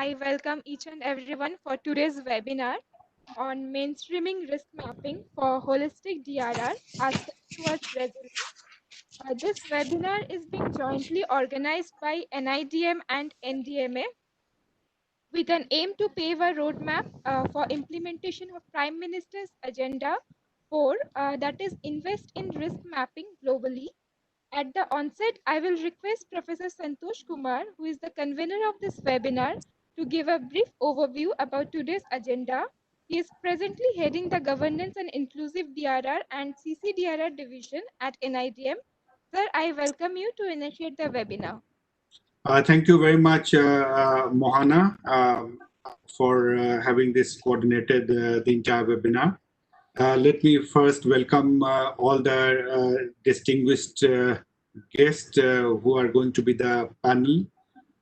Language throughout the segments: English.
I welcome each and everyone for today's webinar on mainstreaming risk mapping for holistic DRR as steps towards resilience. This webinar is being jointly organized by NIDM and NDMA with an aim to pave a roadmap for implementation of Prime Minister's Agenda 4, that is invest in risk mapping globally. At the onset, I will request Professor Santosh Kumar, who is the convener of this webinar, to give a brief overview about today's agenda. He is presently heading the Governance and Inclusive DRR and CCDRR division at NIDM. Sir, I welcome you to initiate the webinar. Thank you very much, Mohana, for having this coordinated the entire webinar. Let me first welcome all the distinguished guests who are going to be the panel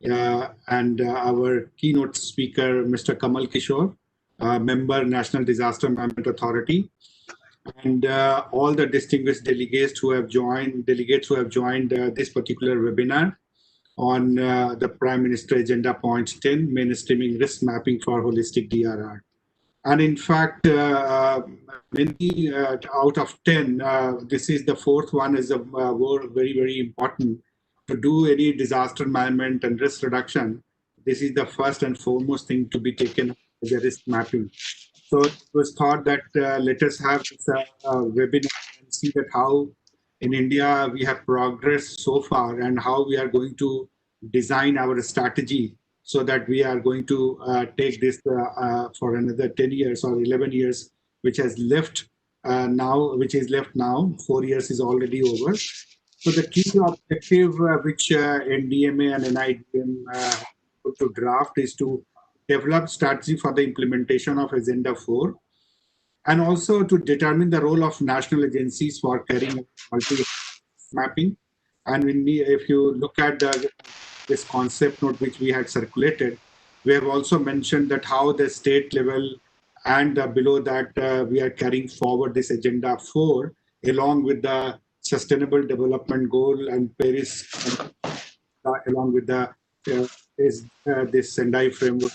and our keynote speaker, Mr. Kamal Kishore, member, National Disaster Management Authority, and all the distinguished delegates who have joined this particular webinar on the Prime Minister Agenda Point 10, mainstreaming risk mapping for holistic DRR. And in fact, many out of 10, this is the fourth one, is very, very important. To do any disaster management and risk reduction, this is the first and foremost thing to be taken as a risk mapping. So it was thought that let us have this webinar and see that how in India we have progressed so far and how we are going to design our strategy so that we are going to take this for another 10 years or 11 years, which has left now, 4 years is already over. So the key objective which NDMA and NIDM to draft is to develop strategy for the implementation of Agenda 4 and also to determine the role of national agencies for carrying out multi-mapping. And if you look at this concept note which we had circulated, we have also mentioned that how the state level and below that we are carrying forward this Agenda 4 along with the Sustainable Development Goal and Paris along with the this Sendai framework.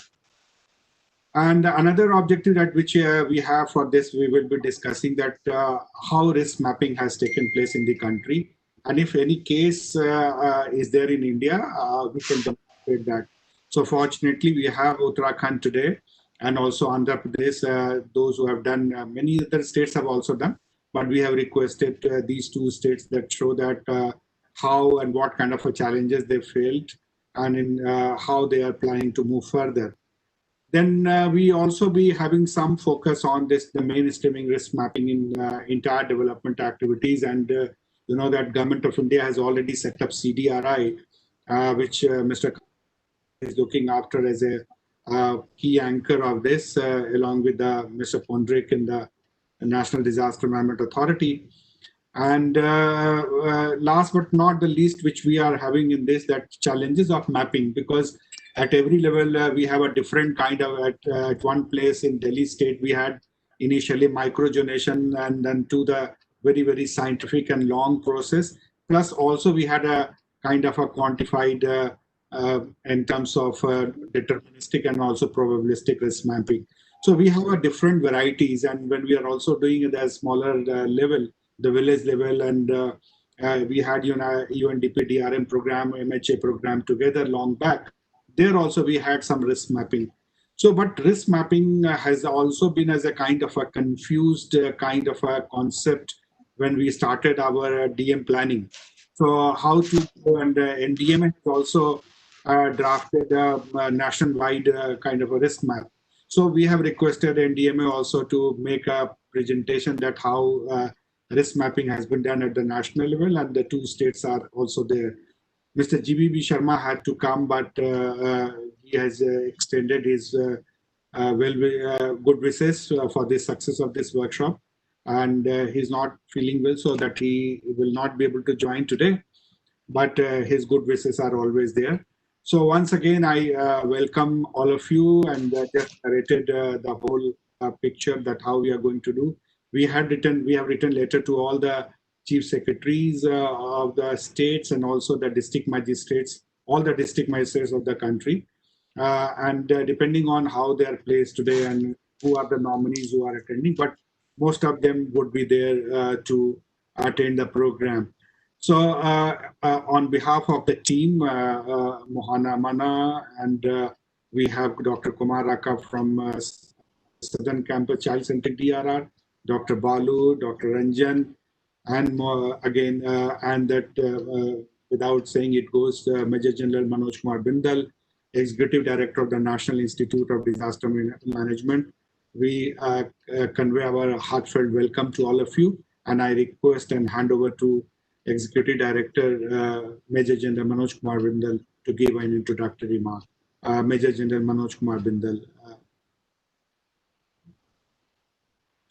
And another objective that which we have for this, we will be discussing that how risk mapping has taken place in the country. And if any case is there in India, we can demonstrate that. So fortunately, we have Uttarakhand today and also Andhra Pradesh, those who have done, many other states have also done, but we have requested these two states that show that how and what kind of challenges they failed and in how they are planning to move further. Then we also be having some focus on this, the mainstreaming risk mapping in entire development activities. And you know that Government of India has already set up CDRI, which Mr. is looking after as a key anchor of this, along with Mr. Pondrik in the National Disaster Management Authority. And last but not the least, which we are having in this, that challenges of mapping, because at every level we have a different kind of, at one place in Delhi state, we had initially microjonation and then to the very, very scientific and long process. Plus also we had a kind of a quantified in terms of deterministic and also probabilistic risk mapping. So we have a different varieties, and when we are also doing it at a smaller level, the village level, and we had UNDP DRM program, MHA program together long back. There also we had some risk mapping. So, but risk mapping has also been as a kind of a confused kind of a concept when we started our DM planning. So how to, and NDM has also drafted a nationwide kind of a risk map. So we have requested NDMA also to make a presentation that how risk mapping has been done at the national level, and the two states are also there. Mr. GBB Sharma had to come, but he has extended his good wishes for the success of this workshop. And he's not feeling well, so that he will not be able to join today. But his good wishes are always there. So once again, I welcome all of you, and just narrated the whole picture that how we are going to do. We have written letter to all the chief secretaries of the states and also the district magistrates, all the district magistrates of the country. and depending on how they are placed today and who are the nominees who are attending, but most of them would be there to attend the program. So on behalf of the team, Mohana Mana, and we have Dr. Kumar Raka from Southern Campus Child Centric DRR, Dr. Balu, Dr. Ranjan, and more, again, and that without saying it goes, Major General Manoj Kumar Bindal, Executive Director of the National Institute of Disaster Management. We convey our heartfelt welcome to all of you, and I request and hand over to Executive Director Major General Manoj Kumar Bindal to give an introductory remark. Major General Manoj Kumar Bindal,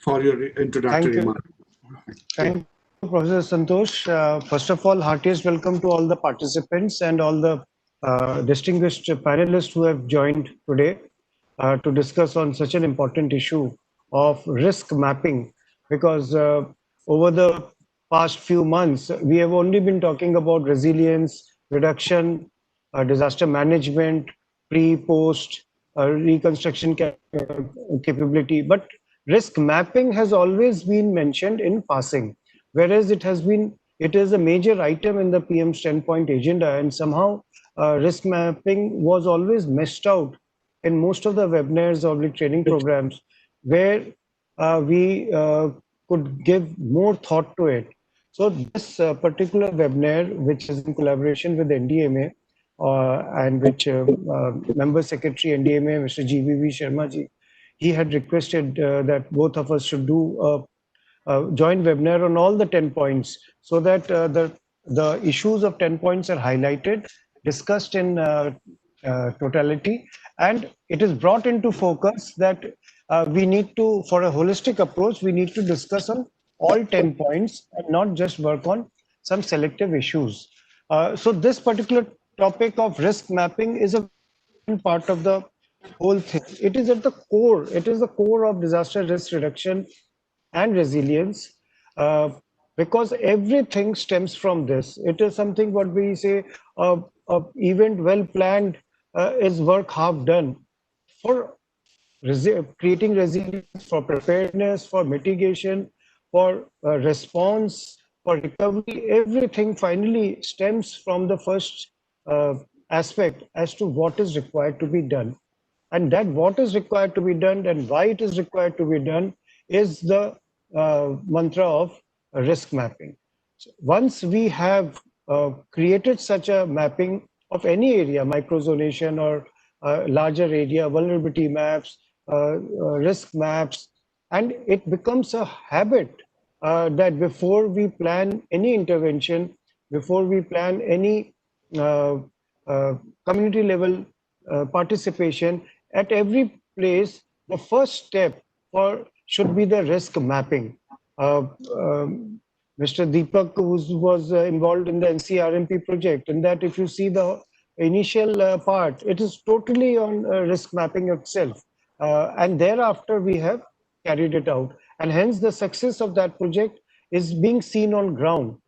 for your introductory remark. Thank you, Professor Santosh. First of all, heartiest welcome to all the participants and all the distinguished panelists who have joined today to discuss on such an important issue of risk mapping. Because over the past few months, we have only been talking about resilience, reduction, disaster management, pre, post, reconstruction capability. But risk mapping has always been mentioned in passing, whereas it is a major item in the PM's 10-point agenda, and somehow risk mapping was always missed out in most of the webinars or the training programs where we could give more thought to it. So this particular webinar, which is in collaboration with NDMA and which Member Secretary NDMA, Mr. GVV Sharma ji, he had requested that both of us should do a joint webinar on all the 10 points so that the issues of 10 points are highlighted, discussed in totality, and it is brought into focus that we need to, for a holistic approach, we need to discuss on all 10 points and not just work on some selective issues. So this particular topic of risk mapping is a part of the whole thing. It is at the core. It is the core of disaster risk reduction and resilience, because everything stems from this. It is something what we say, event well planned is work half done. For creating resilience, for preparedness, for mitigation, for response, for recovery, everything finally stems from the first aspect as to what is required to be done. And that what is required to be done and why it is required to be done is the mantra of risk mapping. So once we have created such a mapping of any area, microzonation or larger area, vulnerability maps, risk maps, and it becomes a habit that before we plan any intervention, before we plan any community level participation, at every place, the first step should be the risk mapping. Mr. Deepak, who was involved in the NCRMP project, and that if you see the initial part, it is totally on risk mapping itself. And thereafter, we have carried it out. And hence, the success of that project is being seen on ground.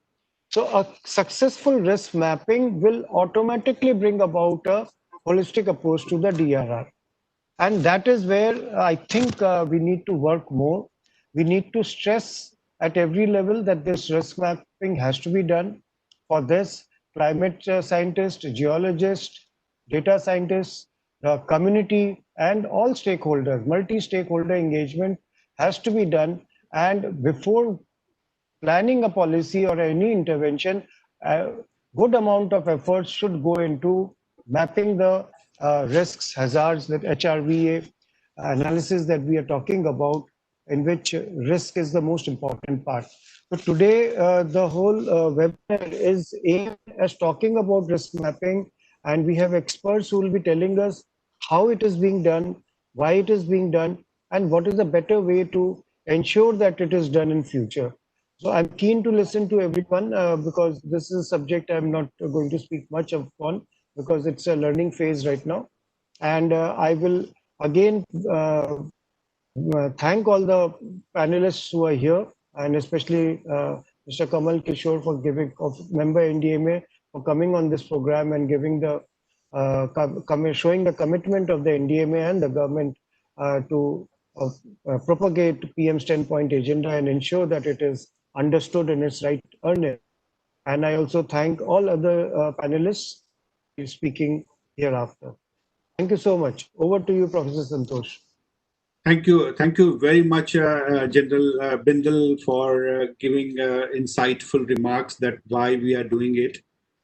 So a successful risk mapping will automatically bring about a holistic approach to the DRR. And that is where I think we need to work more. We need to stress at every level that this risk mapping has to be done. For this, climate scientists, geologists, data scientists, the community, and all stakeholders, multi-stakeholder engagement has to be done. And before planning a policy or any intervention, a good amount of efforts should go into mapping the risks, hazards, that HRVA analysis that we are talking about, in which risk is the most important part. So today, the whole webinar is aimed as talking about risk mapping, and we have experts who will be telling us how it is being done, why it is being done, and what is the better way to ensure that it is done in future. So I'm keen to listen to everyone because this is a subject I'm not going to speak much upon because it's a learning phase right now. And I will again thank all the panelists who are here, and especially Mr. Kamal Kishore for giving, of member NDMA, for coming on this program and giving the showing the commitment of the NDMA and the government to propagate PM's 10-point agenda and ensure that it is understood in its right earnest. And I also thank all other panelists speaking hereafter. Thank you so much. Over to you, Professor Santosh. Thank you very much, General Bindal, for giving insightful remarks that why we are doing it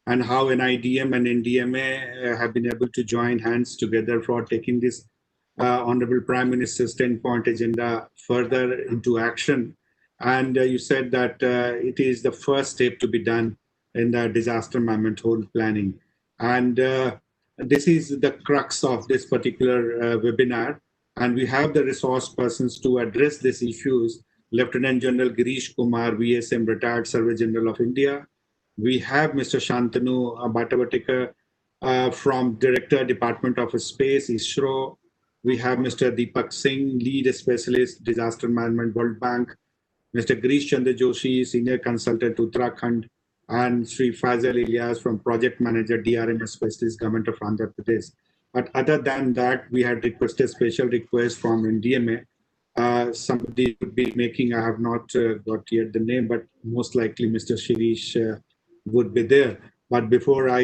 and how NIDM and NDMA have been able to join hands together for taking this Honorable Prime Minister's 10-point agenda further into action. And you said that it is the first step to be done in the disaster management whole planning. And this is the crux of this particular webinar. And we have the resource persons to address these issues. Lieutenant General Girish Kumar, VSM, retired Surveyor General of India. We have Mr. Shantanu Bhattavatikar from Director, Department of Space, ISRO. We have Mr. Deepak Singh, Lead Specialist, Disaster Management, World Bank. Mr. Girish Chandra Joshi, Senior Consultant, Uttarakhand. And Sri Fazal Ilyas from Project Manager, DRR Specialist, Government of Andhra Pradesh. But other than that, we had requested special request from NDMA. Somebody would be making, I have not got yet the name, but most likely Mr. Shirish would be there. But before I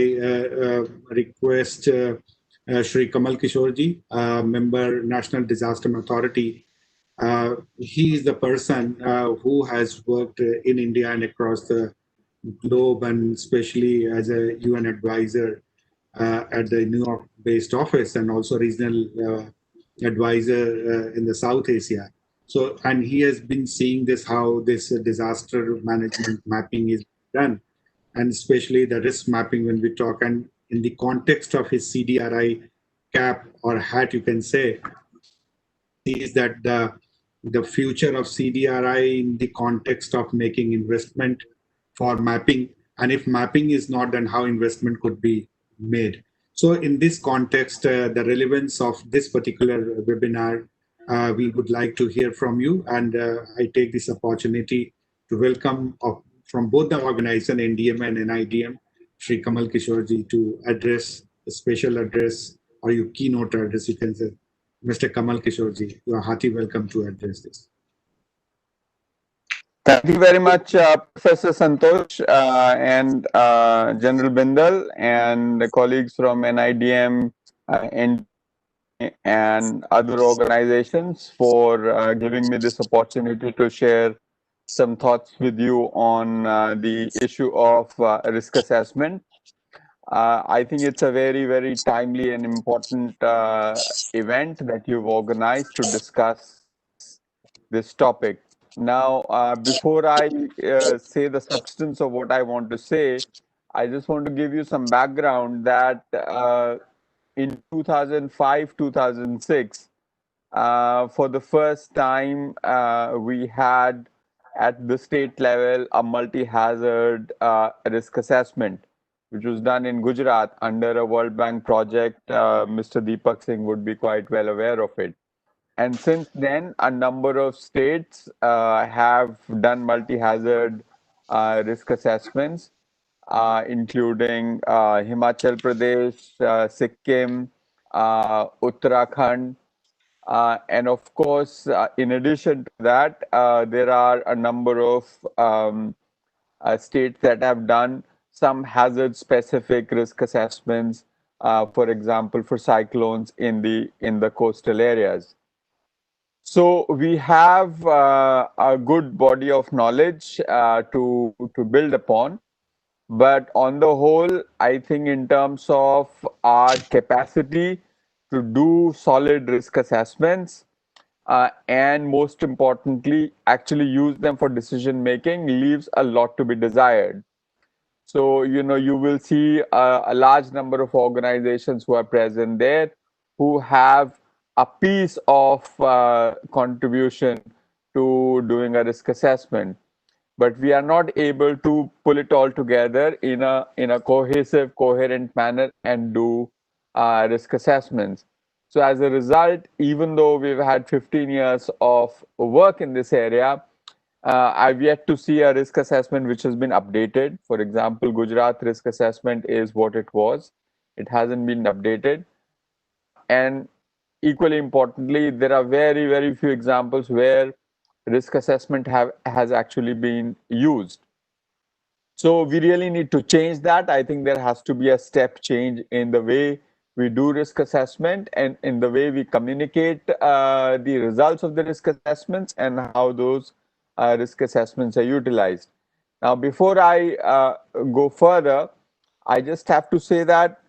request Shri Kamal Kishorji, member National Disaster Authority, he is the person who has worked in India and across the globe, and especially as a UN advisor at the New York-based office and also regional advisor in the South Asia. So, and he has been seeing this, how this disaster management mapping is done, and especially the risk mapping when we talk, and in the context of his CDRI cap or hat, you can say, is that the future of CDRI in the context of making investment for mapping, and if mapping is not, then how investment could be made. So in this context, the relevance of this particular webinar, we would like to hear from you, and I take this opportunity to welcome from both the organization, NDM and NIDM, Shri Kamal Kishorji, to address a special address or your keynote address, you can say. Mr. Kamal Kishorji, you are hearty welcome to address this. Thank you very much, Professor Santosh and General Bindal and the colleagues from NIDM and other organizations for giving me this opportunity to share some thoughts with you on the issue of risk assessment. I think it's a very, very timely and important event that you've organized to discuss this topic. Now, before I say the substance of what I want to say, I just want to give you some background that in 2005, 2006, for the first time, we had at the state level a multi-hazard risk assessment, which was done in Gujarat under a World Bank project. Mr. Deepak Singh would be quite well aware of it. And since then, a number of states have done multi-hazard risk assessments, including Himachal Pradesh, Sikkim, Uttarakhand, and of course, in addition to that, there are a number of states that have done some hazard-specific risk assessments, for example, for cyclones in the coastal areas. So we have a good body of knowledge to build upon. But on the whole, I think in terms of our capacity to do solid risk assessments and most importantly, actually use them for decision making leaves a lot to be desired. So, you will see a large number of organizations who are present there who have a piece of contribution to doing a risk assessment. But we are not able to pull it all together in a cohesive, coherent manner and do risk assessments. So as a result, even though we've had 15 years of work in this area, I've yet to see a risk assessment which has been updated. For example, Gujarat risk assessment is what it was. It hasn't been updated. And equally importantly, there are very, very few examples where risk assessment has actually been used. So we really need to change that. I think there has to be a step change in the way we do risk assessment and in the way we communicate the results of the risk assessments and how those risk assessments are utilized. Now, before I go further, I just have to say that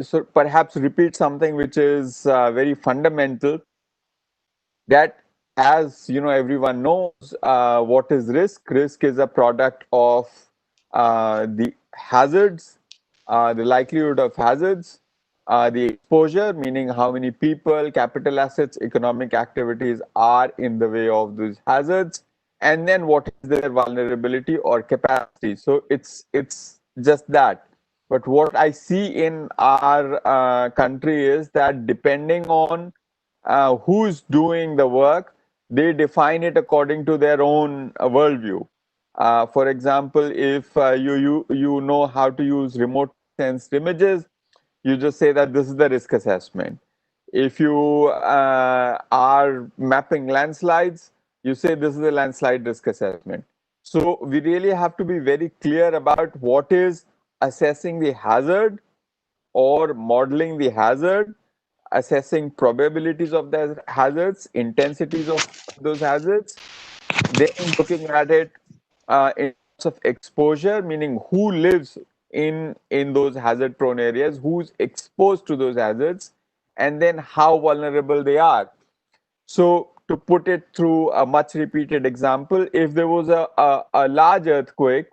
so perhaps repeat something which is very fundamental, that as you know, everyone knows what is risk. Risk is a product of the hazards, the likelihood of hazards, the exposure, meaning how many people, capital assets, economic activities are in the way of these hazards, and then what is their vulnerability or capacity. So it's just that. But what I see in our country is that depending on who's doing the work, they define it according to their own worldview. For example, if you know how to use remote sensed images, you just say that this is the risk assessment. If you are mapping landslides, you say this is the landslide risk assessment. So we really have to be very clear about what is assessing the hazard or modeling the hazard, assessing probabilities of the hazards, intensities of those hazards, then looking at it in terms of exposure, meaning who lives in those hazard prone areas, who's exposed to those hazards, and then how vulnerable they are. So to put it through a much repeated example, if there was a large earthquake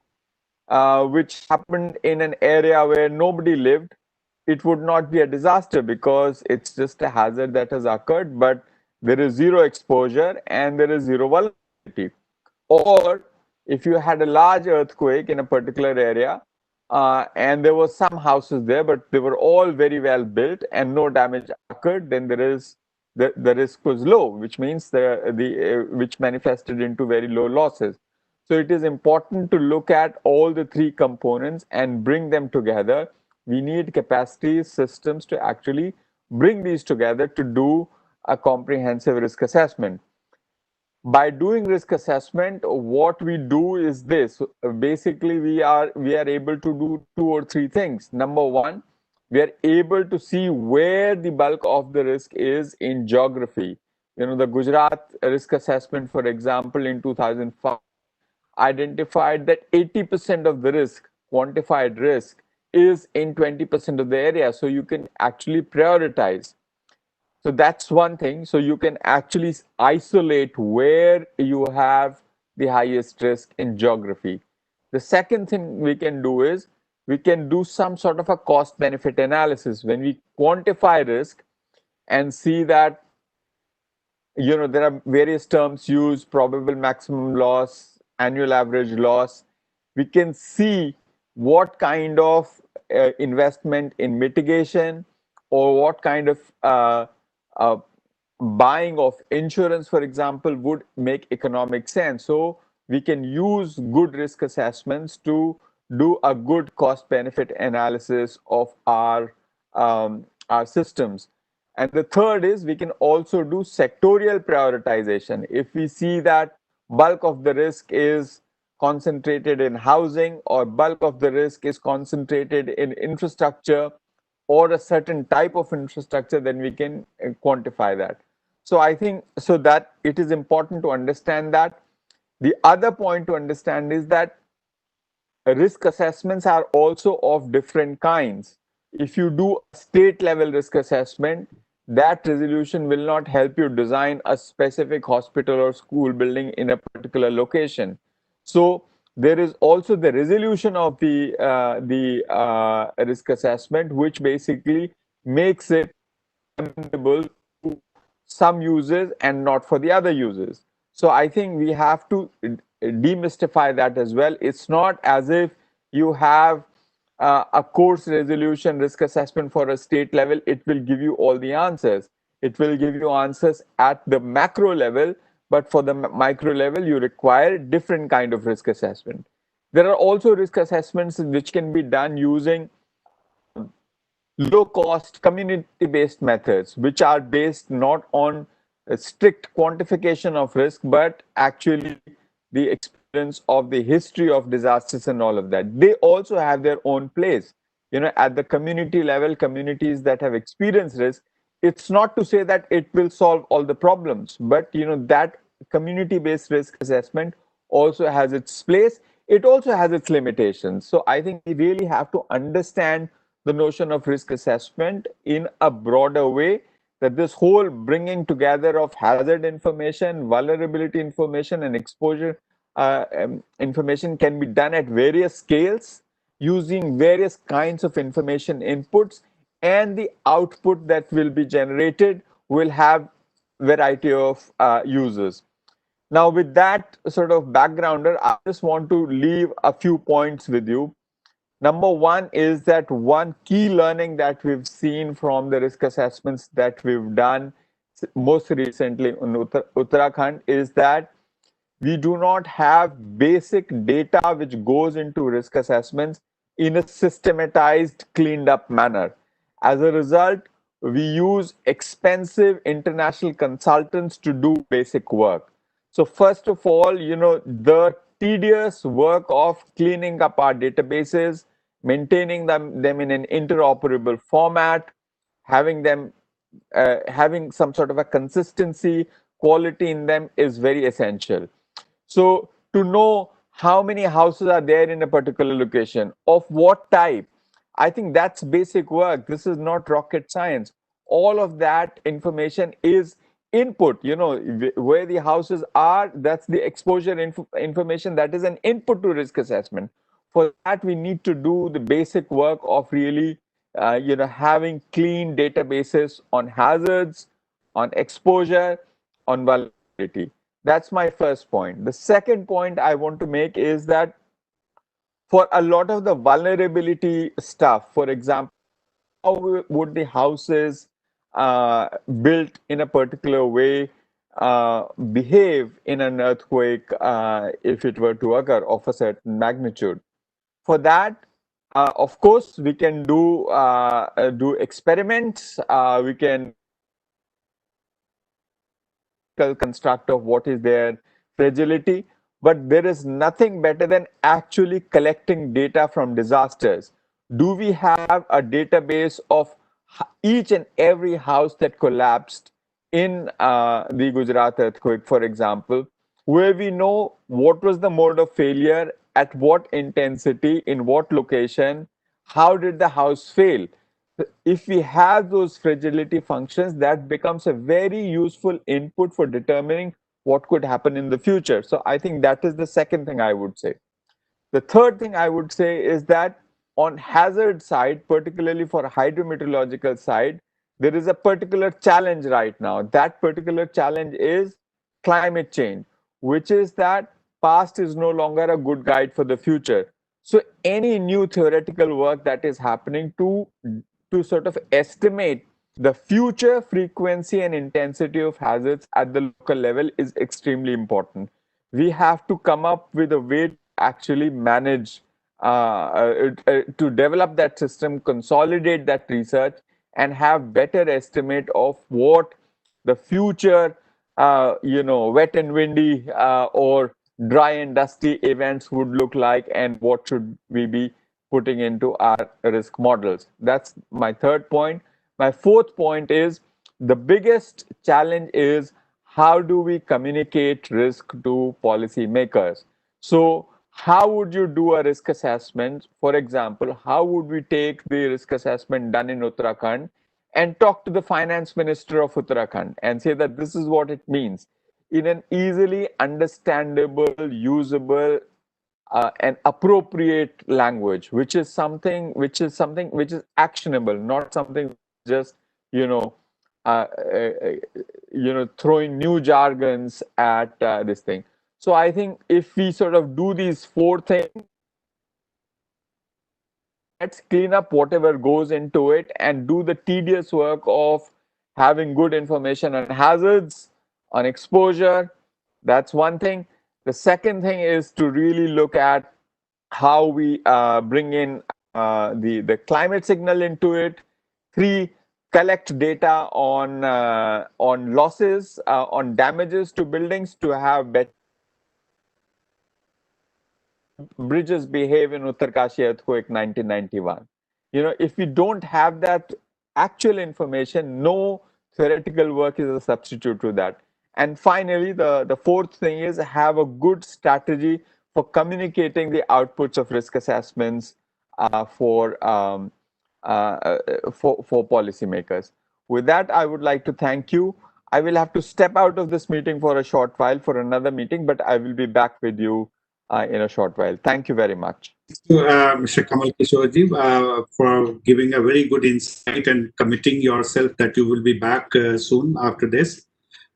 which happened in an area where nobody lived, it would not be a disaster because it's just a hazard that has occurred, but there is zero exposure and there is zero vulnerability. Or if you had a large earthquake in a particular area and there were some houses there, but they were all very well built and no damage occurred, then there is the risk was low, which means which manifested into very low losses. So it is important to look at all the three components and bring them together. We need capacity systems to actually bring these together to do a comprehensive risk assessment. By doing risk assessment, what we do is this. Basically, we are able to do two or three things. Number one, we are able to see where the bulk of the risk is in geography. You know, the Gujarat risk assessment, for example, in 2005 identified that 80% of the risk, quantified risk, is in 20% of the area. So you can actually prioritize. So that's one thing. So you can actually isolate where you have the highest risk in geography. The second thing we can do is we can do some sort of a cost benefit analysis. When we quantify risk and see that, you know, there are various terms used: probable maximum loss, annual average loss. We can see what kind of investment in mitigation or what kind of uh, buying of insurance, for example, would make economic sense. So we can use good risk assessments to do a good cost benefit analysis of our systems. And the third is we can also do sectorial prioritization. If we see that bulk of the risk is concentrated in housing or bulk of the risk is concentrated in infrastructure or a certain type of infrastructure, then we can quantify that. So I think so that it is important to understand that. The other point to understand is that risk assessments are also of different kinds. If you do a state level risk assessment, that resolution will not help you design a specific hospital or school building in a particular location. So there is also the resolution of the risk assessment, which basically makes it amenable to some users and not for the other users. So I think we have to demystify that as well. It's not as if you have a course resolution risk assessment for a state level. It will give you all the answers. It will give you answers at the macro level, but for the micro level, you require different kind of risk assessment. There are also risk assessments which can be done using low-cost community-based methods, which are based not on a strict quantification of risk, but actually the experience of the history of disasters and all of that. They also have their own place. At the community level, communities that have experienced risk, it's not to say that it will solve all the problems, but that community-based risk assessment also has its place. It also has its limitations. So I think we really have to understand the notion of risk assessment in a broader way, that this whole bringing together of hazard information, vulnerability information, and exposure information can be done at various scales using various kinds of information inputs, and the output that will be generated will have variety of users. Now, with that sort of backgrounder, I just want to leave a few points with you. Number one is that one key learning that we've seen from the risk assessments that we've done most recently in Uttarakhand is that we do not have basic data which goes into risk assessments in a systematized, cleaned up manner. As a result, we use expensive international consultants to do basic work. So first of all, the tedious work of cleaning up our databases, maintaining them in an interoperable format, having them having some sort of a consistency, quality in them is very essential. So to know how many houses are there in a particular location, of what type, I think that's basic work. This is not rocket science. All of that information is input. Where the houses are, that's the exposure information that is an input to risk assessment. For that, we need to do the basic work of really having clean databases on hazards, on exposure, on vulnerability. That's my first point. The second point I want to make is that for a lot of the vulnerability stuff, for example, how would the houses built in a particular way behave in an earthquake if it were to occur of a certain magnitude? For that, of course, we can do experiments. We can construct of what is their fragility, but there is nothing better than actually collecting data from disasters. Do we have a database of each and every house that collapsed in the Gujarat earthquake, for example, where we know what was the mode of failure, at what intensity, in what location, how did the house fail? If we have those fragility functions, that becomes a very useful input for determining what could happen in the future. So I think that is the second thing I would say. The third thing I would say is that on hazard side, particularly for hydrometeorological side, there is a particular challenge right now. That particular challenge is climate change, which is that past is no longer a good guide for the future. So any new theoretical work that is happening to sort of estimate the future frequency and intensity of hazards at the local level is extremely important. We have to come up with a way to actually manage, to develop that system, consolidate that research, and have better estimate of what the future, wet and windy or dry and dusty events would look like, and what should we be putting into our risk models. That's my third point. My fourth point is the biggest challenge is how do we communicate risk to policymakers? So how would you do a risk assessment? For example, how would we take the risk assessment done in Uttarakhand and talk to the finance minister of Uttarakhand and say that this is what it means in an easily understandable, usable, and appropriate language, which is something which is actionable, not something just you know uh, uh, throwing new jargons at this thing. So I think if we sort of do these four things, let's clean up whatever goes into it and do the tedious work of having good information on hazards, on exposure. That's one thing. The second thing is to really look at how we bring in the climate signal into it, Three, collect data on losses, on damages to buildings to have better bridges behave in Uttarkashi earthquake 1991. If we don't have that actual information, no theoretical work is a substitute to that. And finally, the fourth thing is have a good strategy for communicating the outputs of risk assessments for policymakers. With that, I would like to thank you. I will have to step out of this meeting for a short while for another meeting, but I will be back with you in a short while. Thank you very much. Mr. Kamal Kishorji, for giving a very good insight and committing yourself that you will be back soon after this.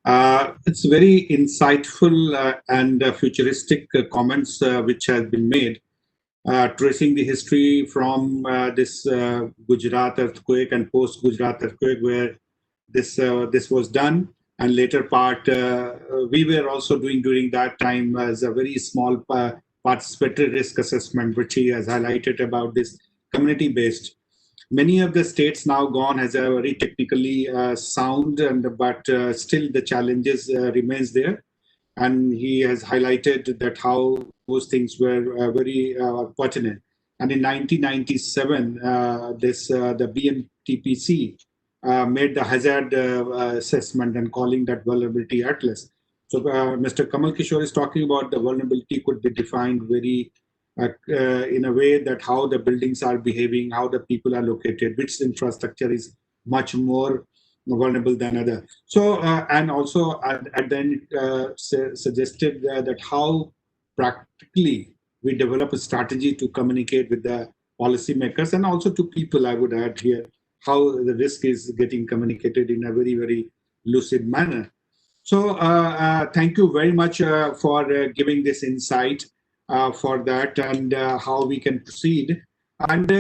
It's very insightful and futuristic comments which have been made, tracing the history from this Gujarat earthquake and post-Gujarat earthquake, where this was done, and later part we were also doing during that time as a very small participatory risk assessment, which he has highlighted about this community-based. Many of the states now gone as a very technically sound, but still the challenges remains there. And he has highlighted that how those things were very pertinent. And in 1997, the BMTPC made the hazard assessment and calling that vulnerability atlas. So Mr. Kamal Kishore is talking about the vulnerability could be defined very in a way that how the buildings are behaving, how the people are located, which infrastructure is much more vulnerable than other. So and also at the end suggested that how practically we develop a strategy to communicate with the policymakers and also to people. I would add here how the risk is getting communicated in a very, very lucid manner. So thank you very much for giving this insight for that and how we can proceed. And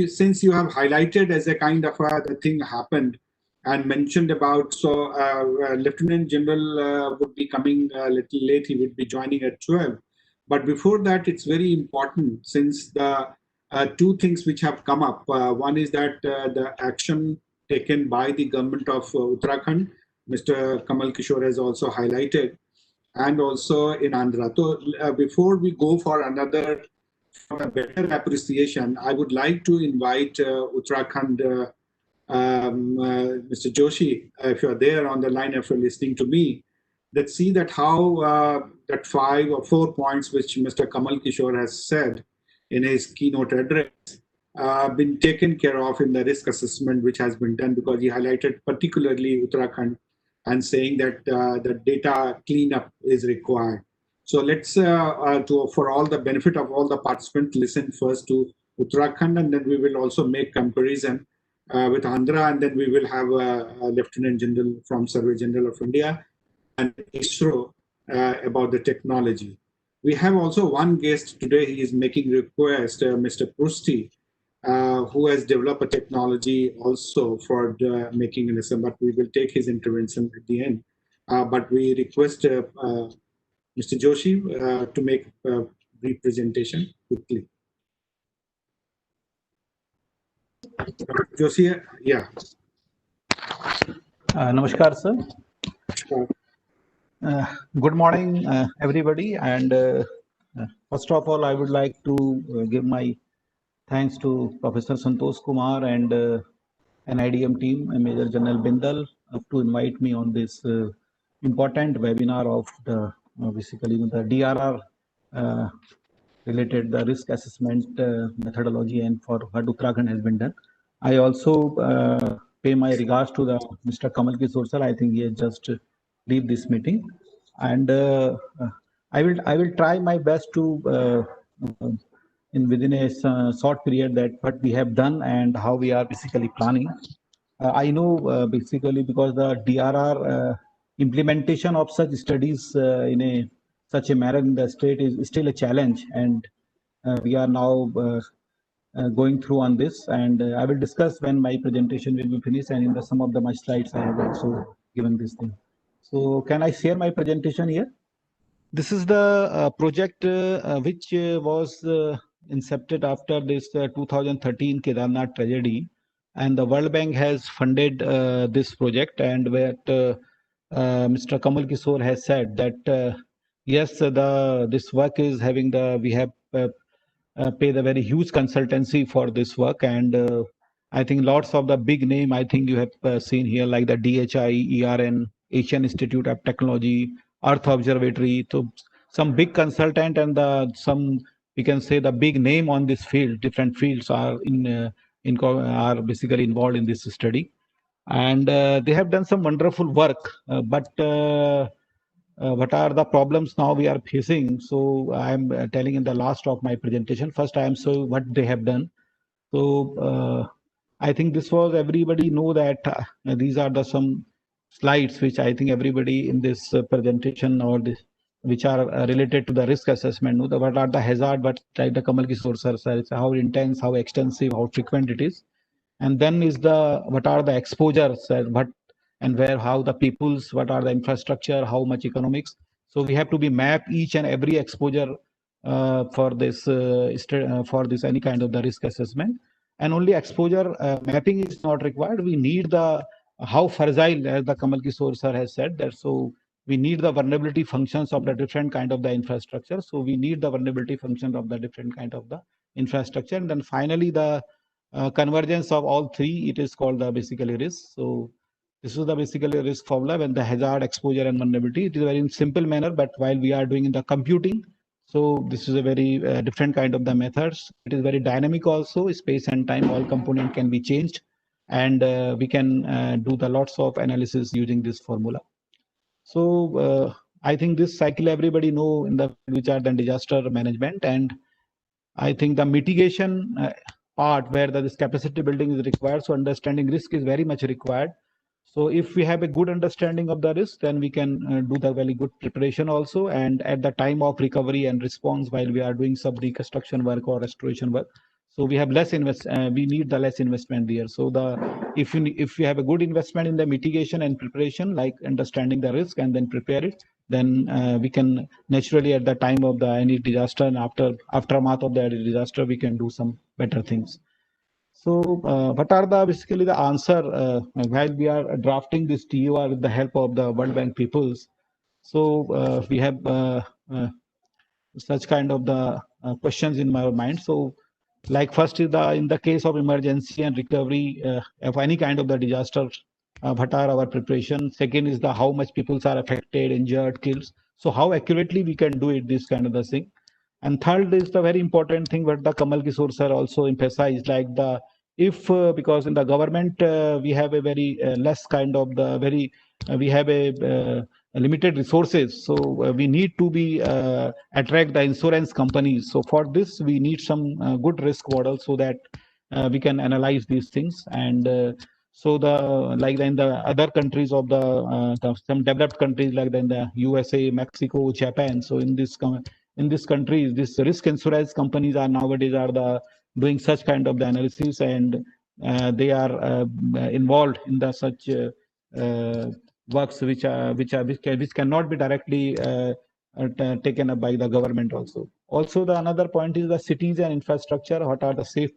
since you have highlighted as a kind of the thing happened and mentioned about, so Lieutenant General would be coming a little late, he would be joining at 12. But before that, it's very important since the two things which have come up. One is that the action taken by the government of Uttarakhand, Mr. Kamal Kishore has also highlighted, and also in Andhra. So before we go for another, for a better appreciation, I would like to invite Uttarakhand, Mr. Joshi, if you're there on the line, if you're listening to me, let's see that how that 5 or 4 points which Mr. Kamal Kishore has said in his keynote address been taken care of in the risk assessment which has been done, because he highlighted particularly Uttarakhand and saying that the data cleanup is required. So let's, for all the benefit of all the participants, listen first to Uttarakhand, and then we will also make comparison with Andhra, and then we will have a Lieutenant General from Survey General of India and ISRO about the technology. We have also one guest today. He is making request, Mr. Prusti, who has developed a technology also for making an assembly, but we will take his intervention at the end. But we request Mr. Joshi to make a brief presentation quickly. Joshi, yeah. Namaskar, sir. Good morning, everybody. And first of all, I would like to give my thanks to Professor Santosh Kumar and NIDM team and Major General Bindal to invite me on this important webinar of the basically the DRR related the risk assessment methodology and for what Uttarakhand has been done. I also pay my regards to the Mr. Kamal Kishore sir. I think he has just leave this meeting, and I will try my best to in within a short period that what we have done and how we are basically planning. I know basically because the DRR implementation of such studies in a such a manner in the state is still a challenge, and we are now going through on this, and I will discuss when my presentation will be finished, and in the some of the my slides I have also given this thing. So can I share my presentation here? This is the project which was incepted after this 2013 Kedarnath tragedy, and the World Bank has funded this project, and where Mr. Kamal Kishore has said that yes, this work is having we have paid a very huge consultancy for this work, and I think lots of the big name I think you have seen here, like the DHI, ERN, Asian Institute of Technology, Earth Observatory. So some big consultant and some, we can say, the big name on this field, different fields are are basically involved in this study, and they have done some wonderful work. But what are the problems now we are facing? So I'm telling in the last of my presentation. First, I am showing what they have done. So I think this was, everybody know that these are the some slides which I think everybody in this presentation or this, which are related to the risk assessment. Know what are the hazard, but like the Kamal Kishore sir says, how intense, how extensive, how frequent it is, and then is the what are the exposures, what and where, how the peoples, what are the infrastructure, how much economics. So we have to be map each and every exposure for this any kind of the risk assessment. And only exposure mapping is not required. We need the how fragile, as the Kamal Kishore sir has said that. So we need the vulnerability functions of the different kind of the infrastructure. So we need the vulnerability functions of the different kind of the infrastructure, and then finally the convergence of all three, it is called the basically risk. So this is the basically risk formula when the hazard, exposure, and vulnerability. It is a very simple manner, but while we are doing in the computing, so this is a very different kind of the methods. It is very dynamic also, space and time, all component can be changed, and we can do the lots of analysis using this formula. So I think this cycle everybody know in the which are the disaster management, and I think the mitigation part where this capacity building is required. So understanding risk is very much required. So if we have a good understanding of the risk, then we can do the very good preparation also. And at the time of recovery and response, while we are doing some reconstruction work or restoration work, so we have less we need the less investment there. So if we have a good investment in the mitigation and preparation, like understanding the risk and then prepare it, then we can naturally at the time of the any disaster and aftermath of the disaster, we can do some better things. So what are the basically the answer while we are drafting this TUR with the help of the World Bank peoples? So we have such kind of the questions in my mind. So like first is in the case of emergency and recovery of any kind of the disaster, what are our preparation? Second is the how much people are affected, injured, killed. So how accurately we can do it, this kind of the thing. And third is the very important thing what the Kamal Kishore sir also emphasized, like the if because in the government we have a very less kind of the very we have a limited resources, so we need to be attract the insurance companies. So for this we need some good risk model so that we can analyze these things. And so the like in the other countries of some developed countries like in the USA, Mexico, Japan. So in this countries, this risk insurance companies are nowadays are doing such kind of the analysis, and they are involved in the such works which cannot be directly taken up by the government also. Also, the another point is the cities and infrastructure. What are the safest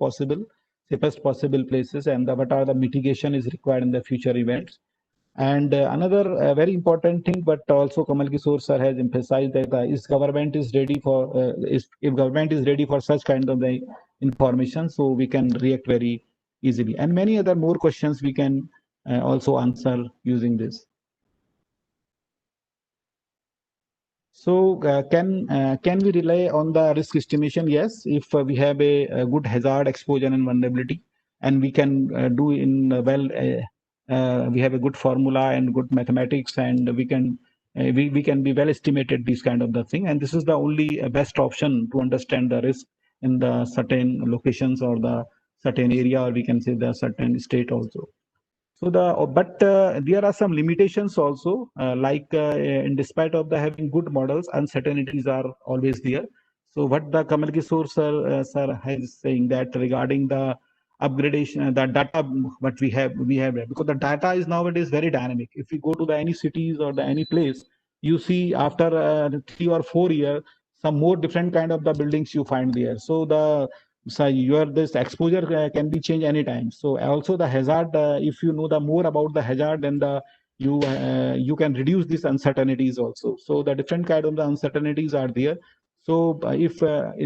possible places, and what are the mitigation is required in the future events. And another very important thing, but also Kamal Kishore sir has emphasized that if government is ready for such kind of the information, so we can react very easily. And many other more questions we can also answer using this. So can we rely on the risk estimation? Yes, if we have a good hazard, exposure, and vulnerability, and we can do in we have a good formula and good mathematics, and we can be well estimated these kind of the thing. And this is the only best option to understand the risk in the certain locations or the certain area, or we can say the certain state also. So but there are some limitations also, like in despite of the having good models, uncertainties are always there. So what the Kamal Kishore sir is saying that regarding the upgradation, the data what we have because the data is nowadays very dynamic. If you go to the any cities or the any place, you see after 3 or 4 years some more different kind of the buildings you find there. So so this exposure can be changed anytime. So also the hazard, if you know the more about the hazard, then you can reduce these uncertainties also. So the different kind of the uncertainties are there. So if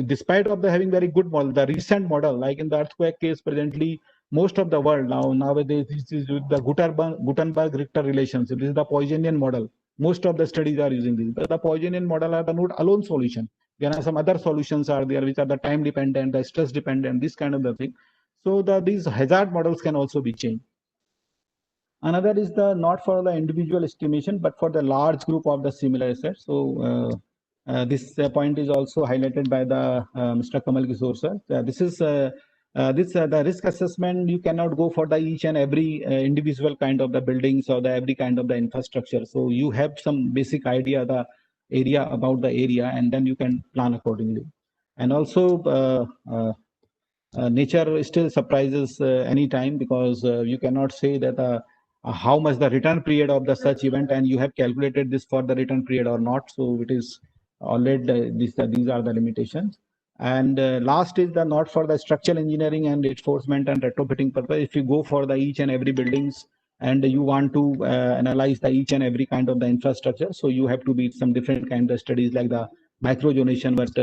despite of the having very good model, the recent model like in the earthquake case presently, most of the world nowadays this is with the Gutenberg-Richter relationship. This is the Poissonian model. Most of the studies are using this. But the Poissonian model are the not alone solution. There are some other solutions are there which are the time dependent, the stress dependent, this kind of the thing. So these hazard models can also be changed. Another is the not for the individual estimation, but for the large group of the similar assets. So this point is also highlighted by the Mr. Kamal Kishore sir. This is the risk assessment. You cannot go for the each and every individual kind of the buildings or the every kind of the infrastructure. So you have some basic idea the area about the area, and then you can plan accordingly. And also nature still surprises any time, because you cannot say that how much the return period of the such event, and you have calculated this for the return period or not. So it is already these are the limitations. And last is the not for the structural engineering and reinforcement and retrofitting purpose. If you go for the each and every buildings and you want to analyze the each and every kind of the infrastructure, so you have to be some different kind of studies like the microjonation, but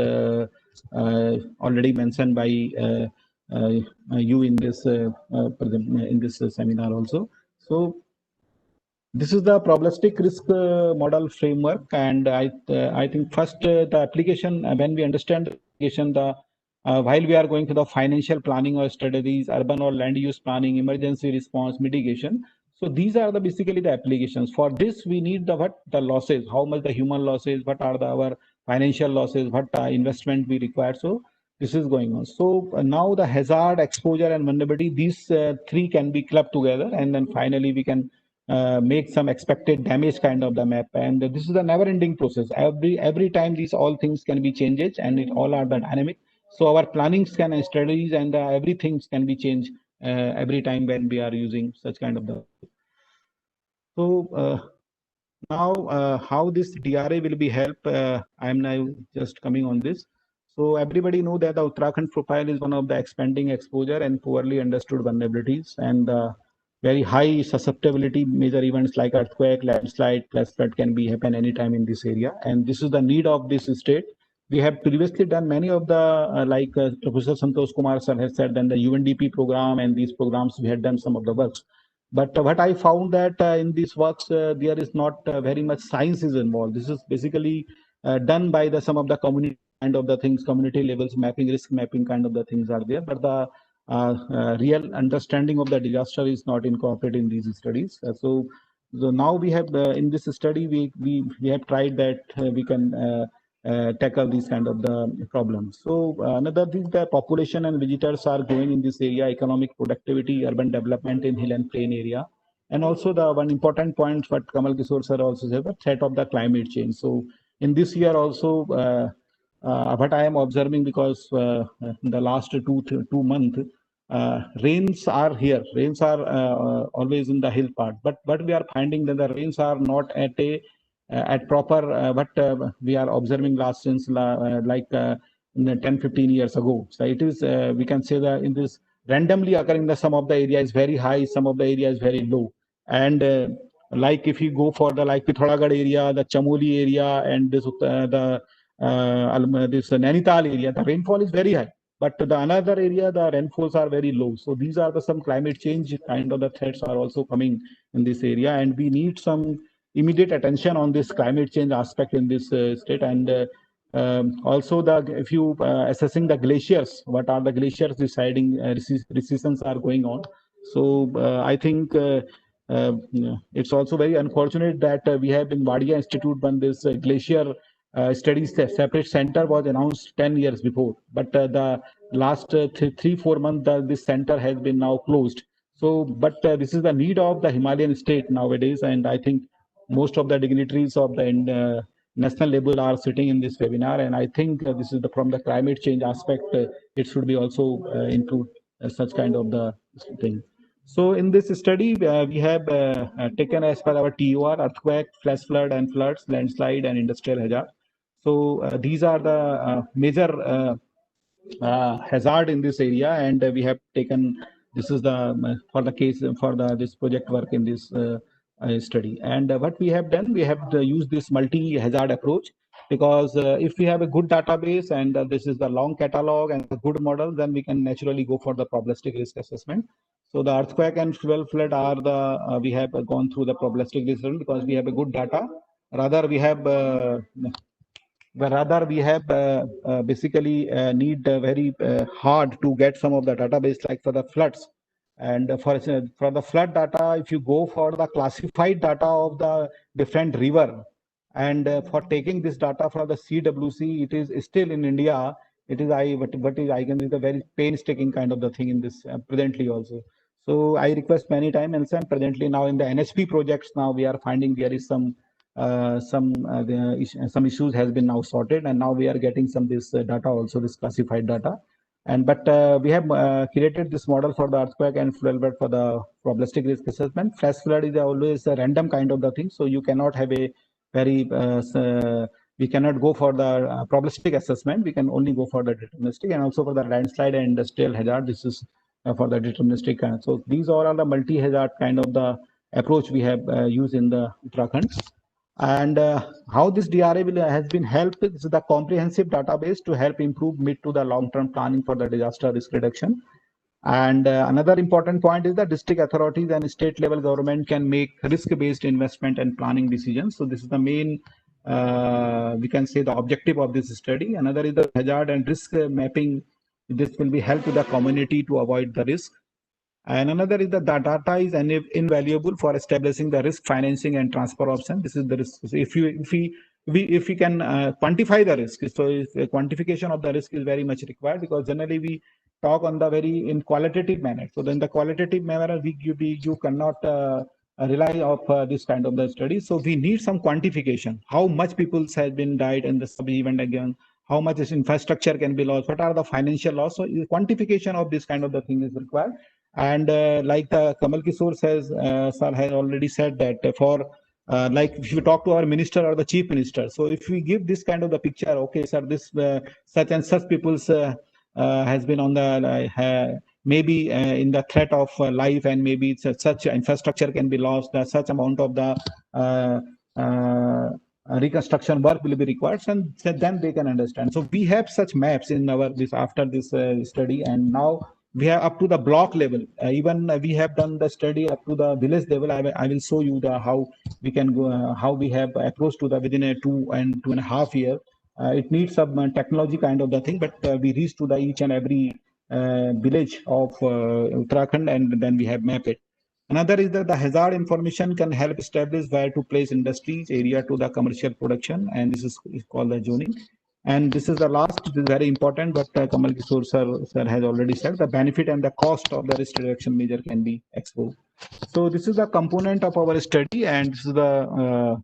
already mentioned by you in this seminar also. So this is the probabilistic risk model framework, and I think first the application, when we understand the application, while we are going to the financial planning or strategies, urban or land use planning, emergency response, mitigation. So these are the basically the applications. For this, we need the losses, how much the human losses, what are our financial losses, what investment we require. So this is going on. So now the hazard, exposure, and vulnerability, these three can be clubbed together, and then finally we can make some expected damage kind of the map. And this is a never-ending process. Every time these all things can be changed, and it all are the dynamic. So our plannings can strategies and everything can be changed every time when we are using such kind of the. So now how this DRA will be help, I am now just coming on this. So everybody know that the Uttarakhand profile is one of the expanding exposure and poorly understood vulnerabilities, and very high susceptibility. Major events like earthquake, landslide, flash flood can be happen anytime in this area, and this is the need of this state. We have previously done many of the like Professor Santosh Kumar sir has said, then the UNDP program and these programs we had done some of the works. But what I found that in these works there is not very much science is involved. This is basically done by the some of the community kind of the things, community levels mapping, risk mapping kind of the things are there, but the real understanding of the disaster is not incorporated in these studies. So now we have in this study we have tried that we can tackle these kind of the problems. So another thing, the population and visitors are growing in this area, economic productivity, urban development in hill and plain area. And also the one important point what Kamal Kishore sir also said, the threat of the climate change. So in this year also what I am observing, because in the last two months rains are here. Rains are always in the hill part, but we are finding that the rains are not at proper what we are observing last since like 10-15 years ago. So it is we can say that in this randomly occurring, the some of the area is very high, some of the area is very low. And like if you go for the like Pithoragarh area, the Chamoli area, and this this Nainital area, the rainfall is very high. But the another area, the rainfalls are very low. So these are the some climate change kind of the threats are also coming in this area, and we need some immediate attention on this climate change aspect in this state. And also the if you assessing the glaciers, what are the glaciers deciding recessions are going on. So I think it's also very unfortunate that we have in Wadia Institute when this glacier studies separate center was announced 10 years before, but the last 3-4 months this center has been now closed. So but this is the need of the Himalayan state nowadays, and I think most of the dignitaries of the national level are sitting in this webinar, and I think this is from the climate change aspect it should be also include such kind of the thing. So in this study we have taken as per our TOR earthquake, flash flood and floods, landslide and industrial hazard. So these are the major hazard in this area, and we have taken this is the for the case for the this project work in this study. And what we have done, we have used this multi-hazard approach, because if we have a good database and this is the long catalog and a good model, then we can naturally go for the probabilistic risk assessment. So the earthquake and fuel flood are the we have gone through the probabilistic risk assessment because we have a good data. Rather we have basically need very hard to get some of the database, like for the floods. And for the flood data, if you go for the classified data of the different river, and for taking this data from the CWC, it is still in India. It is what is I can is a very painstaking kind of the thing in this presently also. So I request many times, and presently now in the NSP projects, now we are finding there is some issues has been now sorted, and now we are getting some this data also, this classified data. And but we have created this model for the earthquake and flood, but for the probabilistic risk assessment. Flash flood is always a random kind of the thing, so you cannot have a very we cannot go for the probabilistic assessment. We can only go for the deterministic, and also for the landslide and industrial hazard. This is for the deterministic. So these are all the multi-hazard kind of the approach we have used in the Uttarakhand. And how this DRA has been helped, this is the comprehensive database to help improve mid to the long-term planning for the disaster risk reduction. And another important point is that district authorities and state level government can make risk-based investment and planning decisions. So this is the main, we can say, the objective of this study. Another is the hazard and risk mapping. This will be help to the community to avoid the risk. And another is that the data is invaluable for establishing the risk financing and transfer option. This is the risk. So if we can quantify the risk, so if a quantification of the risk is very much required, because generally we talk on the very in qualitative manner. So then the qualitative manner you cannot rely of this kind of the study. So we need some quantification. How much people has been died in the sub event again? How much is infrastructure can be lost? What are the financial loss? So quantification of this kind of the thing is required. And like Kamal Kishore says, sir has already said that for like if you talk to our minister or the chief minister, so if we give this kind of the picture, okay, sir, this such and such people's has been on the maybe in the threat of life, and maybe such infrastructure can be lost, such amount of the reconstruction work will be required, and then they can understand. So we have such maps in our this after this study, and now we have up to the block level. Even we have done the study up to the village level. I will show you the how we can go, how we have approached to the within a 2.5 year. It needs some technology kind of the thing, but we reach to the each and every village of Uttarakhand, and then we have mapped it. Another is that the hazard information can help establish where to place industries area to the commercial production, and this is called the zoning. And this is the last, it is very important, but Kamal Kishore sir has already said the benefit and the cost of the risk reduction measure can be exposed. So this is the component of our study, and this is the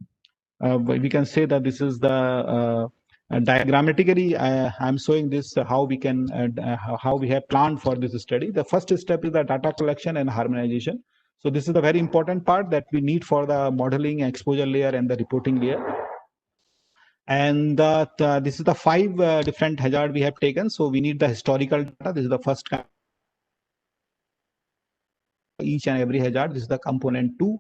we can say that this is the diagrammatically I'm showing this how we can how we have planned for this study. The first step is the data collection and harmonization. So this is the very important part that we need for the modeling, exposure layer, and the reporting layer. And this is the 5 different hazard we have taken. So we need the historical data. This is the first kind. Each and every hazard. This is the component 2.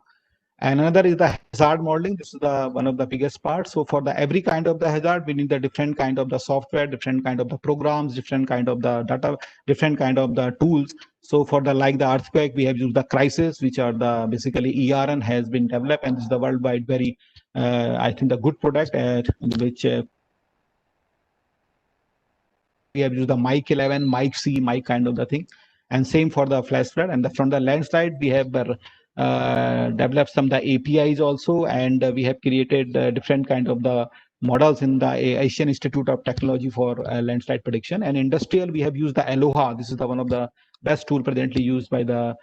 And another is the hazard modeling. This is the one of the biggest parts. So for the every kind of the hazard, we need the different kind of the software, different kind of the programs, different kind of the data, different kind of the tools. So for the like the earthquake, we have used the crisis, which are the basically ERN has been developed, and this is the worldwide very I think the good product which we have used the Mike 11, Mike C, Mike kind of the thing, and same for the flash flood. And from the landslide, we have developed some the APIs also, and we have created different kind of the models in the Asian Institute of Technology for landslide prediction. And industrial, we have used the Aloha. This is the one of the best tool presently used by the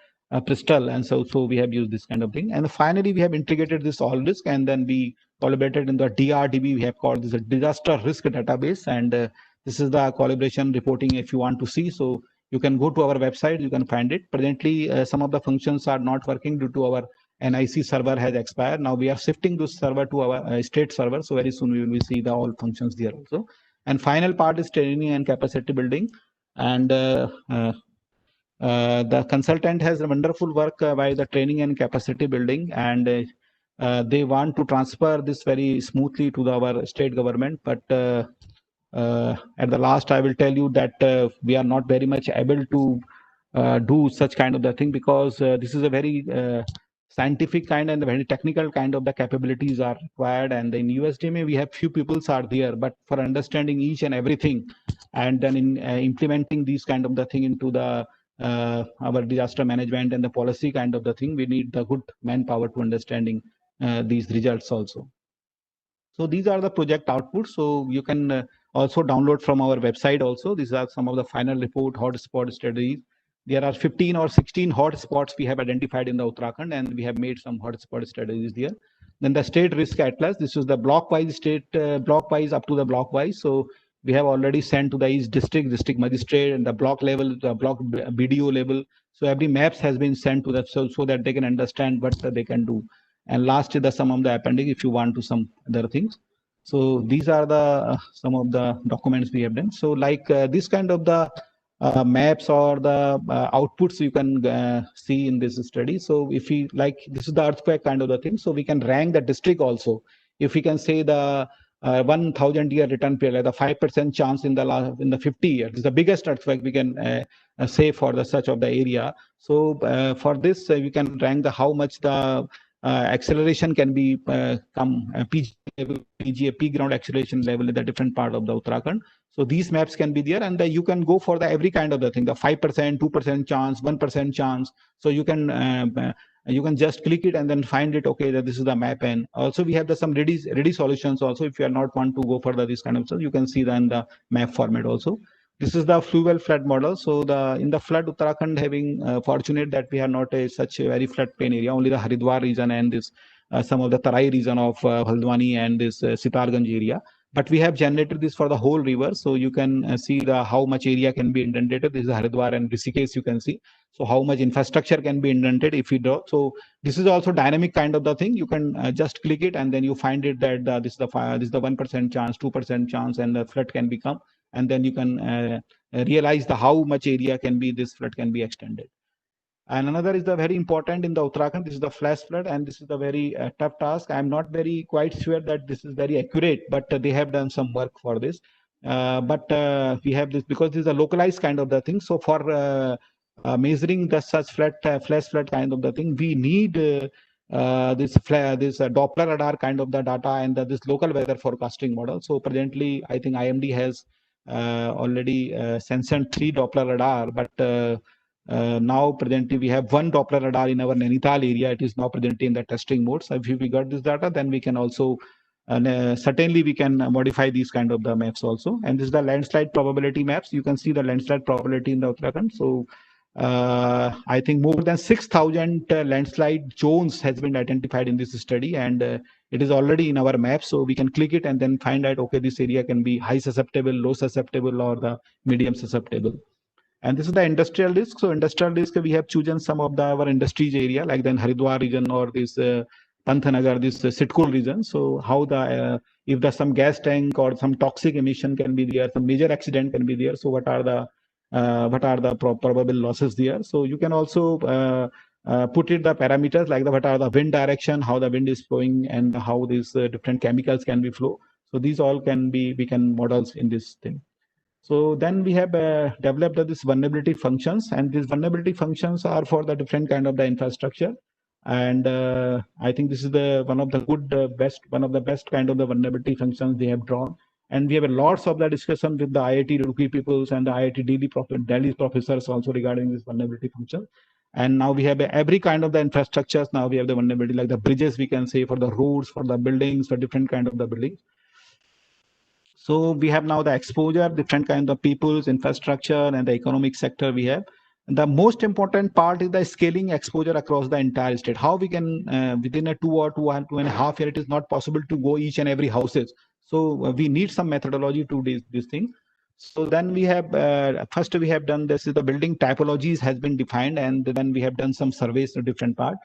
Bristol, and so we have used this kind of thing. And finally, we have integrated this all risk, and then we collaborated in the DRDB. We have called this a disaster risk database, and this is the calibration reporting if you want to see. So you can go to our website, you can find it. Presently, some of the functions are not working due to our NIC server has expired. Now we are shifting this server to our state server. So very soon we will see the all functions there also. And final part is training and capacity building. And the consultant has a wonderful work by the training and capacity building, and they want to transfer this very smoothly to our state government. But at the last, I will tell you that we are not very much able to do such kind of the thing, because this is a very scientific kind and very technical kind of the capabilities are required. And in USDMA, we have few peoples are there, but for understanding each and everything, and then in implementing these kind of the thing into the our disaster management and the policy kind of the thing, we need the good manpower to understanding these results also. So these are the project outputs. So you can also download from our website also. These are some of the final report hotspot studies. There are 15 or 16 hotspots we have identified in the Uttarakhand, and we have made some hotspot studies there. Then the state risk atlas. This is the block-wise state, block-wise up to the block-wise. So we have already sent to the each district, district magistrate, and the block level, the block BDO level. So every maps has been sent to that, so that they can understand what they can do. And last is the sum of the appendix if you want to some other things. So these are the some of the documents we have done. So like this kind of the maps or the outputs you can see in this study. So if we like, this is the earthquake kind of the thing. So we can rank the district also. If we can say the 1,000-year return period, the 5% chance in the 50 years is the biggest earthquake we can say for the such of the area. So for this we can rank the how much the acceleration can be PG level, PGA, peak ground acceleration level in the different part of the Uttarakhand. So these maps can be there, and you can go for the every kind of the thing, the 5%, 2% chance, 1% chance. So you can just click it and then find it. Okay, that this is the map. And also we have some ready solutions also. If you are not want to go further this kind of stuff, you can see that in the map format also. This is the fluvial flood model. So in the flood, Uttarakhand having fortunate that we are not such a very flood plain area. Only the Haridwar region and this some of the Tarai region of Haldwani and this Sitarganj area. But we have generated this for the whole river, so you can see how much area can be inundated. This is Haridwar and Rishikesh. You can see so how much infrastructure can be inundated if we draw. So this is also dynamic kind of the thing. You can just click it and then you find it that this is the 1% chance, 2% chance, and the flood can become. And then you can realize how much area can be this flood can be extended. And another is the very important in the Uttarakhand. This is the flash flood, and this is the very tough task. I'm not very quite sure that this is very accurate, but they have done some work for this. But we have this because this is a localized kind of the thing. So for measuring the such flash flood kind of the thing, we need this Doppler radar kind of the data and this local weather forecasting model. So presently, I think IMD has already censored 3 Doppler radar, but now presently we have 1 Doppler radar in our Nainital area. It is now presently in the testing mode. So if we got this data, then we can also certainly we can modify these kind of the maps also. And this is the landslide probability maps. You can see the landslide probability in the Uttarakhand. So I think more than 6,000 landslide zones has been identified in this study, and it is already in our map. So we can click it and then find out, okay, this area can be high susceptible, low susceptible, or the medium susceptible. And this is the industrial risk. So industrial risk, we have chosen some of our industries area, like the Haridwar region or this Panthanagar, this Sitkul region. So how if there's some gas tank or some toxic emission can be there, some major accident can be there. So what are the probable losses there? So you can also put it the parameters like what are the wind direction, how the wind is flowing, and how these different chemicals can be flow. So these all can be we can models in this thing. So then we have developed this vulnerability functions, and these vulnerability functions are for the different kind of the infrastructure. And I think this is one of the best kind of the vulnerability functions they have drawn. And we have lots of the discussion with the IIT Roorkee peoples and the IIT Delhi professors also regarding this vulnerability function. And now we have every kind of the infrastructures. Now we have the vulnerability like the bridges, we can say, for the roads, for the buildings, for different kind of the buildings. So we have now the exposure, different kind of people's infrastructure and the economic sector we have. And the most important part is the scaling exposure across the entire state. How we can, within a 2 or 2.5 years, it is not possible to go each and every houses. So we need some methodology to do this thing. So then we have, first we have done this is the building typologies has been defined, and then we have done some surveys to different part.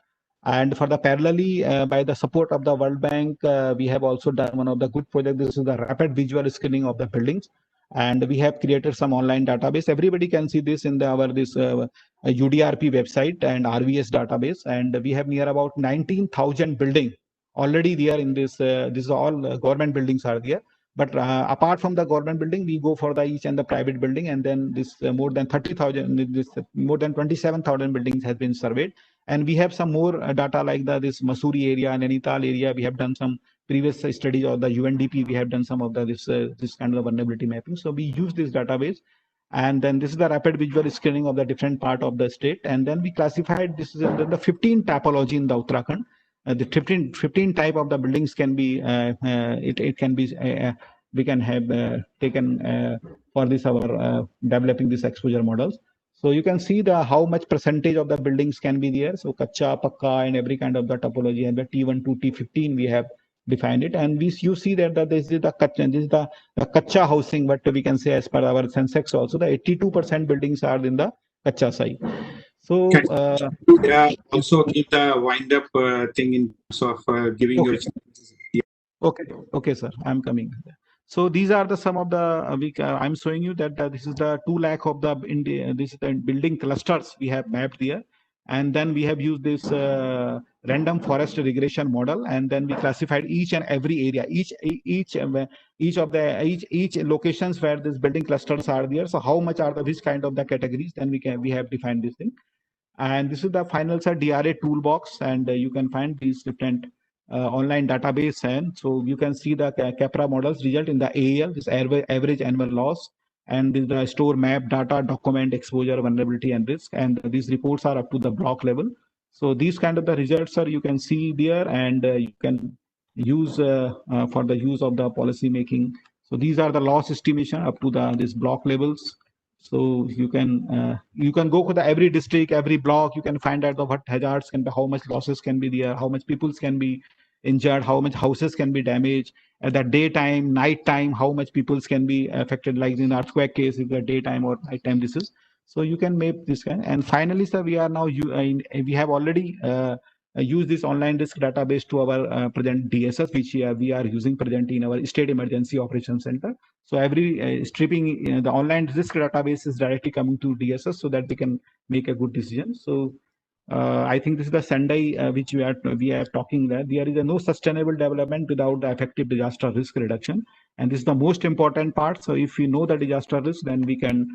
And for the parallelly, by the support of the World Bank, we have also done one of the good projects. This is the rapid visual screening of the buildings. And we have created some online database. Everybody can see this in our UDRP website and RVS database. And we have near about 19,000 buildings already there in this. This is all government buildings are there. But apart from the government building, we go for the each and the private building, and then this more than 30,000, this more than 27,000 buildings has been surveyed. And we have some more data like this Masuri area and Nainital area. We have done some previous studies of the UNDP. We have done some of this kind of vulnerability mapping. So we use this database. And then this is the rapid visual screening of the different part of the state. And then we classified this is the 15 typology in the Uttarakhand. The 15 type of the buildings can be, it can be, we can have taken for this our developing this exposure models. So you can see how much percentage of the buildings can be there. So kacha, pakka, and every kind of the topology, and the T1 to T15 we have defined it. And you see that this is the kacha housing, what we can say as per our Sensex also, the 82% buildings are in the kacha side. So also give the wind up thing in terms of giving okay. Okay, sir, I'm coming. So these are some of the I'm showing you that this is the 2 lakh of the India. This is the building clusters we have mapped here, and then we have used this random forest regression model, and then we classified each and every area, each locations where these building clusters are there. So how much are which kind of the categories? Then we have defined this thing. And this is the final DRA toolbox, and you can find these different online database. And so you can see the CAPRA models result in the AAL, this average annual loss, and this is the store map data, document exposure, vulnerability, and risk. And these reports are up to the block level. So these kind of the results are you can see there, and you can use for the use of the policy making. So these are the loss estimation up to this block levels. So you can go for the every district, every block. You can find out what hazards can be, how much losses can be there, how much people can be injured, how much houses can be damaged at the daytime, night time, how much people can be affected. Like in earthquake case, if the daytime or nighttime, this is. So you can make this kind. And finally, sir, we are now we have already use this online risk database to our present DSS, which we are using presently in our State Emergency Operations Center. So every stripping the online risk database is directly coming to DSS so that we can make a good decision. So I think this is the Sendai which we are talking there. There is no sustainable development without the effective disaster risk reduction, and this is the most important part. So if we know the disaster risk, then we can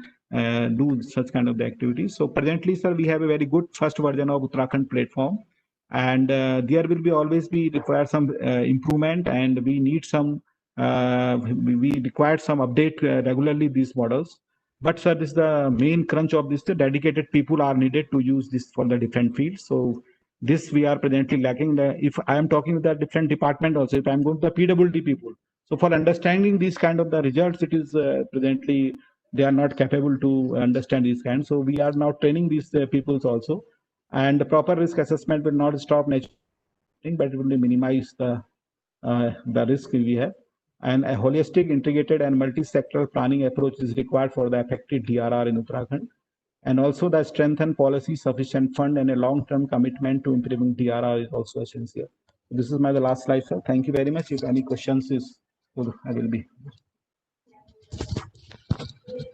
do such kind of the activities. So presently, sir, we have a very good first version of Uttarakhand platform, and there will be always be require some improvement, and we need some we require some update regularly these models. But sir, this is the main crunch of this. The dedicated people are needed to use this for the different fields. So this we are presently lacking. If I am talking with the different department also, if I am going to the PWD people, so for understanding these kind of the results, it is presently they are not capable to understand these kind. So we are now training these peoples also, and the proper risk assessment will not stop natural, but it will minimize the risk we have. And a holistic, integrated, and multi-sectoral planning approach is required for the effective DRR in Uttarakhand. And also the strengthened policy, sufficient fund, and a long-term commitment to improving DRR is also essential. This is my last slide, sir. Thank you very much. If any questions I will be.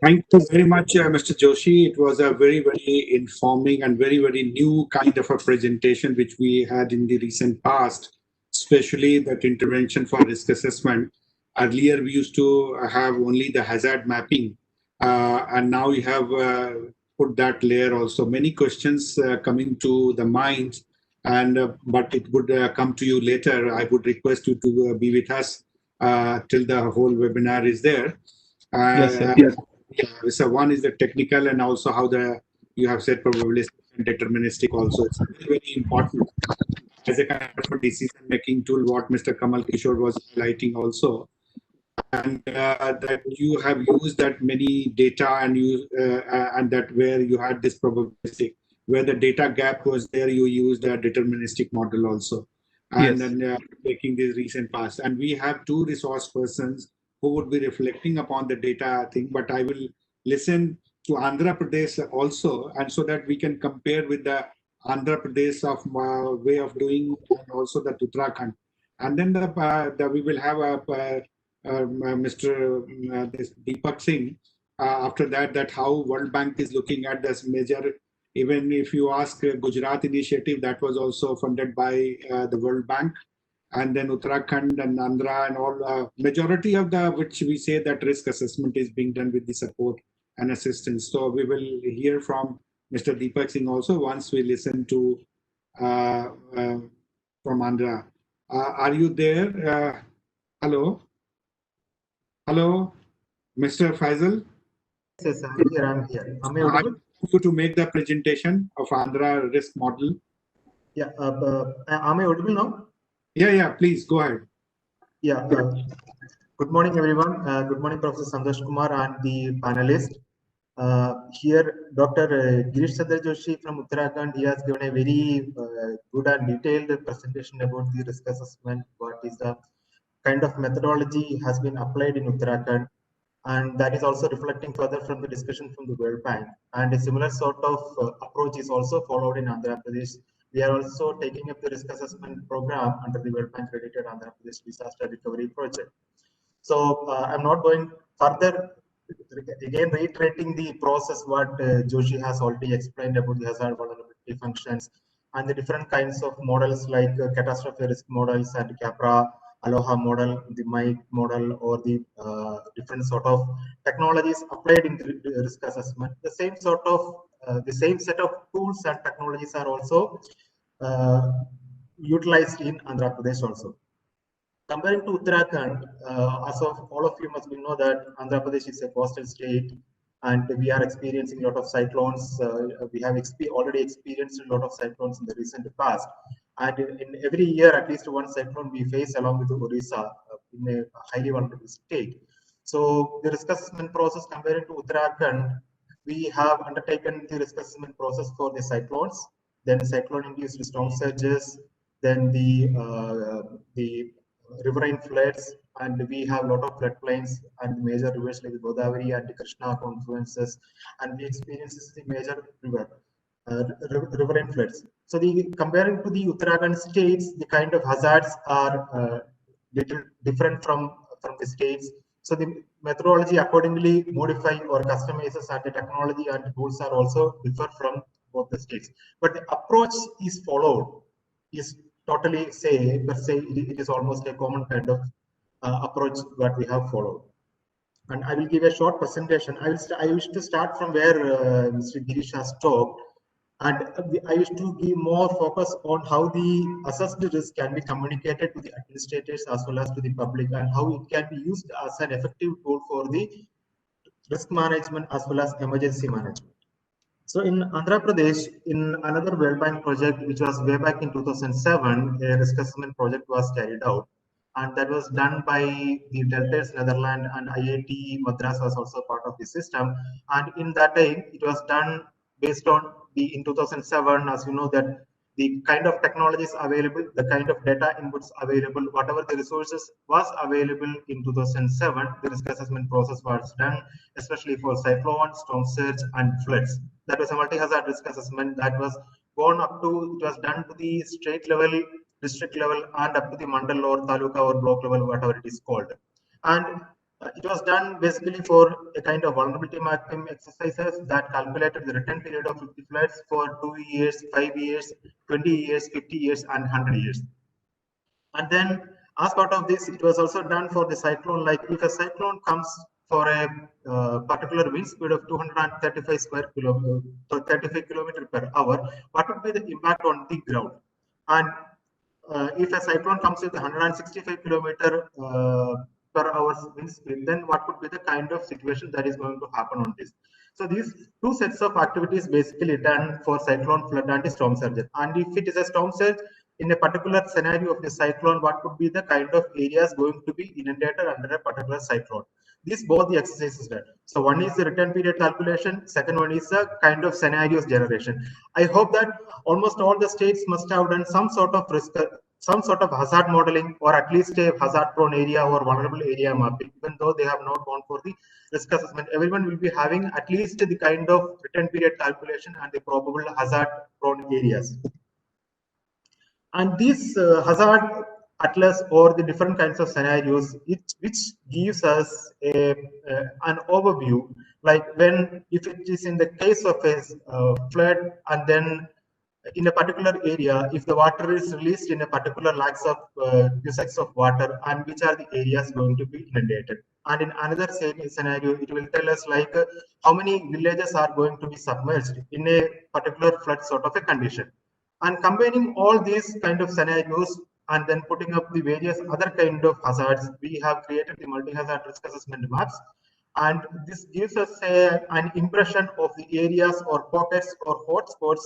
Thank you very much, Mr. Joshi. It was a very, very informing and very, very new kind of a presentation which we had in the recent past, especially that intervention for risk assessment. Earlier, we used to have only the hazard mapping, and now we have put that layer also. Many questions coming to the mind, and but it would come to you later. I would request you to be with us till the whole webinar is there. Yes, sir. Yeah, so one is the technical, and also how you have said probabilistic and deterministic also. It's very, very important as a kind of a decision making tool, what Mr. Kamal Kishore was highlighting also. And that you have used that many data, and and that where you had this probabilistic, where the data gap was there, you used a deterministic model also. And yes. then taking this recent past. And we have 2 resource persons who would be reflecting upon the data thing, but I will listen to Andhra Pradesh also, and so that we can compare with the Andhra Pradesh of way of doing, and also the Uttarakhand. And then we will have Mr. This Deepak Singh. After that how World Bank is looking at this major. Even if you ask Gujarat initiative, that was also funded by the World Bank, and then Uttarakhand and Andhra and all. Majority of the which we say that risk assessment is being done with the support and assistance. So we will hear from Mr. Deepak Singh also once we listen to from Andhra. Are you there? Hello? Hello, Mr. Faisal? Yes, I'm here. I'm here. Am I audible? To make the presentation of Andhra risk model. Yeah. Am I audible now? Yeah, please go ahead. Yeah. Good morning, everyone. Good morning, Professor Santosh Kumar and the panelists. Here, Dr. Girish Chandra Joshi from Uttarakhand, he has given a very good and detailed presentation about the risk assessment, what is the kind of methodology has been applied in Uttarakhand, and that is also reflecting further from the discussion from the World Bank. And a similar sort of approach is also followed in Andhra Pradesh. We are also taking up the risk assessment program under the World Bank credited Andhra Pradesh Disaster Recovery Project. So I'm not going further, again reiterating the process what Joshi has already explained about the hazard vulnerability functions and the different kinds of models like catastrophe risk models and CAPRA, Aloha model, the MIC model, or the different sort of technologies applied in the risk assessment. The same sort of the same set of tools and technologies are also utilized in Andhra Pradesh also. Comparing to Uttarakhand, as of all of you must know that Andhra Pradesh is a coastal state, and we are experiencing a lot of cyclones. We have already experienced a lot of cyclones in the recent past, and in every year, at least one cyclone we face along with Odisha in a highly vulnerable state. So the risk assessment process comparing to Uttarakhand, we have undertaken the risk assessment process for the cyclones, then cyclone-induced storm surges, then the riverine floods, and we have a lot of floodplains and major rivers like Godavari and Krishna confluences, and we experience the major riverine floods. So comparing to the Uttarakhand states, the kind of hazards are little different from the states. So the methodology accordingly modify or customizes, and the technology and tools are also differ from both the states. But the approach is followed is totally per se, it is almost a common kind of approach what we have followed. And I will give a short presentation. I wish to start from where Mr. Girish has stopped, and I wish to give more focus on how the assessed risk can be communicated to the administrators as well as to the public, and how it can be used as an effective tool for the risk management as well as emergency management. So in Andhra Pradesh, in another World Bank project, which was way back in 2007, a risk assessment project was carried out. And that was done by the Deltas, Netherlands, and IIT Madras was also part of the system. And in that time, it was done based on in 2007, as you know, that the kind of technologies available, the kind of data inputs available, whatever the resources was available in 2007, the risk assessment process was done, especially for cyclone, storm surge, and floods. That was a multi-hazard risk assessment that was gone up to, it was done to the state level, district level, and up to the mandal or taluka or block level, whatever it is called. And it was done basically for a kind of vulnerability mapping exercises that calculated the return period of 50 floods for 2 years, 5 years, 20 years, 50 years, and 100 years. And then as part of this, it was also done for the cyclone, like if a cyclone comes for a particular wind speed of 235 kilometers per hour, what would be the impact on the ground? And if a cyclone comes with 165 kilometer per hour wind speed, then what would be the kind of situation that is going to happen on this? So these two sets of activities basically done for cyclone, flood, and storm surge. And if it is a storm surge, in a particular scenario of the cyclone, what would be the kind of areas going to be inundated under a particular cyclone? These both the exercises done. So one is the return period calculation, second one is a kind of scenarios generation. I hope that almost all the states must have done some sort of risk some sort of hazard modeling, or at least a hazard prone area or vulnerable area mapping. Even though they have not gone for the risk assessment, everyone will be having at least the kind of return period calculation and the probable hazard prone areas. And this hazard atlas, or the different kinds of scenarios, which gives us an overview, like when, if it is in the case of a flood, and then in a particular area, if the water is released in a particular lakhs of cusecs of water, and which are the areas going to be inundated. And in another same scenario, it will tell us like how many villages are going to be submerged in a particular flood sort of a condition. And combining all these kind of scenarios and then putting up the various other kind of hazards, we have created the multi-hazard risk assessment maps. And this gives us an impression of the areas or pockets or hotspots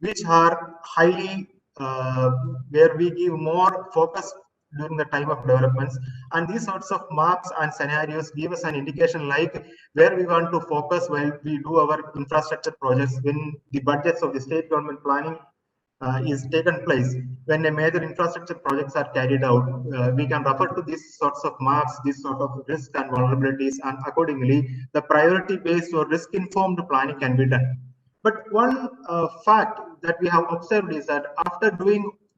which are highly, where we give more focus during the time of developments. And these sorts of maps and scenarios give us an indication like where we want to focus while we do our infrastructure projects, when the budgets of the state government planning is taken place, when a major infrastructure projects are carried out. We can refer to these sorts of maps, these sort of risks and vulnerabilities, and accordingly the priority based or risk informed planning can be done. But one fact that we have observed is that after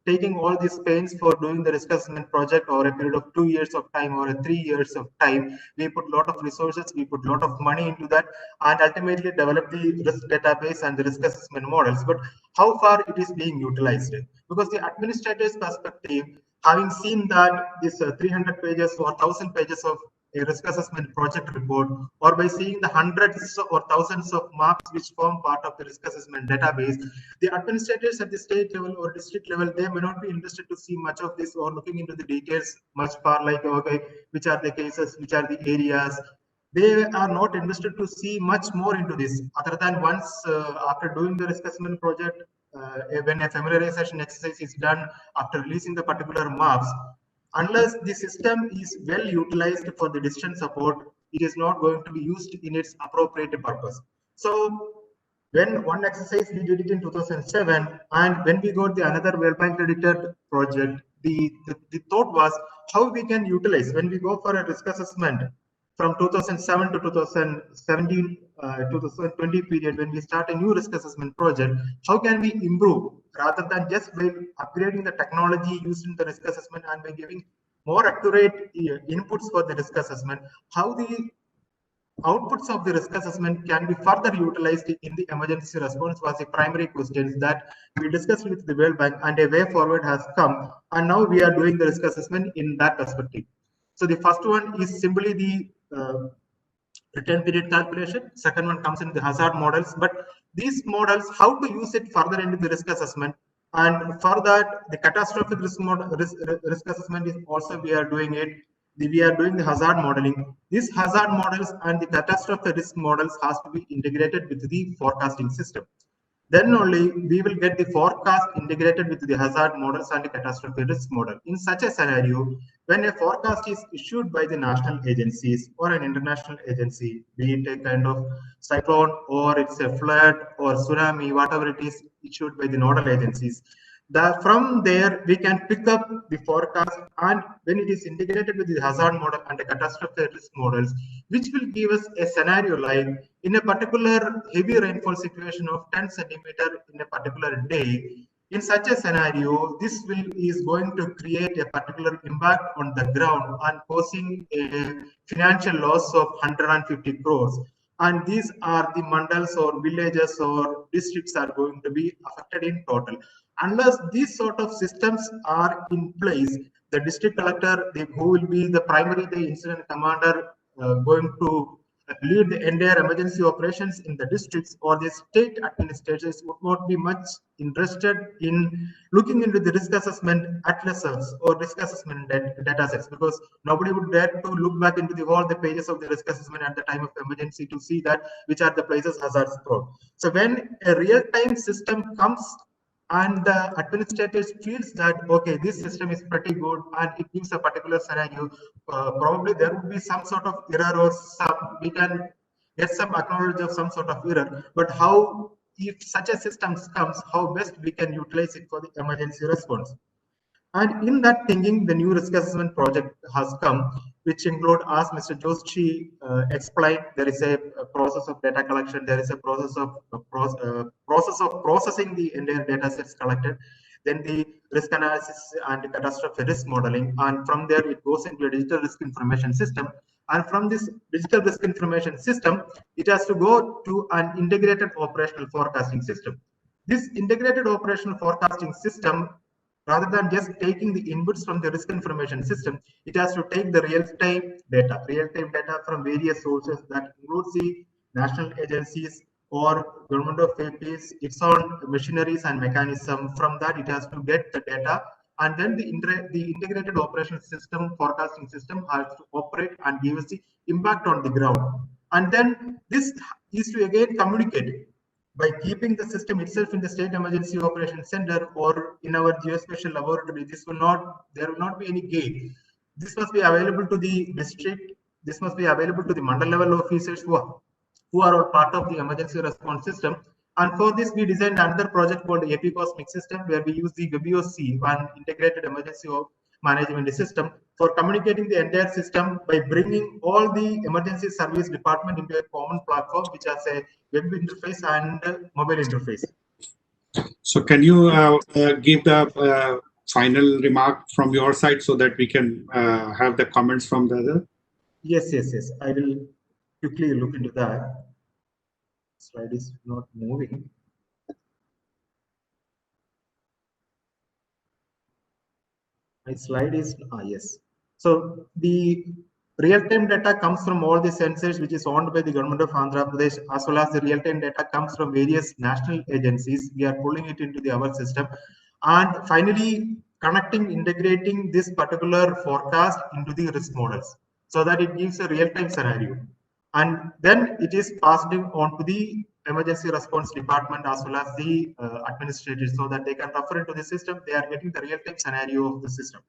taking all these pains for doing the risk assessment project over a period of 2 years of time or 3 years of time, we put a lot of resources, we put a lot of money into that, and ultimately develop the risk database and the risk assessment models. But how far it is being utilized? Because the administrator's perspective, having seen that this 300 pages or 1,000 pages of a risk assessment project report, or by seeing the hundreds or thousands of maps which form part of the risk assessment database, the administrators at the state level or district level, they may not be interested to see much of this or looking into the details much far, like, okay, which are the cases, which are the areas. They are not interested to see much more into this, other than once after doing the risk assessment project, when a familiarization exercise is done after releasing the particular maps, unless the system is well utilized for the decision support, it is not going to be used in its appropriate purpose. So when one exercise we did it in 2007, and when we got the another well bank credited project, the thought was how we can utilize, when we go for a risk assessment from 2007 to 2017 2020 period, when we start a new risk assessment project, how can we improve rather than just by upgrading the technology used in the risk assessment and by giving more accurate inputs for the risk assessment, how the outputs of the risk assessment can be further utilized in the emergency response was the primary questions that we discussed with the World Bank, and a way forward has come, and now we are doing the risk assessment in that perspective. So the first one is simply the return period calculation. Second one comes in the hazard models, but these models, how to use it further into the risk assessment. And for that, the catastrophic risk assessment is also we are doing it. We are doing the hazard modeling. These hazard models and the catastrophic risk models has to be integrated with the forecasting system. Then only we will get the forecast integrated with the hazard models and the catastrophic risk model. In such a scenario, when a forecast is issued by the national agencies or an international agency, be it a kind of cyclone or it's a flood or tsunami, whatever it is issued by the nodal agencies, from there we can pick up the forecast, and when it is integrated with the hazard model and the catastrophic risk models, which will give us a scenario like in a particular heavy rainfall situation of 10 centimeter in a particular day. In such a scenario, this is going to create a particular impact on the ground and causing a financial loss of 150 crores. And these are the mandals or villages or districts are going to be affected in total. Unless these sort of systems are in place, the district collector, who will be the primary the incident commander, going to lead the entire emergency operations in the districts, or the state administrators would not be much interested in looking into the risk assessment atlases or risk assessment data sets, because nobody would dare to look back into all the pages of the risk assessment at the time of emergency to see that which are the places hazards prone. So when a real-time system comes and the administrators feels that, okay, this system is pretty good and it gives a particular scenario, probably there would be some sort of error, or we can get some acknowledge of some sort of error. But how, if such a system comes, how best we can utilize it for the emergency response. And in that thinking, the new risk assessment project has come, which include, as Mr. Joshi explained, there is a process of data collection, there is a process of processing the entire data sets collected, then the risk analysis and catastrophe risk modeling, and from there it goes into a digital risk information system. And from this digital risk information system, it has to go to an integrated operational forecasting system. This integrated operational forecasting system, rather than just taking the inputs from the risk information system, it has to take the real-time data from various sources that includes the national agencies or government of APs, its own machineries and mechanism. From that, it has to get the data, and then the integrated operational system, forecasting system, has to operate and give us the impact on the ground. And then this is to again communicate by keeping the system itself in the state emergency operations center or in our geospatial laboratory. There will not be any gate. This must be available to the district. This must be available to the mandal level officers who are all part of the emergency response system. And for this, we designed another project called AP Cosmic System, where we use the WebOC, one integrated emergency management system, for communicating the entire system by bringing all the emergency service department into a common platform, which has a web interface and mobile interface. So can you give the final remark from your side so that we can have the comments from the other? Yes. I will quickly look into that. Slide is not moving. My slide is, yes. So the real-time data comes from all the sensors which is owned by the government of Andhra Pradesh, as well as the real-time data comes from various national agencies. We are pulling it into our system. And finally, integrating this particular forecast into the risk models so that it gives a real-time scenario. And then it is passed on to the emergency response department as well as the administrators so that they can refer into the system. They are getting the real-time scenario of the system,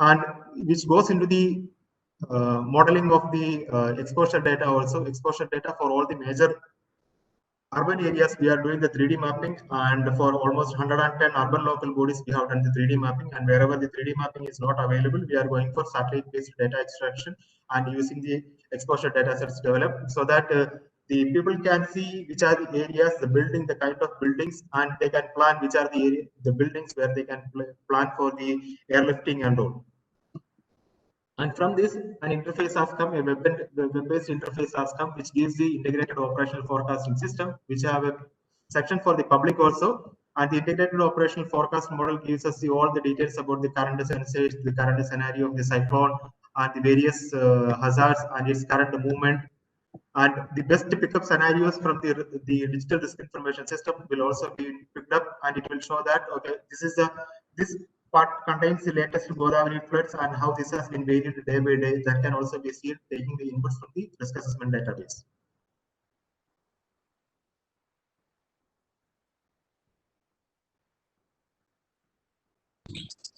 and which goes into the modeling of the exposure data, also exposure data for all the major urban areas. We are doing the 3D mapping, and for almost 110 urban local bodies we have done the 3D mapping, and wherever the 3D mapping is not available, we are going for satellite based data extraction and using the exposure data sets developed so that the people can see which are the areas, the kind of buildings, and they can plan which are the buildings where they can plan for the airlifting and all. And from this, an interface has come, a web-based interface has come, which gives the integrated operational forecasting system, which have a section for the public also. And the integrated operational forecast model gives us all the details about the current sensors, the current scenario of the cyclone, and the various hazards and its current movement. And the best pickup scenarios from the digital risk information system will also be picked up, and it will show that, okay, this part contains the latest Godavari floods and how this has been varied day by day. That can also be seen taking the inputs from the risk assessment database.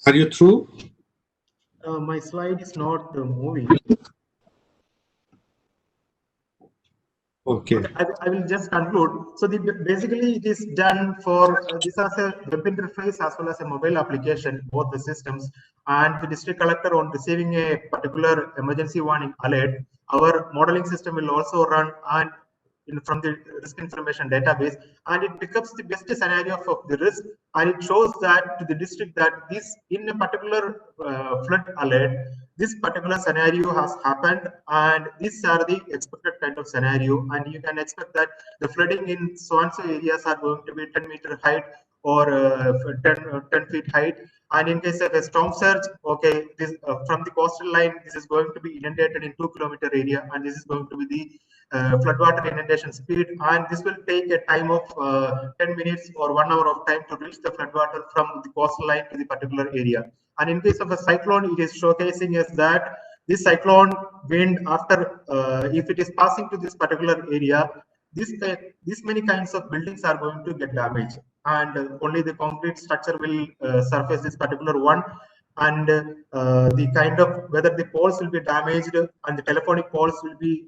Are you through? My slide is not moving. Okay. I will just conclude. So basically it is done for this as a web interface as well as a mobile application, both the systems, and the district collector on receiving a particular emergency warning alert, our modeling system will also run and from the risk information database, and it picks the best scenario of the risk, and it shows that to the district that this in a particular flood alert, this particular scenario has happened, and these are the expected kind of scenario, and you can expect that the flooding in so and so areas are going to be 10-meter height or 10 feet height, and in case of a storm surge, okay, this from the coastal line, this is going to be inundated in 2-kilometer area, and this is going to be the floodwater inundation speed, and this will take a time of 10 minutes or 1 hour of time to reach the floodwater from the coastal line to the particular area. And in case of a cyclone, it is showcasing us that this cyclone wind, after if it is passing to this particular area, this many kinds of buildings are going to get damaged, and only the concrete structure will surface this particular one. and the kind of whether the poles will be damaged and the telephonic poles will be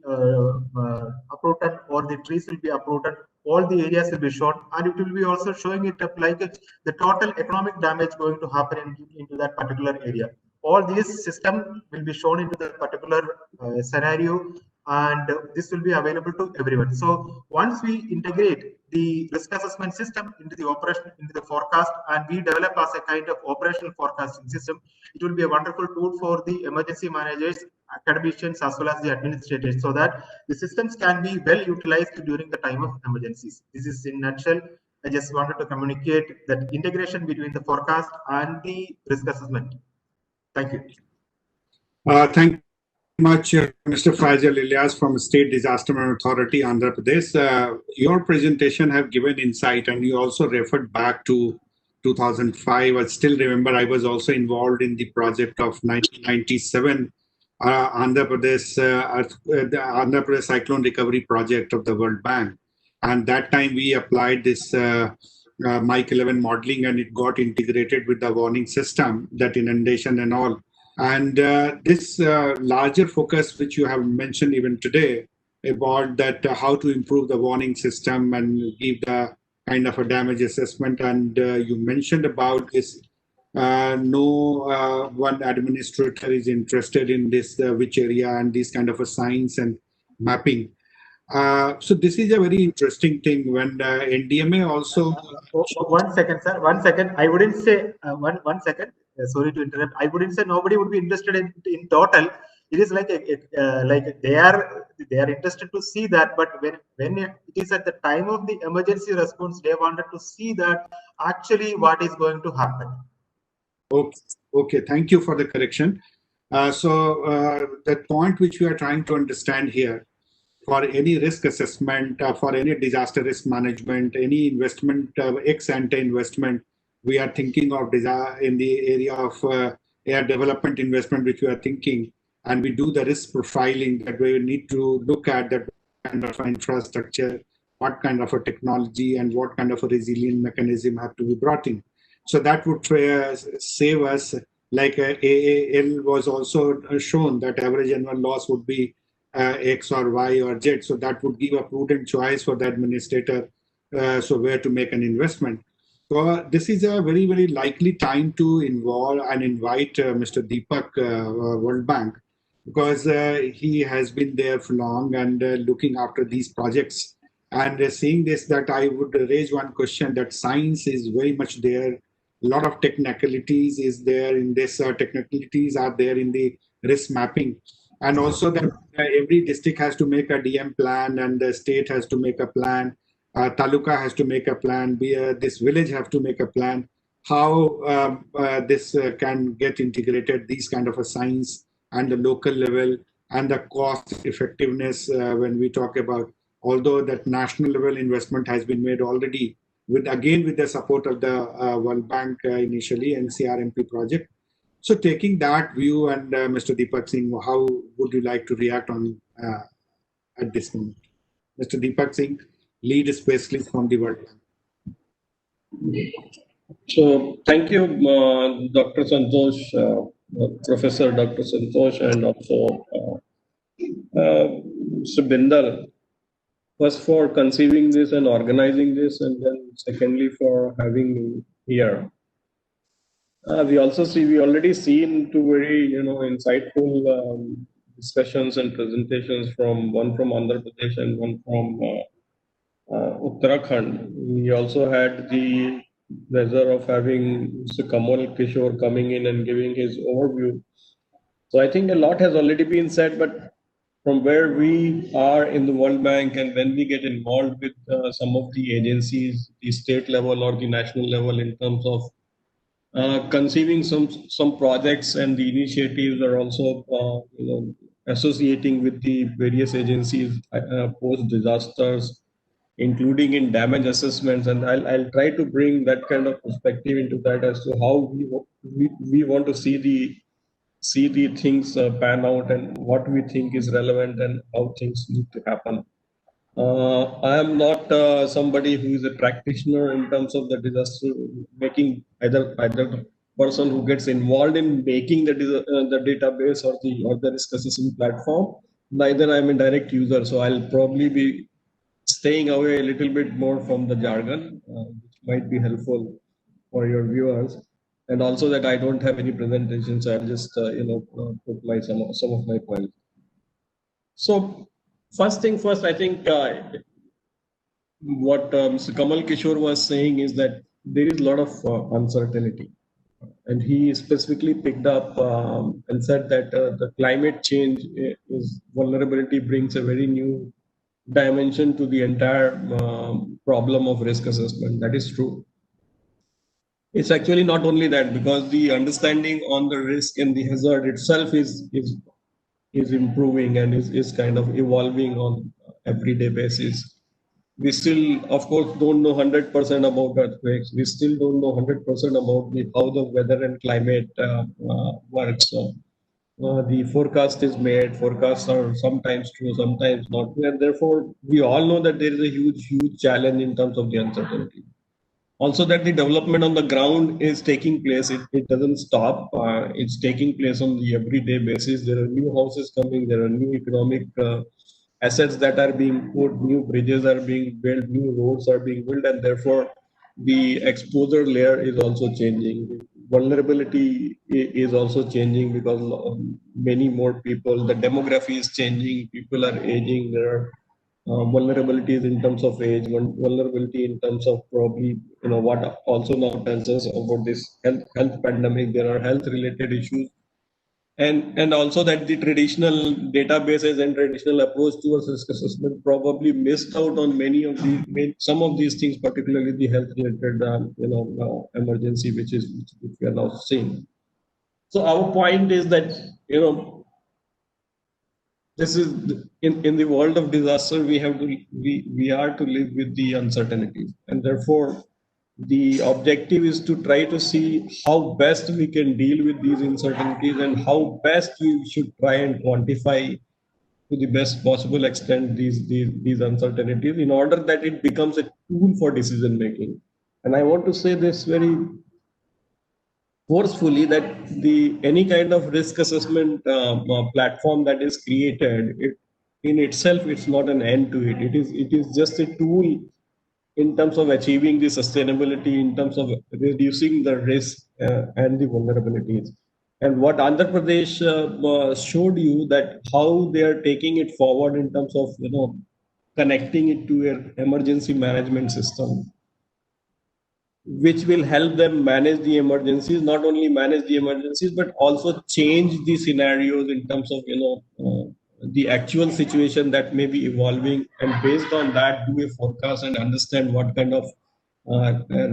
uprooted or the trees will be uprooted. All the areas will be shown, and it will be also showing it up like the total economic damage going to happen into that particular area. All these system will be shown into the particular scenario, and this will be available to everyone. So once we integrate the risk assessment system into the operation, into the forecast, and we develop as a kind of operational forecasting system, it will be a wonderful tool for the emergency managers, academicians, as well as the administrators, so that the systems can be well utilized during the time of emergencies. This is in a nutshell. I just wanted to communicate that integration between the forecast and the risk assessment. Thank you. Thank you much, Mr. Faisal Ilyas from State Disaster Management Authority, Andhra Pradesh. Your presentation have given insight, and you also referred back to 2005. I still remember I was also involved in the project of 1997, Andhra the Andhra Pradesh Cyclone Recovery Project of the World Bank. And that time we applied this Mike 11 modeling, and it got integrated with the warning system, that inundation and all. And this larger focus, which you have mentioned even today, about that how to improve the warning system and give the kind of a damage assessment. And you mentioned about this, no one administrator is interested in this, which area, and this kind of a science and mapping. So this is a very interesting thing when NDMA also. 1 second, sir. 1 second. I wouldn't say one second. Sorry to interrupt. I wouldn't say nobody would be interested in total. It is like like they are interested to see that, but when it is at the time of the emergency response, they wanted to see that actually what is going to happen. Okay. Thank you for the correction. So the point which we are trying to understand here, for any risk assessment, for any disaster risk management, any investment, ex ante investment, we are thinking of in the area of air development investment, which we are thinking, and we do the risk profiling, that we need to look at that kind of infrastructure, what kind of a technology and what kind of a resilient mechanism have to be brought in. So that would save us, like AAL was also shown that average annual loss would be X or Y or Z. So that would give a prudent choice for the administrator, so where to make an investment. So this is a very, very likely time to involve and invite Mr. Deepak, World Bank, because he has been there for long and looking after these projects. And seeing this, that I would raise one question, that science is very much there. A lot of technicalities is there in this, technicalities are there in the risk mapping. And also that every district has to make a DM plan, and the state has to make a plan. Taluka has to make a plan. This village have to make a plan. How this can get integrated, these kind of a science and the local level and the cost effectiveness when we talk about, although that national level investment has been made already, with the support of the World Bank initially, NCRMP project. So taking that view, and Mr. Deepak Singh, how would you like to react on at this moment? Mr. Deepak Singh, lead specialist from the World Bank. So thank you, Dr. Santosh, Professor Dr. Santosh, and also Mr. Bindal, first for conceiving this and organizing this, and then secondly for having me here. We already seen two very insightful discussions and presentations, one from Andhra Pradesh and one from Uttarakhand. We also had the pleasure of having Mr. Kamal Kishore coming in and giving his overview. So I think a lot has already been said, but from where we are in the World Bank, and when we get involved with some of the agencies, the state level or the national level, in terms of conceiving some projects, and the initiatives are also associating with the various agencies post disasters, including in damage assessments, and I'll try to bring that kind of perspective into that as to how we want to see the things pan out, and what we think is relevant, and how things need to happen. I am not somebody who is a practitioner in terms of the disaster, making either person who gets involved in making the database or the risk assessment platform. Neither I'm a direct user, so I'll probably be staying away a little bit more from the jargon, which might be helpful for your viewers. And also that I don't have any presentations, so I'll just put my some of my points. So first thing first, I think what Mr. Kamal Kishore was saying is that there is a lot of uncertainty. And he specifically picked up and said that the climate change is vulnerability brings a very new dimension to the entire problem of risk assessment. That is true. It's actually not only that, because the understanding on the risk and the hazard itself is improving and is kind of evolving on everyday basis. We still, of course, don't know 100% about earthquakes. We still don't know 100% about how the weather and climate works. The forecast is made. Forecasts are sometimes true, sometimes not true, and therefore we all know that there is a huge challenge in terms of the uncertainty. Also, that the development on the ground is taking place. It doesn't stop. It's taking place on the everyday basis. There are new houses coming. There are new economic assets that are being put. New bridges are being built. New roads are being built, and therefore the exposure layer is also changing. Vulnerability is also changing because many more people. The demography is changing. People are aging. There are vulnerabilities in terms of age, vulnerability in terms of probably, what also now tells us about this health pandemic. There are health related issues, and also that the traditional databases and traditional approach towards risk assessment probably missed out on some of these things, particularly the health related emergency, which we are now seeing. So our point is that this is in the world of disaster, we are to live with the uncertainties, and therefore the objective is to try to see how best we can deal with these uncertainties and how best we should try and quantify to the best possible extent these uncertainties in order that it becomes a tool for decision making. And I want to say this very forcefully, that any kind of risk assessment platform that is created, in itself, it's not an end to it. It is just a tool in terms of achieving the sustainability, in terms of reducing the risk and the vulnerabilities. And what Andhra Pradesh showed you, that how they are taking it forward in terms of connecting it to an emergency management system, which will help them manage the emergencies, not only manage the emergencies, but also change the scenarios in terms of, the actual situation that may be evolving, and based on that, do a forecast and understand what kind of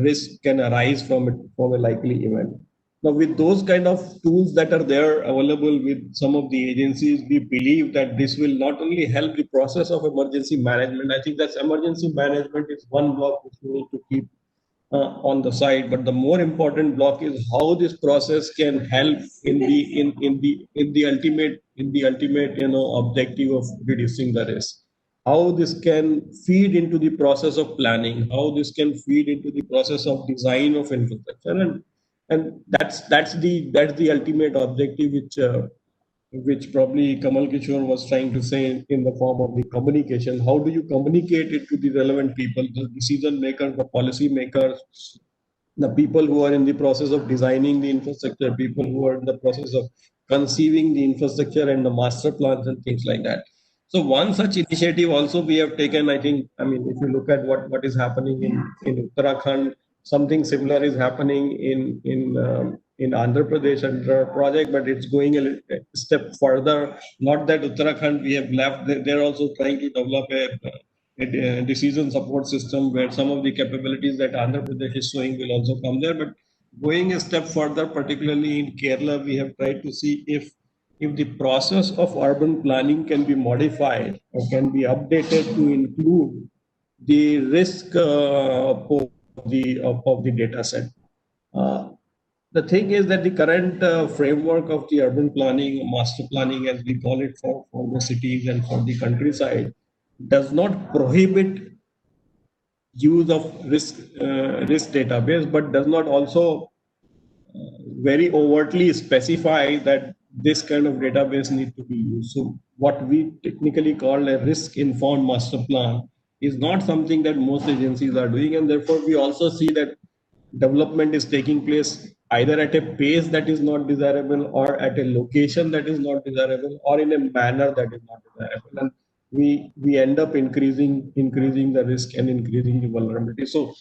risk can arise from a likely event. Now, with those kind of tools that are there available with some of the agencies, we believe that this will not only help the process of emergency management. I think that emergency management is one block which we need to keep on the side, but the more important block is how this process can help in the ultimate objective of reducing the risk. How this can feed into the process of planning, how this can feed into the process of design of infrastructure, and that's the ultimate objective which probably Kamal Kishore was trying to say in the form of the communication. How do you communicate it to the relevant people, the decision makers, the policy makers, the people who are in the process of designing the infrastructure, people who are in the process of conceiving the infrastructure and the master plans and things like that. So one such initiative also we have taken, I think, if you look at what is happening in Uttarakhand, something similar is happening in Andhra Pradesh under a project, but it's going a step further. Not that Uttarakhand we have left, they're also trying to develop a decision support system where some of the capabilities that Andhra Pradesh is showing will also come there. But going a step further, particularly in Kerala, we have tried to see if the process of urban planning can be modified or can be updated to include the risk of the data set. The thing is that the current framework of the urban planning, master planning, as we call it for the cities and for the countryside, does not prohibit use of risk database, but does not also very overtly specify that this kind of database need to be used. So what we technically call a risk-informed master plan is not something that most agencies are doing, and therefore we also see that development is taking place either at a pace that is not desirable, or at a location that is not desirable, or in a manner that is not desirable, and we end up increasing the risk and increasing the vulnerability. So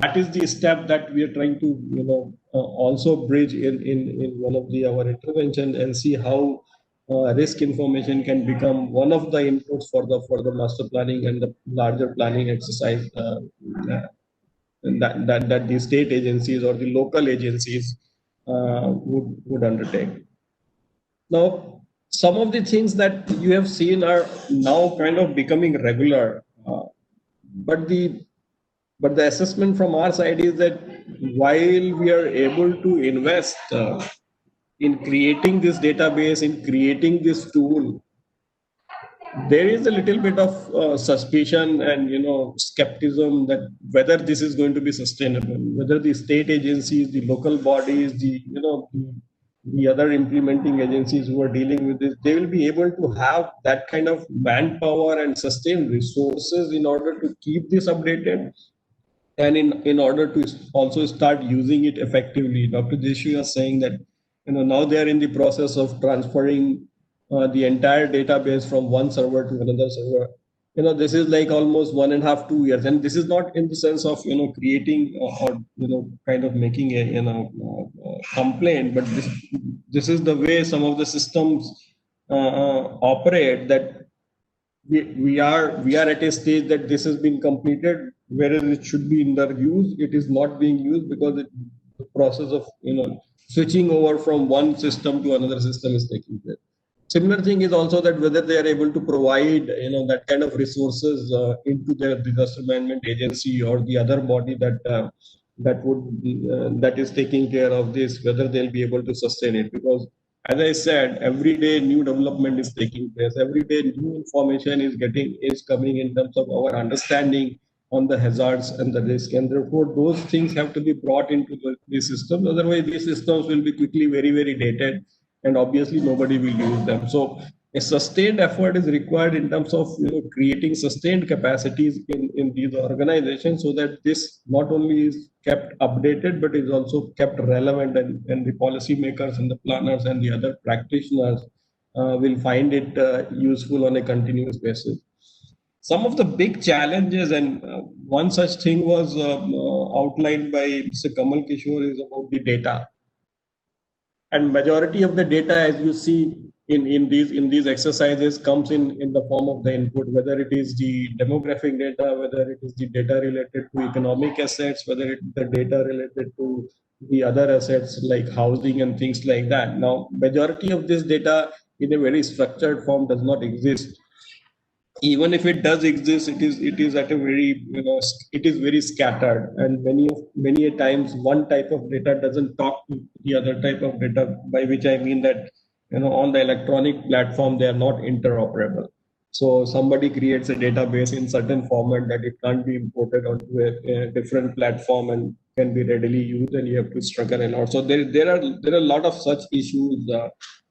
that is the step that we are trying to also bridge in one of our intervention, and see how risk information can become one of the inputs for the master planning and the larger planning exercise that the state agencies or the local agencies would undertake. Now, some of the things that you have seen are now kind of becoming regular, but the assessment from our side is that while we are able to invest in creating this database, in creating this tool, there is a little bit of suspicion and skepticism that whether this is going to be sustainable, whether the state agencies, the local bodies, the other implementing agencies who are dealing with this, they will be able to have that kind of manpower and sustained resources in order to keep this updated, and in order to also start using it effectively. Dr. Deshu is saying that now they are in the process of transferring the entire database from one server to another server. This is like almost 1.5 to 2 years, and this is not in the sense of creating or kind of making a complaint, but this is the way some of the systems operate, that we are at a stage that this has been completed, whereas it should be in their use, it is not being used because the process of switching over from one system to another system is taking place. Similar thing is also that whether they are able to provide that kind of resources into their disaster management agency or the other body that is taking care of this, whether they'll be able to sustain it. Because as I said, every day new development is taking place. Every day new information is coming in terms of our understanding on the hazards and the risk, and therefore those things have to be brought into the systems. Otherwise, these systems will be quickly very, very dated, and obviously nobody will use them. So a sustained effort is required in terms of creating sustained capacities in these organizations, so that this not only is kept updated but is also kept relevant, and the policymakers and the planners and the other practitioners will find it useful on a continuous basis. Some of the big challenges, and one such thing was outlined by Mr. Kamal Kishore, is about the data. And majority of the data, as you see in these exercises, comes in the form of the input, whether it is the demographic data, whether it is the data related to economic assets, whether it is the data related to the other assets like housing and things like that. Now, majority of this data in a very structured form does not exist. Even if it does exist, it is at a very it is very scattered, and many a times one type of data doesn't talk to the other type of data, by which I mean that on the electronic platform they are not interoperable. So somebody creates a database in certain format that it can't be imported onto a different platform and can be readily used, and you have to struggle a lot. So there are a lot of such issues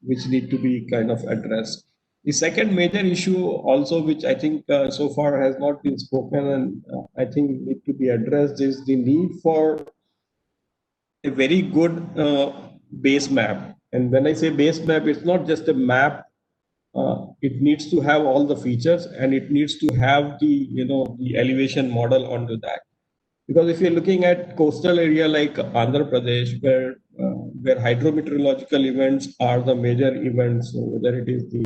which need to be kind of addressed. The second major issue also, which I think so far has not been spoken and I think need to be addressed, is the need for a very good base map. And when I say base map, it's not just a map. It needs to have all the features, and it needs to have the elevation model onto that. Because if you're looking at coastal area like Andhra Pradesh, where hydrometeorological events are the major events, so whether it is the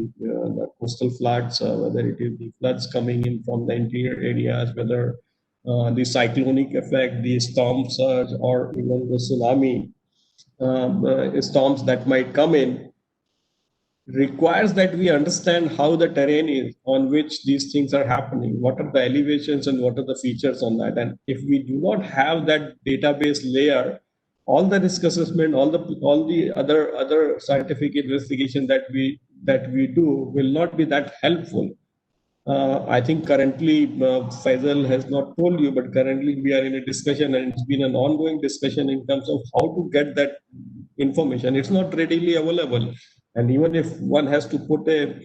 coastal floods, whether it is the floods coming in from the interior areas, whether the cyclonic effect, the storm surge, or even the tsunami storms that might come in, requires that we understand how the terrain is on which these things are happening, what are the elevations and what are the features on that. And if we do not have that database layer, all the risk assessment, all the other scientific investigation that we do will not be that helpful. I think currently, Faisal has not told you, but currently we are in a discussion, and it's been an ongoing discussion in terms of how to get that information. It's not readily available. And even if one has to put a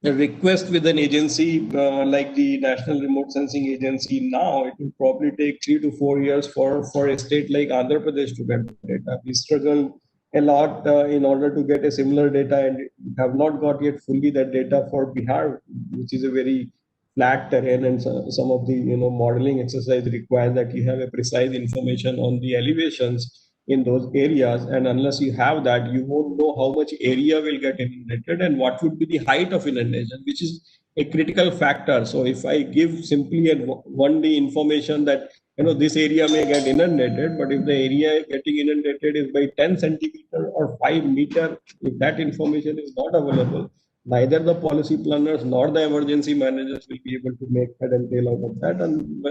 request with an agency like the National Remote Sensing Agency now, it will probably take 3 to 4 years for a state like Andhra Pradesh to get data. We struggle a lot in order to get a similar data, and have not got yet fully that data for Bihar, which is a very flat terrain, and some of the modeling exercise require that you have a precise information on the elevations in those areas, and unless you have that, you won't know how much area will get inundated and what would be the height of inundation, which is a critical factor. So if I give simply a 1D information that this area may get inundated, but if the area getting inundated is by 10 centimeter or 5 meter, if that information is not available, neither the policy planners nor the emergency managers will be able to make head and tail out of that, and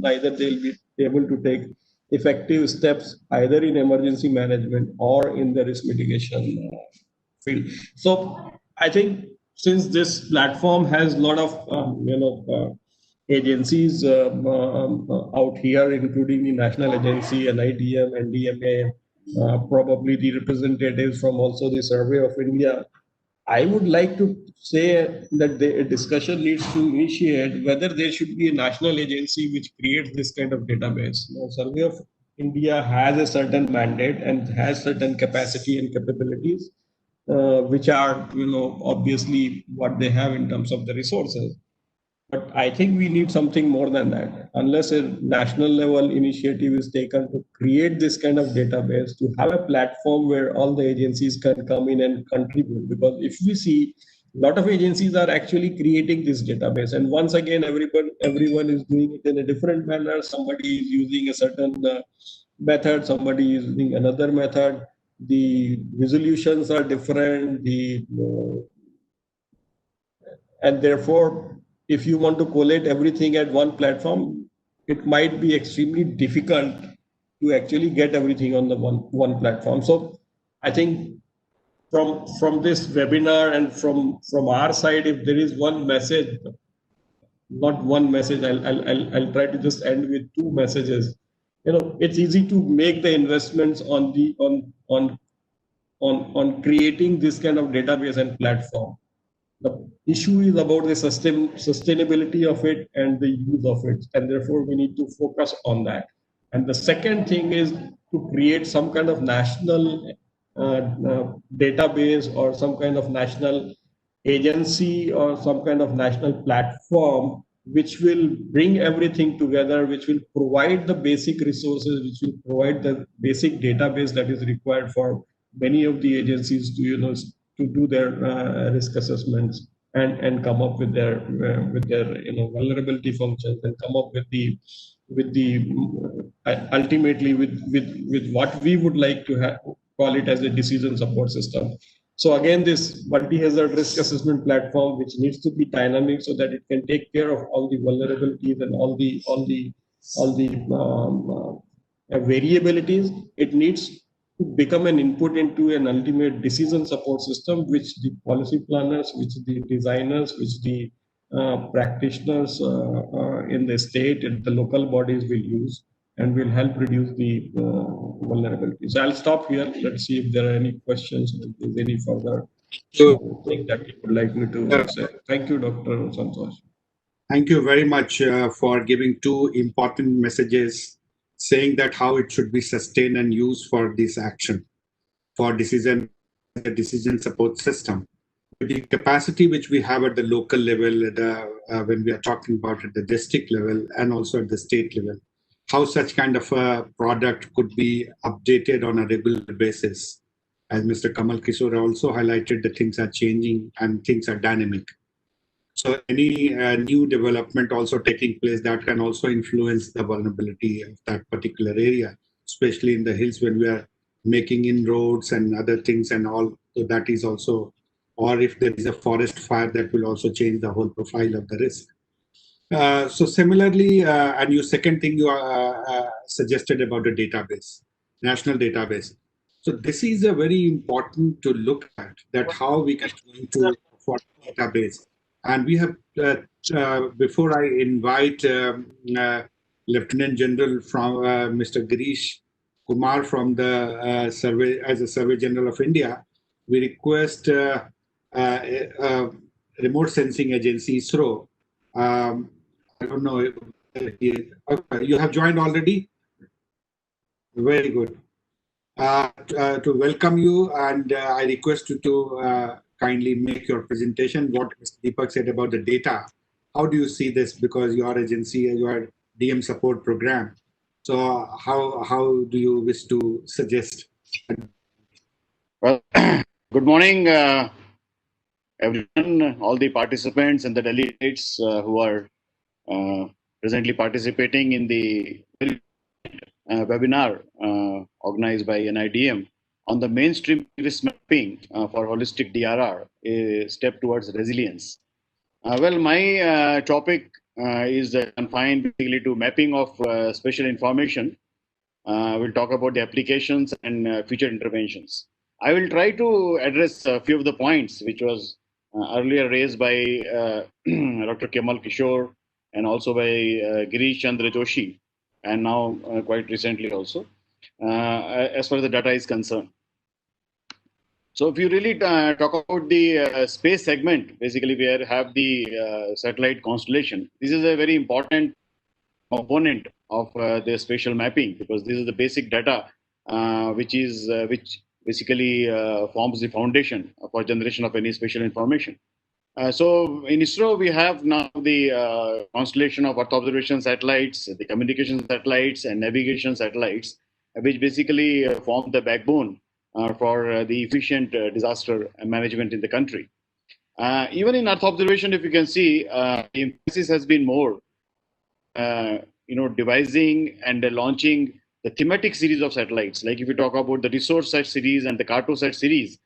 neither they'll be able to take effective steps either in emergency management or in the risk mitigation field. So I think since this platform has a lot of agencies out here, including the national agency, NIDM, NDMA, probably the representatives from also the Survey of India, I would like to say that the discussion needs to initiate whether there should be a national agency which creates this kind of database. Now, Survey of India has a certain mandate and has certain capacity and capabilities, which are, obviously what they have in terms of the resources. But I think we need something more than that. Unless a national level initiative is taken to create this kind of database, to have a platform where all the agencies can come in and contribute. Because if we see, a lot of agencies are actually creating this database, and once again, everyone is doing it in a different manner. Somebody is using a certain method, somebody is using another method. The resolutions are different. And therefore, if you want to collate everything at one platform, it might be extremely difficult to actually get everything on the one platform. So I think from this webinar and from our side, if there is one message, not one message, I'll try to just end with two messages. It's easy to make the investments on creating this kind of database and platform. The issue is about the sustainability of it and the use of it, and therefore we need to focus on that. And the second thing is to create some kind of national database or some kind of national agency or some kind of national platform which will bring everything together, which will provide the basic resources, which will provide the basic database that is required for many of the agencies to do their risk assessments and come up with their vulnerability functions, and come up with the ultimately with what we would like to call it as a decision support system. So again, this multi-hazard risk assessment platform, which needs to be dynamic so that it can take care of all the vulnerabilities and all the variabilities, it needs to become an input into an ultimate decision support system, which the policy planners, which the designers, which the practitioners in the state and the local bodies will use, and will help reduce the vulnerabilities. So I'll stop here. Let's see if there are any questions, if there's any further thing that you would like me to say. Thank you, Dr. Santosh. Thank you very much for giving two important messages, saying that how it should be sustained and used for this action, for decision support system. The capacity which we have at the local level, when we are talking about at the district level and also at the state level, how such kind of a product could be updated on a regular basis. As Mr. Kamal Kishore also highlighted, the things are changing and things are dynamic. So any new development also taking place that can also influence the vulnerability of that particular area, especially in the hills when we are making inroads and other things and all. So that is also, or if there is a forest fire, that will also change the whole profile of the risk. So similarly, and your second thing you suggested about the database, national database. So this is a very important to look at, that how we can go into for database. And we have, before I invite Lieutenant General from Mr. Girish Kumar from the Survey General of India, we request remote sensing agency ISRO. I don't know. Okay, you have joined already? Very good. To welcome you, and I request you to kindly make your presentation. What Mr. Deepak said about the data. How do you see this? Because your agency, your DM support program. So how do you wish to suggest? Well, good morning, everyone, all the participants and the delegates who are presently participating in the webinar organized by NIDM on the mainstream risk mapping for holistic DRR, a step towards resilience. Well, my topic is confined basically to mapping of special information. We'll talk about the applications and future interventions. I will try to address a few of the points which was earlier raised by Dr. Kemal Kishore and also by Girish Chandra Joshi, and now quite recently also, as far as the data is concerned. So if you really talk about the space segment, basically we have the satellite constellation. This is a very important component of the spatial mapping, because this is the basic data which basically forms the foundation for generation of any spatial information. So in ISRO, we have now the constellation of Earth observation satellites, the communication satellites, and navigation satellites, which basically form the backbone for the efficient disaster management in the country. Even in Earth observation, if you can see, the emphasis has been more, devising and launching the thematic series of satellites. Like if you talk about the resource-sat series and the Cartosat series,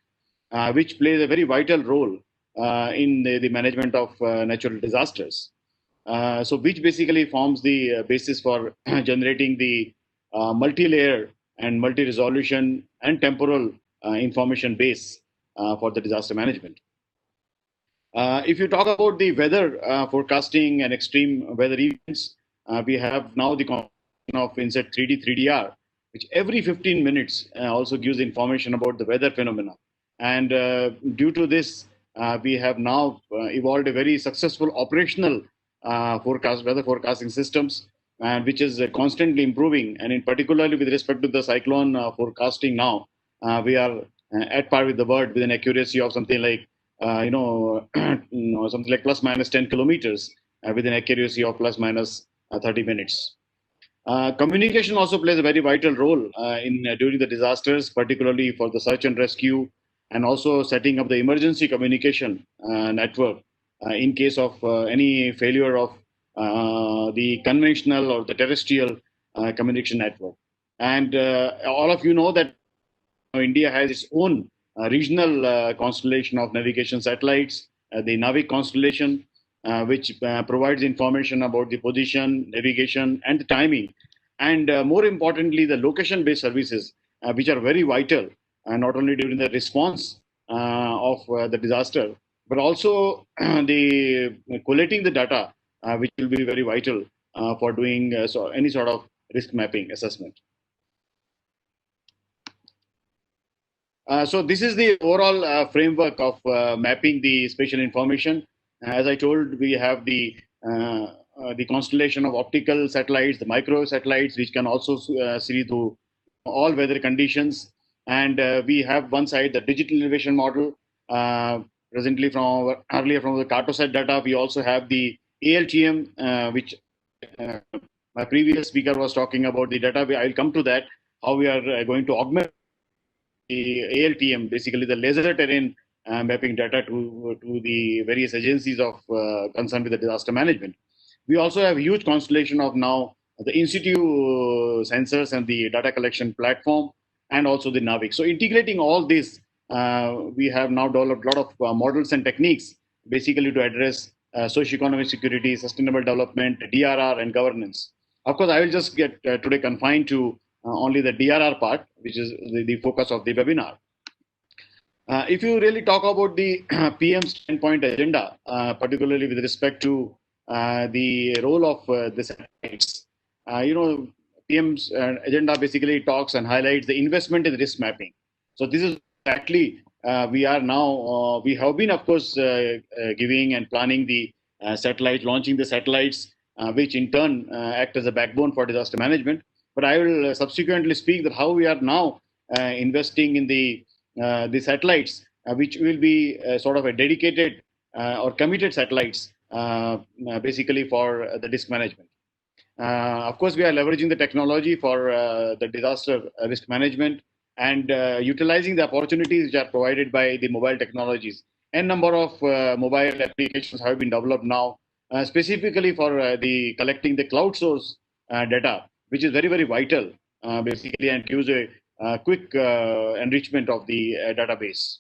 which plays a very vital role in the management of natural disasters. So which basically forms the basis for generating the multi-layer and multi-resolution and temporal information base for the disaster management. If you talk about the weather forecasting and extreme weather events, we have now the combination of INSET 3D, 3DR, which every 15 minutes also gives information about the weather phenomena. And due to this, we have now evolved a very successful operational weather forecasting systems, which is constantly improving. And in particularly with respect to the cyclone forecasting now, we are at par with the world with an accuracy of something like something like plus minus 10 kilometers with an accuracy of plus minus 30 minutes. Communication also plays a very vital role during the disasters, particularly for the search and rescue, and also setting up the emergency communication network in case of any failure of the conventional or the terrestrial communication network. And all of you know that India has its own regional constellation of navigation satellites, the Navig constellation, which provides information about the position, navigation, and the timing. And more importantly, the location-based services, which are very vital, not only during the response of the disaster, but also the collating the data, which will be very vital for doing any sort of risk mapping assessment. So this is the overall framework of mapping the spatial information. As I told, we have the constellation of optical satellites, the micro satellites, which can also see through all weather conditions. And we have one side, the digital elevation model. Presently, earlier from the Cartosat data, we also have the ALTM, which my previous speaker was talking about the data. I'll come to that, how we are going to augment the ALTM, basically the laser terrain mapping data to the various agencies of concerned with the disaster management. We also have a huge constellation of now the in situ sensors and the data collection platform, and also the Navig. So integrating all this, we have now developed a lot of models and techniques basically to address socioeconomic security, sustainable development, DRR, and governance. Of course, I will just get today confined to only the DRR part, which is the focus of the webinar. If you really talk about the PM's 10-point agenda, particularly with respect to the role of the satellites, PM's agenda basically talks and highlights the investment in risk mapping. So this is exactly we are now, we have been, of course, giving and planning the satellites, launching the satellites, which in turn act as a backbone for disaster management. But I will subsequently speak that how we are now investing in the satellites, which will be sort of a dedicated or committed satellites, basically for the risk management. Of course, we are leveraging the technology for the disaster risk management and utilizing the opportunities which are provided by the mobile technologies. A number of mobile applications have been developed now, specifically for the collecting the cloud source data, which is very, very vital, basically, and gives a quick enrichment of the database.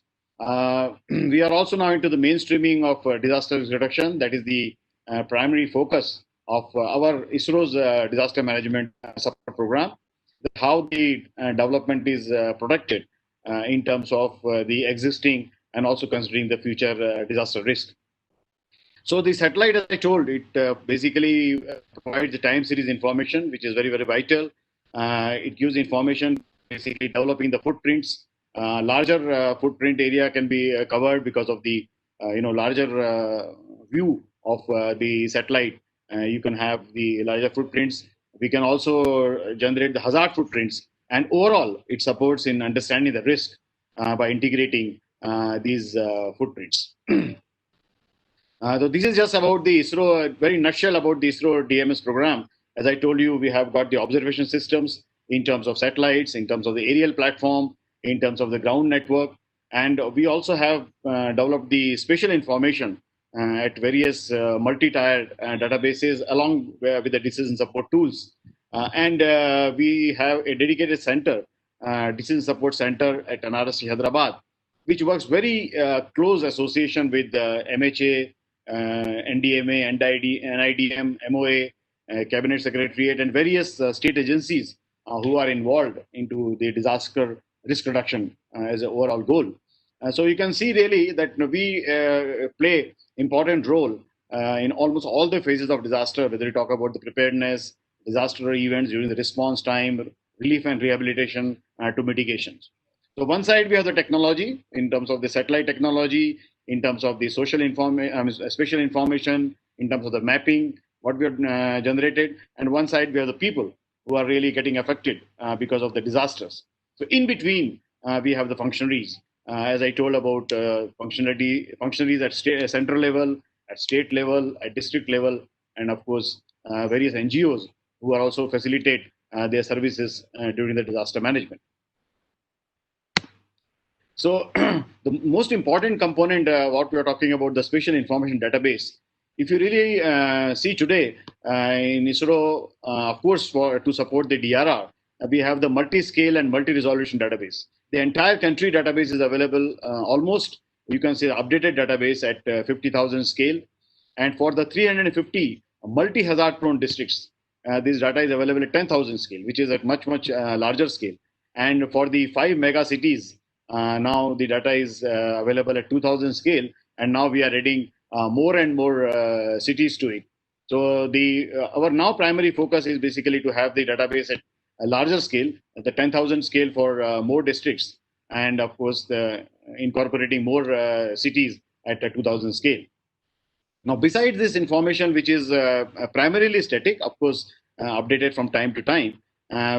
We are also now into the mainstreaming of disaster risk reduction. That is the primary focus of our ISRO's disaster management support program. How the development is protected in terms of the existing and also considering the future disaster risk. So the satellite, as I told, it basically provides the time series information, which is very, very vital. It gives information, basically developing the footprints. Larger footprint area can be covered because of the larger view of the satellite. You can have the larger footprints. We can also generate the hazard footprints, and overall, it supports in understanding the risk by integrating these footprints. So this is just about the ISRO, very nutshell about the ISRO DMS program. As I told you, we have got the observation systems in terms of satellites, in terms of the aerial platform, in terms of the ground network, and we also have developed the spatial information at various multi-tiered databases along with the decision support tools. And we have a dedicated center, decision support center at NRSC Hyderabad, which works very close association with MHA, NDMA, NIDM, MOA, Cabinet Secretariat, and various state agencies who are involved into the disaster risk reduction as an overall goal. So you can see really that we play important role in almost all the phases of disaster, whether you talk about the preparedness, disaster events during the response time, relief and rehabilitation to mitigations. So one side we have the technology in terms of the satellite technology, in terms of the spatial information, in terms of the mapping, what we have generated, and one side we have the people who are really getting affected because of the disasters. So in between, we have the functionaries. As I told about functionaries at central level, at state level, at district level, and of course, various NGOs who are also facilitate their services during the disaster management. So the most important component, what we are talking about, the spatial information database. If you really see today in ISRO, of course, to support the DRR, we have the multi-scale and multi-resolution database. The entire country database is available almost, you can say, updated database at 50,000 scale. And for the 350 multi-hazard prone districts, this data is available at 10,000 scale, which is at much, much larger scale. And for the 5 mega cities, now the data is available at 2,000 scale, and now we are adding more and more cities to it. So our now primary focus is basically to have the database at a larger scale, at the 10,000 scale for more districts, and of course incorporating more cities at a 2,000 scale. Now, besides this information, which is primarily static, of course, updated from time to time,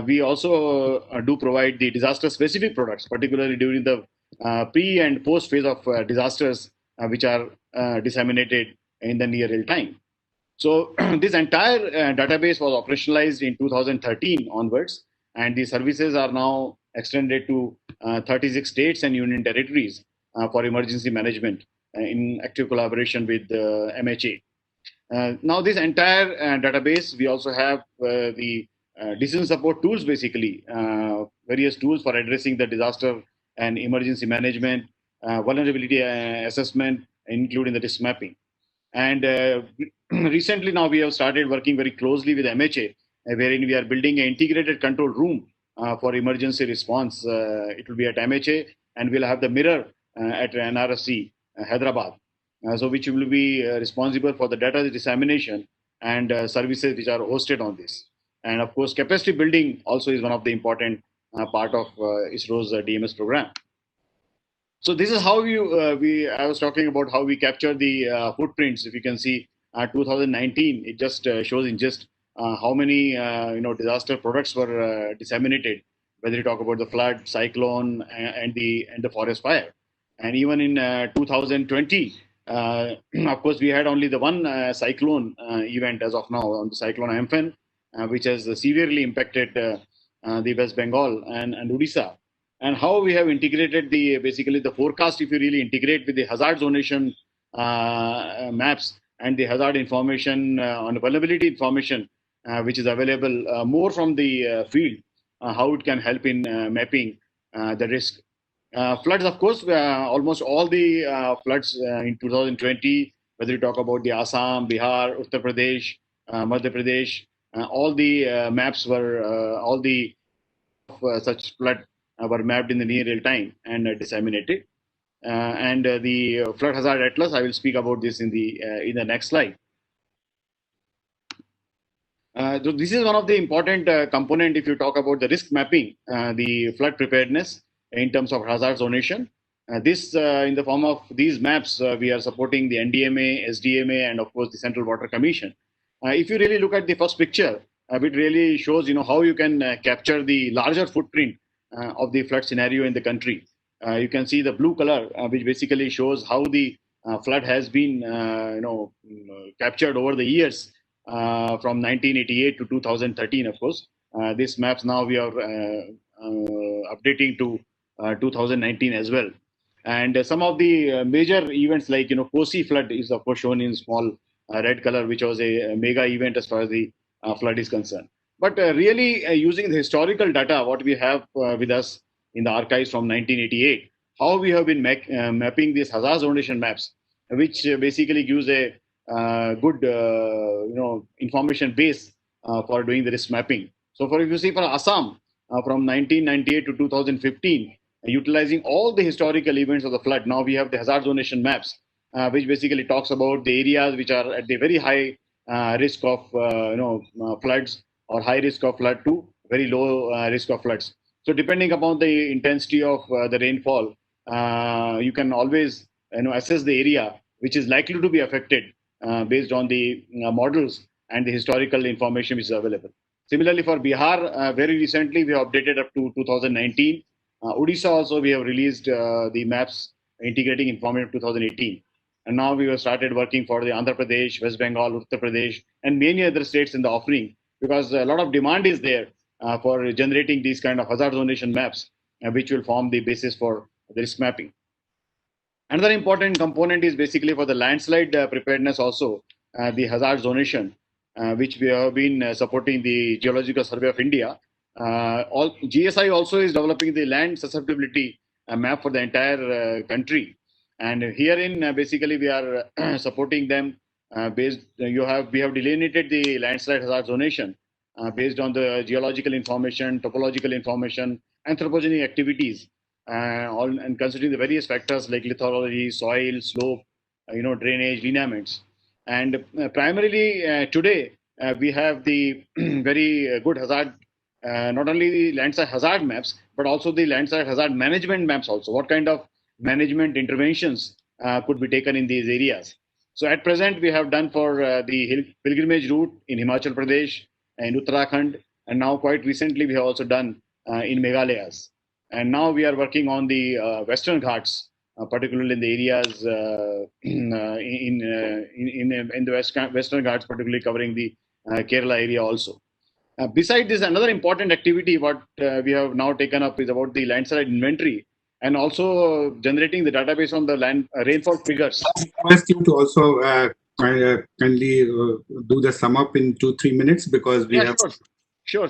we also do provide the disaster-specific products, particularly during the pre and post phase of disasters, which are disseminated in the near real time. So this entire database was operationalized in 2013 onwards, and the services are now extended to 36 states and union territories for emergency management in active collaboration with MHA. Now, this entire database, we also have the decision support tools, basically, various tools for addressing the disaster and emergency management, vulnerability assessment, including the risk mapping. And recently now we have started working very closely with MHA, wherein we are building an integrated control room for emergency response. It will be at MHA, and we'll have the mirror at NRSC, Hyderabad. So which will be responsible for the data dissemination and services which are hosted on this. And of course, capacity building also is one of the important part of ISRO's DMS program. So this is how I was talking about how we capture the footprints. If you can see, 2019, it just shows in just how many disaster products were disseminated. Whether you talk about the flood, cyclone, and the forest fire, and even in 2020, of course, we had only the one cyclone event as of now on the cyclone Amphan, which has severely impacted the West Bengal and Odisha. And how we have integrated basically the forecast, if you really integrate with the hazard zonation maps and the hazard information on the vulnerability information, which is available more from the field, how it can help in mapping the risk. Floods, of course, almost all the floods in 2020, whether you talk about the Assam, Bihar, Uttar Pradesh, Madhya Pradesh, all the maps were, all the such flood were mapped in the near real time and disseminated. And the flood hazard atlas, I will speak about this in the next slide. So this is one of the important component if you talk about the risk mapping, the flood preparedness in terms of hazard zonation. This in the form of these maps, we are supporting the NDMA, SDMA, and of course the Central Water Commission. If you really look at the first picture, it really shows how you can capture the larger footprint of the flood scenario in the country. You can see the blue color, which basically shows how the flood has been captured over the years from 1988 to 2013. Of course, these maps now we are updating to 2019 as well. And some of the major events like Kosi flood is of course shown in small red color, which was a mega event as far as the flood is concerned. But really using the historical data, what we have with us in the archives from 1988, how we have been mapping these hazard zonation maps, which basically gives a good information base for doing the risk mapping. So if you see for Assam from 1998 to 2015, utilizing all the historical events of the flood, now we have the hazard zonation maps, which basically talks about the areas which are at the very high risk of floods or high risk of flood to very low risk of floods. So depending upon the intensity of the rainfall, you can always assess the area which is likely to be affected based on the models and the historical information which is available. Similarly, for Bihar, very recently we have updated up to 2019. Odisha also we have released the maps integrating information of 2018. And now we have started working for the Andhra Pradesh, West Bengal, Uttar Pradesh, and many other states in the offering, because a lot of demand is there for generating these kind of hazard zonation maps, which will form the basis for the risk mapping. Another important component is basically for the landslide preparedness also, the hazard zonation, which we have been supporting the Geological Survey of India. GSI also is developing the land susceptibility map for the entire country. And herein, basically, we are supporting them we have delineated the landslide hazard zonation based on the geological information, topological information, anthropogenic activities, and considering the various factors like lithology, soil, slope, drainage, lineaments. And primarily today, we have the very good hazard, not only the landslide hazard maps, but also the landslide hazard management maps also. What kind of management interventions could be taken in these areas? So at present, we have done for the pilgrimage route in Himachal Pradesh and Uttarakhand, and now quite recently we have also done in Meghalayas. And now we are working on the Western Ghats, particularly in the areas in the Western Ghats, particularly covering the Kerala area also. Besides this, another important activity what we have now taken up is about the landslide inventory and also generating the database on the land rainfall figures. I request you to also kindly do the sum up in 2-3 minutes, because we have. Sure.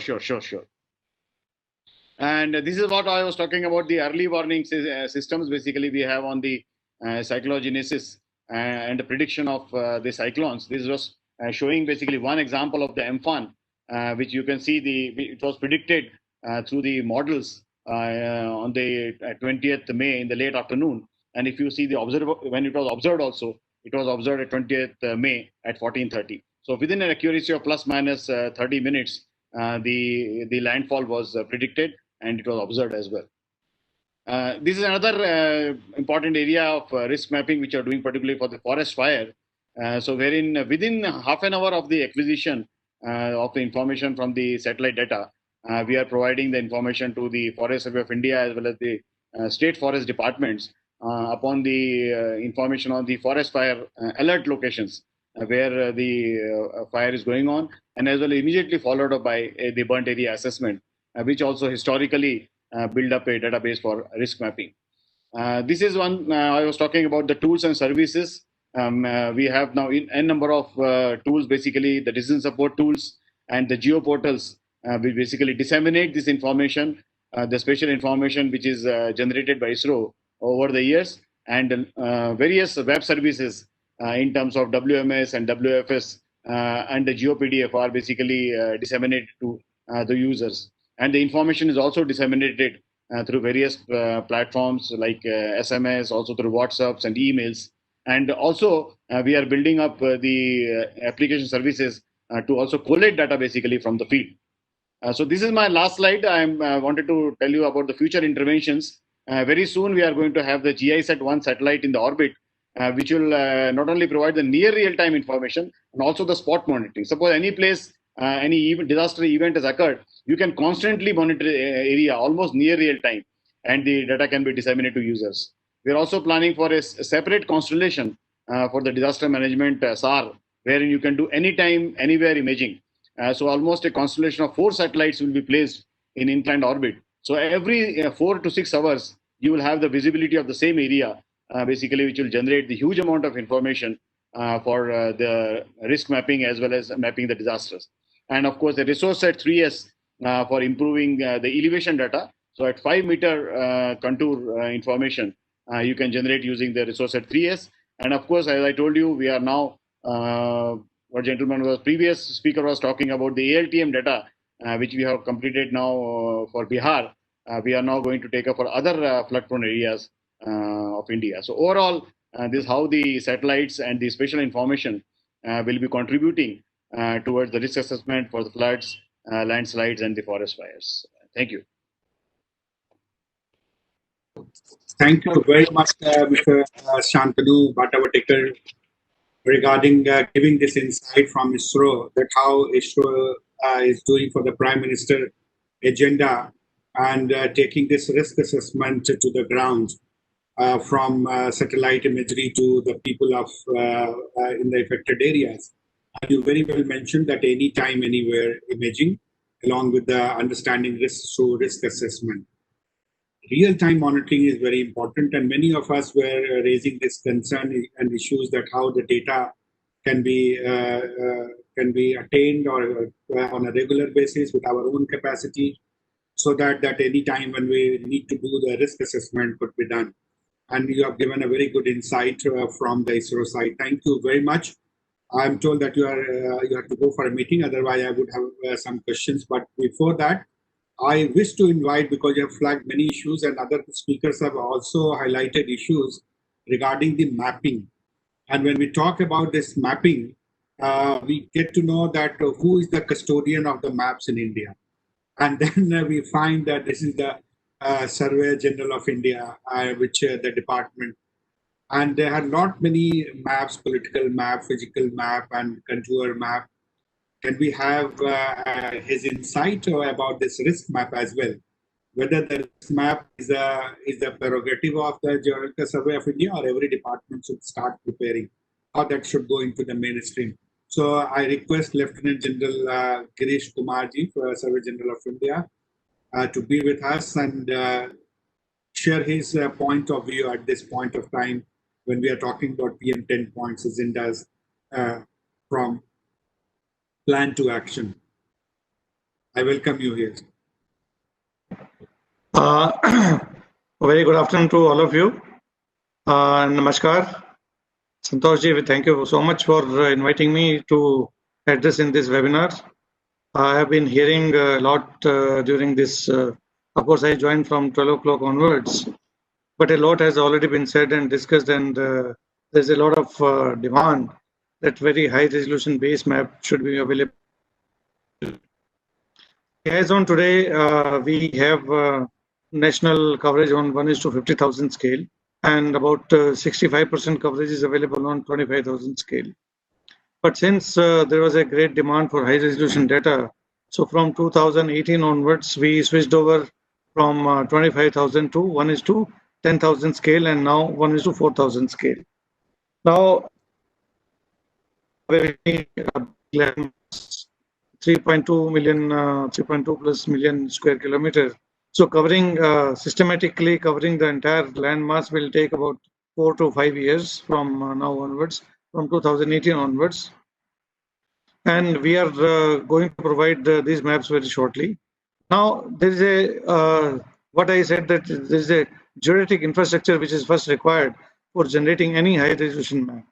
And this is what I was talking about, the early warning systems. Basically, we have on the cyclogenesis and the prediction of the cyclones. This was showing basically one example of the Amphan, which you can see it was predicted through the models on the 20th May in the late afternoon. And if you see the when it was observed also, it was observed at 20th May at 14:30. So within an accuracy of plus minus 30 minutes, the landfall was predicted, and it was observed as well. This is another important area of risk mapping which are doing particularly for the forest fire. So wherein within half an hour of the acquisition of the information from the satellite data, we are providing the information to the Forest Survey of India as well as the state forest departments upon the information on the forest fire alert locations where the fire is going on, and as well immediately followed up by the burnt area assessment, which also historically build up a database for risk mapping. This is one I was talking about the tools and services. We have now n number of tools, basically the decision support tools and the geo portals, which basically disseminate this information, the special information which is generated by ISRO over the years, and various web services in terms of WMS and WFS and the GeoPDF are basically disseminated to the users. And the information is also disseminated through various platforms like SMS, also through WhatsApps and emails. And also, we are building up the application services to also collate data basically from the field. So this is my last slide. I wanted to tell you about the future interventions. Very soon, we are going to have the GISat-1 satellite in the orbit, which will not only provide the near real-time information and also the spot monitoring. Suppose any place, any disaster event has occurred, you can constantly monitor area almost near real time, and the data can be disseminated to users. We are also planning for a separate constellation for the disaster management SAR, wherein you can do anytime, anywhere imaging. So almost a constellation of 4 satellites will be placed in inclined orbit. So every 4 to 6 hours, you will have the visibility of the same area, basically, which will generate the huge amount of information for the risk mapping as well as mapping the disasters. And of course, the resource set 3S for improving the elevation data. So at 5-meter contour information, you can generate using the resource set 3S. And of course, as I told you, we are now, what gentleman was previous speaker was talking about the ALTM data, which we have completed now for Bihar. We are now going to take up for other flood-prone areas of India. So overall, this is how the satellites and the spatial information will be contributing towards the risk assessment for the floods, landslides, and the forest fires. Thank you. Thank you very much, Mr. Shantanu Bhattavatikar, regarding giving this insight from ISRO, that how ISRO is doing for the Prime Minister agenda and taking this risk assessment to the ground from satellite imagery to the people of in the affected areas. And you very well mentioned that anytime, anywhere imaging, along with the understanding risk through risk assessment. Real-time monitoring is very important, and many of us were raising this concern and issues that how the data can be attained or on a regular basis with our own capacity, so that any time when we need to do the risk assessment could be done. And you have given a very good insight from the ISRO side. Thank you very much. I'm told that you have to go for a meeting. Otherwise, I would have some questions. But before that, I wish to invite, because you have flagged many issues and other speakers have also highlighted issues regarding the mapping. And when we talk about this mapping, we get to know that who is the custodian of the maps in India. And then we find that this is the Surveyor General of India, which the department. And there are not many maps, political map, physical map, and contour map. Can we have his insight about this risk map as well? Whether the risk map is the prerogative of the Geological Survey of India, or every department should start preparing, how that should go into the mainstream. So I request Lieutenant General Girish Kumarji, Survey General of India, to be with us and share his point of view at this point of time when we are talking about PM 10 points agendas from plan to action. I welcome you here. Very good afternoon to all of you. Namaskar. Santoshji, thank you so much for inviting me to address in this webinar. I have been hearing a lot during this. Of course, I joined from 12 o'clock onwards. but a lot has already been said and discussed, and there's a lot of demand that very high resolution base map should be available. As on today, we have national coverage on 1:50,000 scale, and about 65% coverage is available on 25,000 scale. But since there was a great demand for high resolution data, so from 2018 onwards, we switched over from 25,000 to 1:10,000 scale, and now 1:4,000 scale. Now, very 3.2 million, 3.2 plus million square kilometers. So covering systematically covering the entire land mass will take about 4 to 5 years from now onwards, from 2018 onwards. And we are going to provide these maps very shortly. Now, there is a, what I said, that there is a geodetic infrastructure which is first required for generating any high resolution map.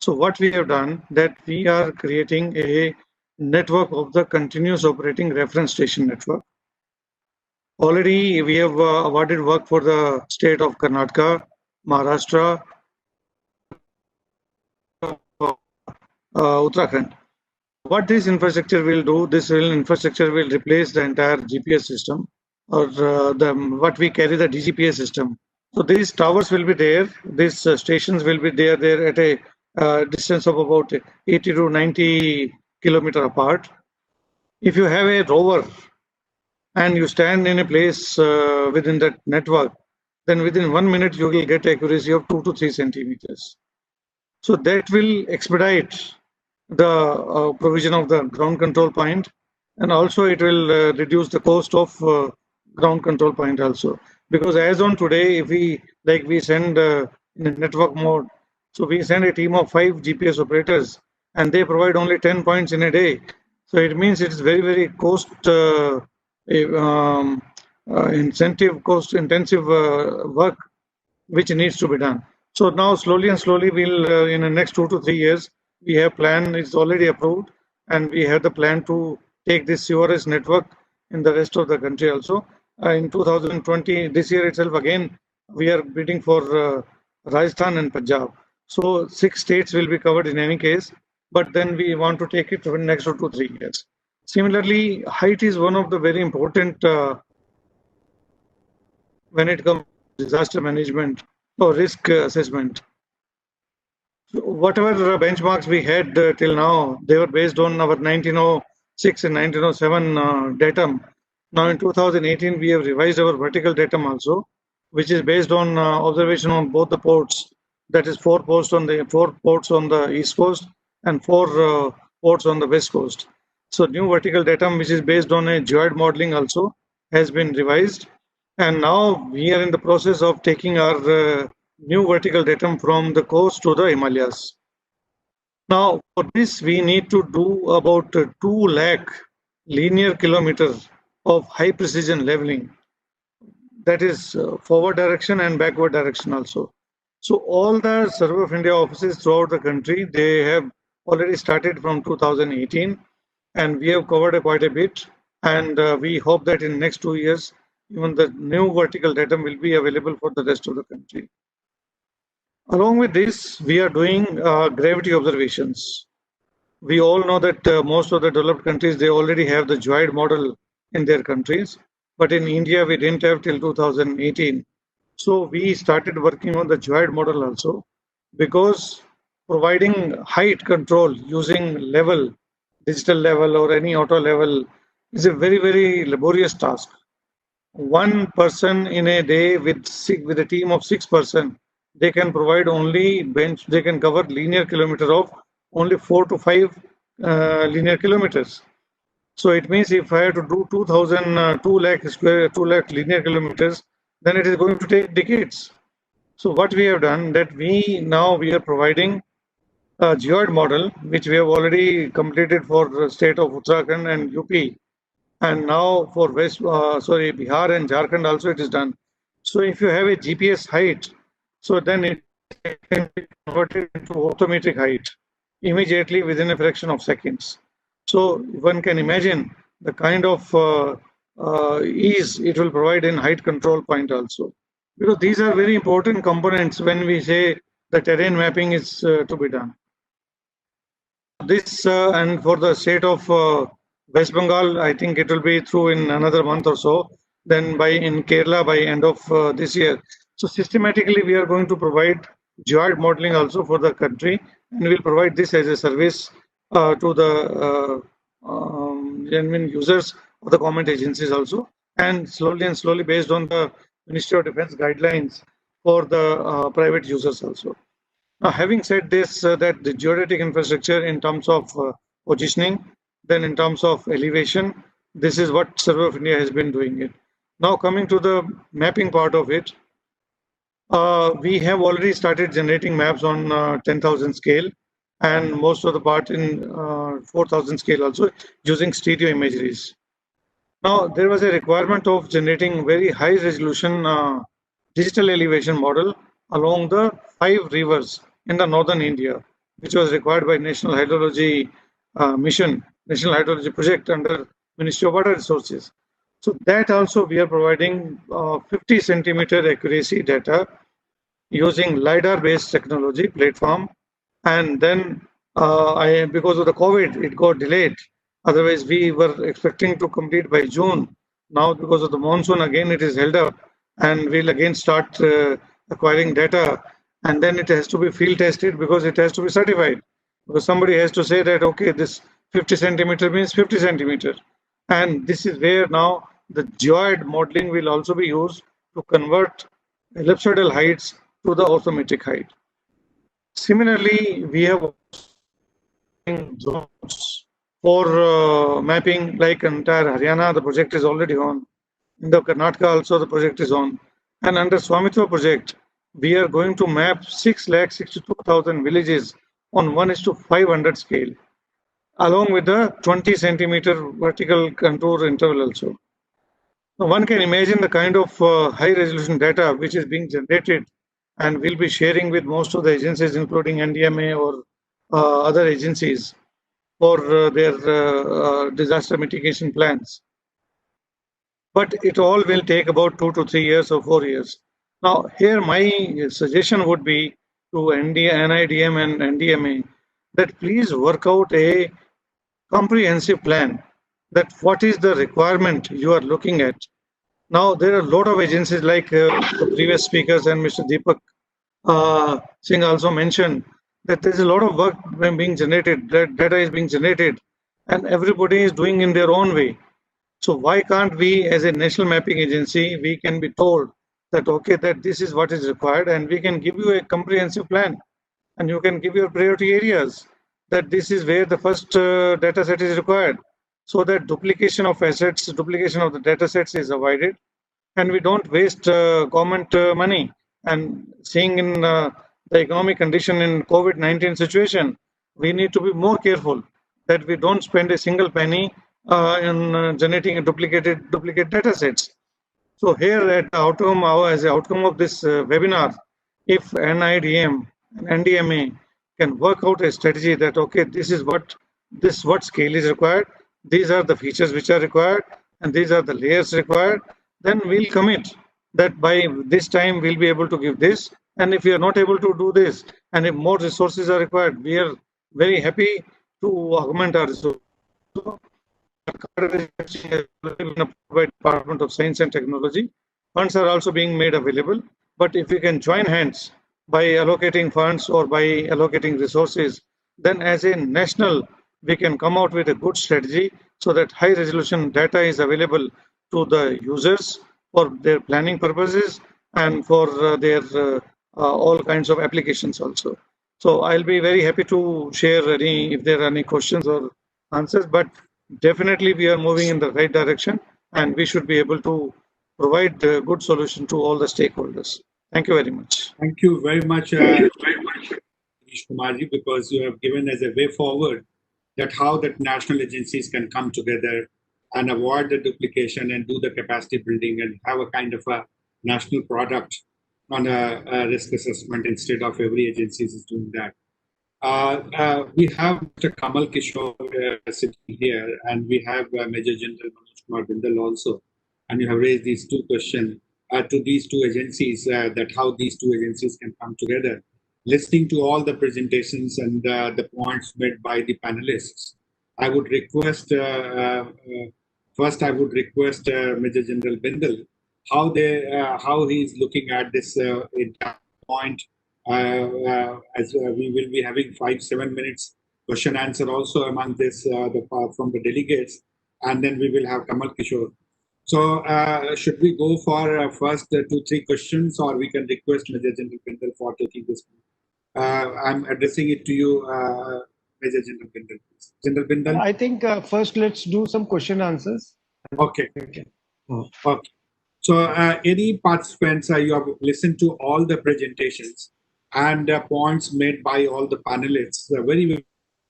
So what we have done, that we are creating a network of the continuous operating reference station network. Already we have awarded work for the state of Karnataka, Maharashtra, Uttarakhand. What this infrastructure will do, this infrastructure will replace the entire GPS system, or what we carry, the DGPS system. So these towers will be there, these stations will be there at a distance of about 80 to 90 kilometers apart. If you have a rover and you stand in a place within that network, then within 1 minute you will get accuracy of 2 to 3 centimeters. So that will expedite the provision of the ground control point, and also it will reduce the cost of ground control point also. Because as on today, if we send in a network mode, so we send a team of 5 GPS operators and they provide only 10 points in a day. So it means it is very, very cost intensive work which needs to be done. So now slowly and slowly we'll in the next 2 to 3 years, we have plan, it's already approved, and we have the plan to take this CORS network in the rest of the country also. In 2020, this year itself, again, we are bidding for Rajasthan and Punjab. So 6 states will be covered in any case, but then we want to take it for the next 2 to 3 years. Similarly, height is one of the very important when it comes to disaster management or risk assessment. So whatever benchmarks we had till now, they were based on our 1906 and 1907 datum. Now in 2018, we have revised our vertical datum also, which is based on observation on both the ports. That is 4 ports on the east coast and 4 ports on the west coast. So new vertical datum, which is based on a geoid modeling also, has been revised. And now we are in the process of taking our new vertical datum from the coast to the Himalayas. Now, for this, we need to do about 2 lakh linear kilometers of high precision leveling. That is forward direction and backward direction also. So all the Survey of India offices throughout the country, they have already started from 2018, and we have covered quite a bit. And we hope that in next 2 years, even the new vertical datum will be available for the rest of the country. Along with this, we are doing gravity observations. We all know that most of the developed countries, they already have the geoid model in their countries. But in India, we didn't have till 2018. So we started working on the geoid model also, because providing height control using level, digital level or any auto level, is a very, very laborious task. One person in a day with a team of 6 persons, they can provide only they can cover linear kilometer of only 4 to 5 linear kilometers. So it means if I have to do 2 lakh linear kilometers, then it is going to take decades. So what we have done, that we are providing a geoid model, which we have already completed for the state of Uttarakhand and UP. And now for Bihar and Jharkhand also it is done. So if you have a GPS height, so then it can be converted into automatic height immediately within a fraction of seconds. So one can imagine the kind of ease it will provide in height control point also. because these are very important components when we say the terrain mapping is to be done. This and for the state of West Bengal, I think it will be through in another month or so. Then in Kerala by end of this year. So systematically, we are going to provide geoid modeling also for the country, and we'll provide this as a service to the genuine users of the government agencies also, and slowly based on the Ministry of Defense guidelines for the private users also. Now, having said this, that the geodetic infrastructure in terms of positioning, then in terms of elevation, this is what Survey of India has been doing it. Now, coming to the mapping part of it, we have already started generating maps on 10,000 scale, and most of the part in 4,000 scale also using stereo imageries. Now, there was a requirement of generating very high resolution digital elevation model along the 5 rivers in the northern India, which was required by National Hydrology Mission, National Hydrology Project under Ministry of Water Resources. So that also we are providing 50 centimeter accuracy data using LiDAR-based technology platform, and then because of the COVID, it got delayed. Otherwise, we were expecting to complete by June. Now, because of the monsoon, again it is held up, and we'll again start acquiring data, and then it has to be field tested because it has to be certified. Because somebody has to say that okay, this 50 centimeter means 50 centimeter, and this is where now the geoid modeling will also be used to convert ellipsoidal heights to the orthometric height. Similarly, we have drones for mapping like entire Haryana. The project is already on. In the Karnataka also the project is on. And under Swamitva project, we are going to map 6,62,000 villages on 1:500 scale, along with the 20 centimeter vertical contour interval also. Now, one can imagine the kind of high resolution data which is being generated and will be sharing with most of the agencies, including NDMA or other agencies for their disaster mitigation plans. But it all will take about 2 to 3 years or 4 years. Now, here my suggestion would be to NIDM and NDMA that please work out a comprehensive plan, that what is the requirement you are looking at. Now, there are a lot of agencies like the previous speakers and Mr. Deepak Singh also mentioned that there's a lot of work being generated, data is being generated, and everybody is doing in their own way. So why can't we, as a national mapping agency, we can be told that, okay, that this is what is required, and we can give you a comprehensive plan, and you can give your priority areas, that this is where the first data set is required, so that duplication of assets, duplication of the data sets is avoided, and we don't waste government money. And seeing in the economic condition in COVID-19 situation, we need to be more careful that we don't spend a single penny in generating a duplicate data sets. So here at the outcome, as an outcome of this webinar, if NIDM and NDMA can work out a strategy that, okay, this is what scale is required, these are the features which are required, and these are the layers required, then we'll commit that by this time we'll be able to give this. And if we are not able to do this, and if more resources are required, we are very happy to augment our resources. By Department of Science and Technology, funds are also being made available. But if we can join hands by allocating funds or by allocating resources, then as a national, we can come out with a good strategy so that high resolution data is available to the users for their planning purposes and for their all kinds of applications also. So I'll be very happy to share if there are any questions or answers, but definitely we are moving in the right direction, and we should be able to provide a good solution to all the stakeholders. Thank you very much. Thank you very much, Manish Kumarji, because you have given us a way forward that how that national agencies can come together and avoid the duplication and do the capacity building and have a kind of a national product on a risk assessment instead of every agency is doing that. We have Mr. Kamal Kishore sitting here, and we have Major General Manoj Kumar Bindal also, and you have raised these two questions. to these two agencies, that how these two agencies can come together. Listening to all the presentations and the points made by the panelists, I would request, first I would request Major General Bindal, how he is looking at this entire point, as we will be having 5-7 minutes question answer also among this from the delegates, and then we will have Kamal Kishore. So should we go for first 2-3 questions, or we can request Major General Bindal for taking this? I'm addressing it to you, Major General Bindal. General Bindal. I think first let's do some question answers. Okay. Okay. So any participants, you have listened to all the presentations and points made by all the panelists, very, very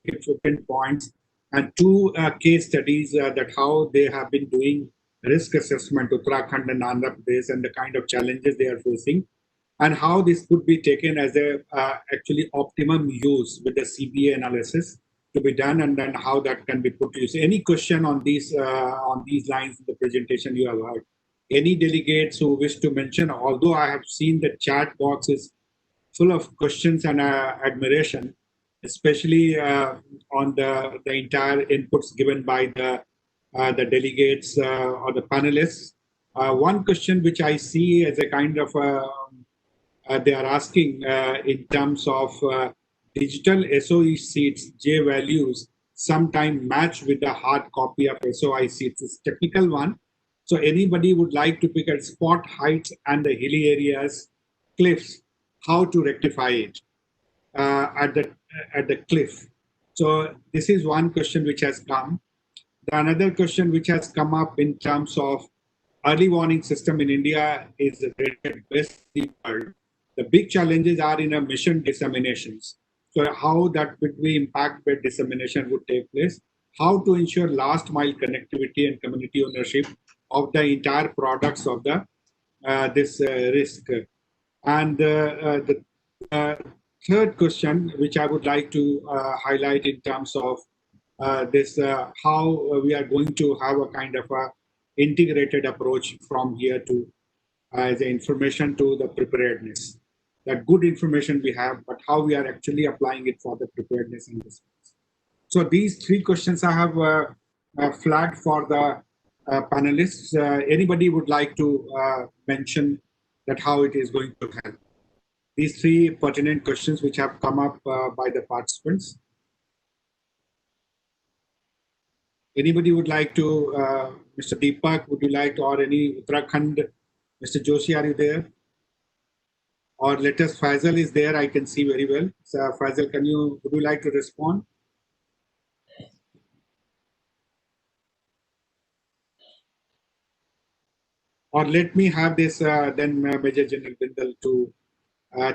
important points, and 2 case studies that how they have been doing risk assessment, Uttarakhand and Andhra Pradesh, and the kind of challenges they are facing, and how this could be taken as a actually optimum use with the CBA analysis to be done, and then how that can be put to use. Any question on these lines in the presentation you have heard? Any delegates who wish to mention? Although I have seen the chat box is full of questions and admiration, especially on the entire inputs given by the delegates or the panelists. One question which I see as a kind of they are asking in terms of digital SOE sheets, J values, sometime match with the hard copy of SOI sheets. It's a technical one. So anybody would like to pick at spot heights and the hilly areas, cliffs, how to rectify it at the cliff. So this is one question which has come. The another question which has come up in terms of early warning system in India is rated best in the world. The big challenges are in a mission disseminations. So how that would be impact-based dissemination would take place, how to ensure last mile connectivity and community ownership of the entire products of the this risk. And the third question, which I would like to highlight in terms of this, how we are going to have a kind of a integrated approach from here to as information to the preparedness. That good information we have, but how we are actually applying it for the preparedness and response. So these 3 questions I have flagged for the panelists. Anybody would like to mention that how it is going to help? These 3 pertinent questions which have come up by the participants. Anybody would like to, Mr. Deepak, would you like to, or any Uttarakhand, Mr. Joshi, are you there? Or let us, Faisal is there, I can see very well. So Faisal, would you like to respond? Or let me have this, then Major General Bindal to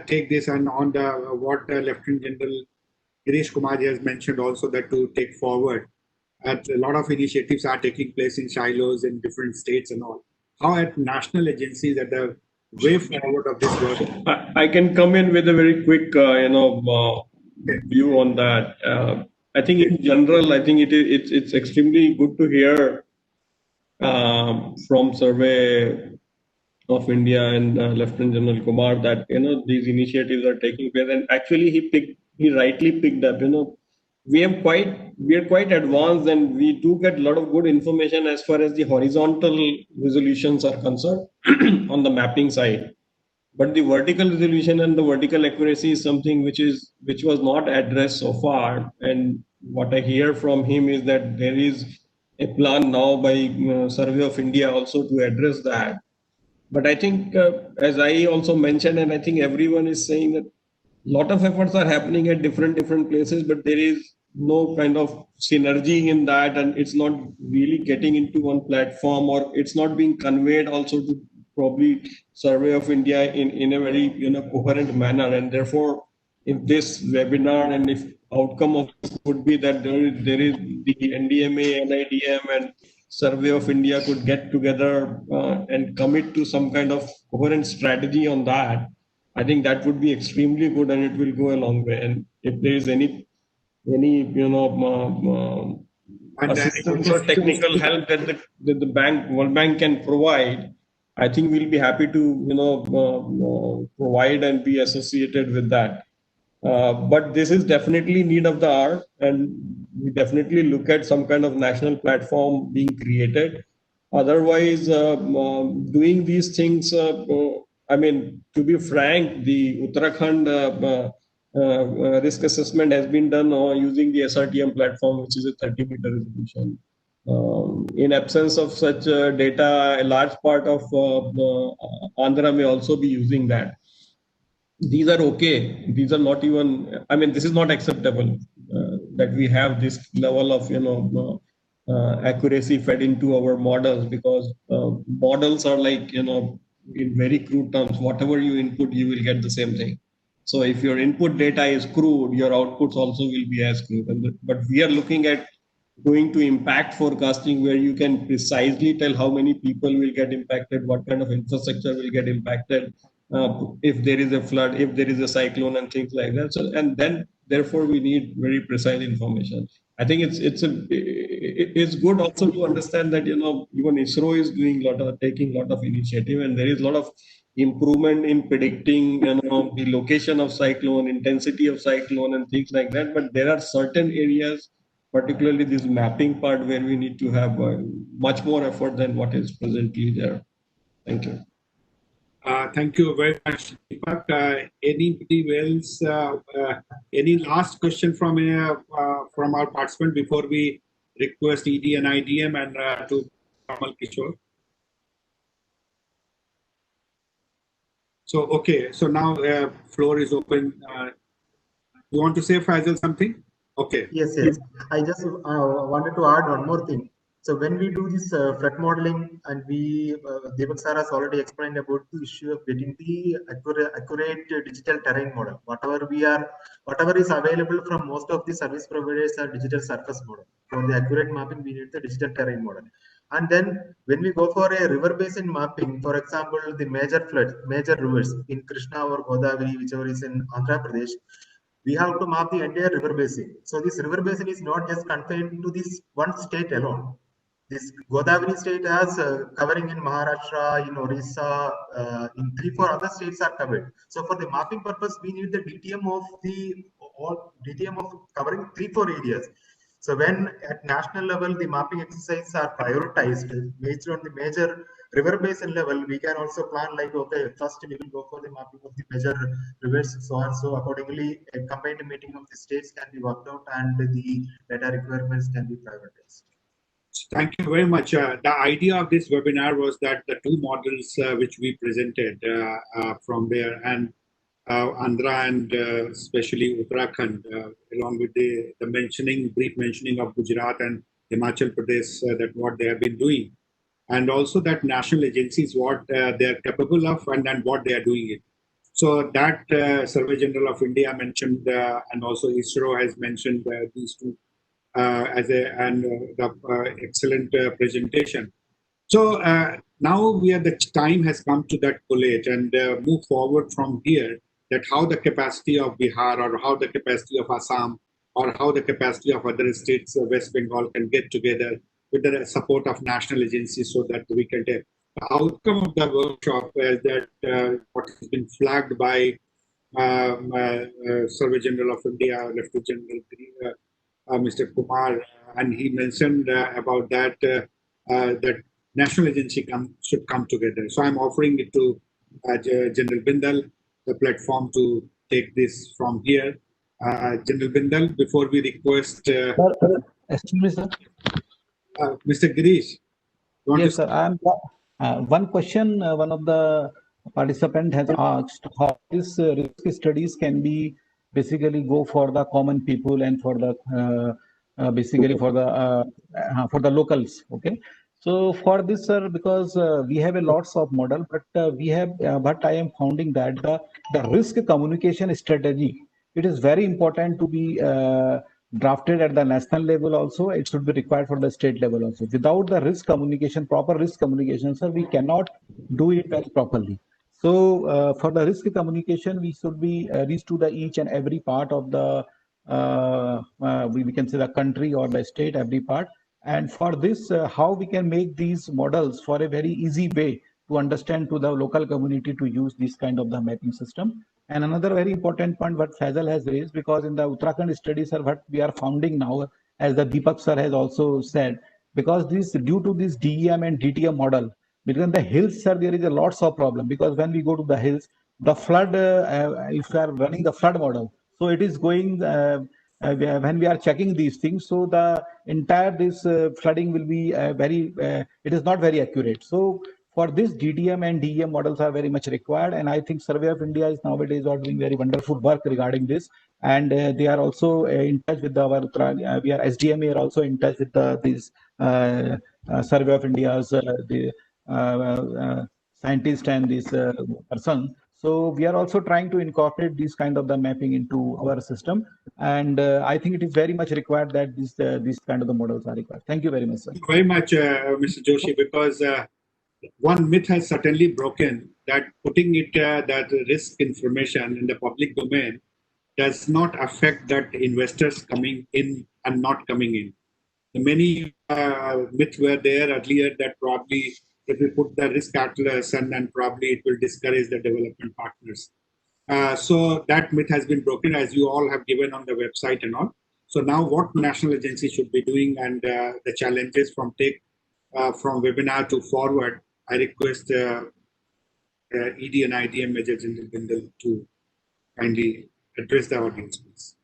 take this, and on the what Lieutenant General Girish Kumar has mentioned also, that to take forward. A lot of initiatives are taking place in silos in different states and all. How at national agencies at the way forward of this work? I can come in with a very quick, view on that. I think in general, I think it's extremely good to hear from Survey of India and Lieutenant General Kumar that these initiatives are taking place, and actually he rightly picked up. We are quite advanced, and we do get a lot of good information as far as the horizontal resolutions are concerned on the mapping side. But the vertical resolution and the vertical accuracy is something which was not addressed so far. And what I hear from him is that there is a plan now by Survey of India also to address that. But I think, as I also mentioned, and I think everyone is saying that a lot of efforts are happening at different places, but there is no kind of synergy in that, and it's not really getting into one platform, or it's not being conveyed also to probably Survey of India in a very coherent manner. And therefore, if this webinar and if outcome of this would be that there is the NDMA, NIDM, and Survey of India could get together and commit to some kind of coherent strategy on that, I think that would be extremely good, and it will go a long way. And if there is any assistance or technical help that the World Bank can provide, I think we'll be happy to provide and be associated with that. But this is definitely need of the hour, and we definitely look at some kind of national platform being created. Otherwise, doing these things, I mean, to be frank, the Uttarakhand risk assessment has been done using the SRTM platform, which is a 30-meter resolution. In absence of such data, a large part of Andhra may also be using that. These are okay. These are not even, I mean, this is not acceptable that we have this level of, accuracy fed into our models, because models are like, in very crude terms, whatever you input, you will get the same thing. So if your input data is crude, your outputs also will be as crude. But we are looking at going to impact forecasting, where you can precisely tell how many people will get impacted, what kind of infrastructure will get impacted, if there is a flood, if there is a cyclone, and things like that. So, and then therefore we need very precise information. I think it's good also to understand that even ISRO is doing taking a lot of initiative, and there is a lot of improvement in predicting the location of cyclone, intensity of cyclone, and things like that. But there are certain areas, particularly this mapping part, where we need to have much more effort than what is presently there. Thank you. Thank you very much, Deepak. Anybody else? Any last question from our participant before we request ED and IDM and to Kamal Kishore? So okay, so now floor is open. You want to say, Faisal, something? Okay. Yes. I just wanted to add one more thing. So when we do this threat modeling, and Deepak sir has already explained about the issue of getting the accurate digital terrain model. Whatever is available from most of the service providers are digital surface model. For the accurate mapping, we need the digital terrain model. And then when we go for a river basin mapping, for example, the major floods, major rivers in Krishna or Godavari, whichever is in Andhra Pradesh, we have to map the entire river basin. So this river basin is not just confined to this one state alone. This Godavari state has covering in Maharashtra, in Orissa, in 3-4 other states are covered. So for the mapping purpose, we need the DTM of covering 3-4 areas. So when at national level, the mapping exercises are prioritized based on the major river basin level, we can also plan like, okay, first we will go for the mapping of the major rivers, so on. So accordingly, a combined meeting of the states can be worked out, and the data requirements can be prioritized. Thank you very much. The idea of this webinar was that the two models which we presented from there, and Andhra and especially Uttarakhand, along with the brief mentioning of Gujarat and Himachal Pradesh, that what they have been doing, and also that national agencies, what they are capable of, and what they are doing it. So that Survey General of India mentioned, and also ISRO has mentioned these two the excellent presentation. So now the time has come to that collate and move forward from here, that how the capacity of Bihar, or how the capacity of Assam, or how the capacity of other states, West Bengal, can get together with the support of national agencies, so that we can take the outcome of the workshop that what has been flagged by Survey General of India, Lieutenant General Mr. Kumar, and he mentioned about that that national agency should come together. So I'm offering it to General Bindal, the platform, to take this from here. General Bindal, before we request Excuse me, sir. Mr. Girish. Yes, sir. One question one of the participant has asked, how these risk studies can be basically go for the common people and for the basically for the locals. Okay. So for this, sir, because we have a lots of model, but we have, but I am founding that the risk communication strategy, it is very important to be drafted at the national level also. It should be required for the state level also. Without the risk communication, proper risk communication, sir, we cannot do it very properly. So for the risk communication, we should be reach to the each and every part of the we can say the country or the state, every part. And for this, how we can make these models for a very easy way to understand to the local community to use this kind of the mapping system. And another very important point what Faisal has raised, because in the Uttarakhand studies are what we are founding now, as the Deepak sir has also said, because this due to this DEM and DTM model, because in the hills, sir, there is a lots of problem, because when we go to the hills, the flood, if we are running the flood model, so it is going, when we are checking these things, so the entire this flooding will be it is not very accurate. So for this DDM and DEM models are very much required, and I think Survey of India is nowadays are doing very wonderful work regarding this, and they are also in touch with our we are SDMA are also in touch with these Survey of India's the scientist and this person. So we are also trying to incorporate this kind of the mapping into our system, and I think it is very much required that these kind of the models are required. Thank you very much, sir. Thank you very much, Mr. Joshi, because one myth has certainly broken, that putting it that risk information in the public domain does not affect that investors coming in and not coming in. Many myths were there earlier that probably if we put the risk atlas, and then probably it will discourage the development partners. So that myth has been broken, as you all have given on the website and all. So now what national agency should be doing, and the challenges from webinar to forward, I request ED and IDM Major General Bindal to kindly address the audience, please.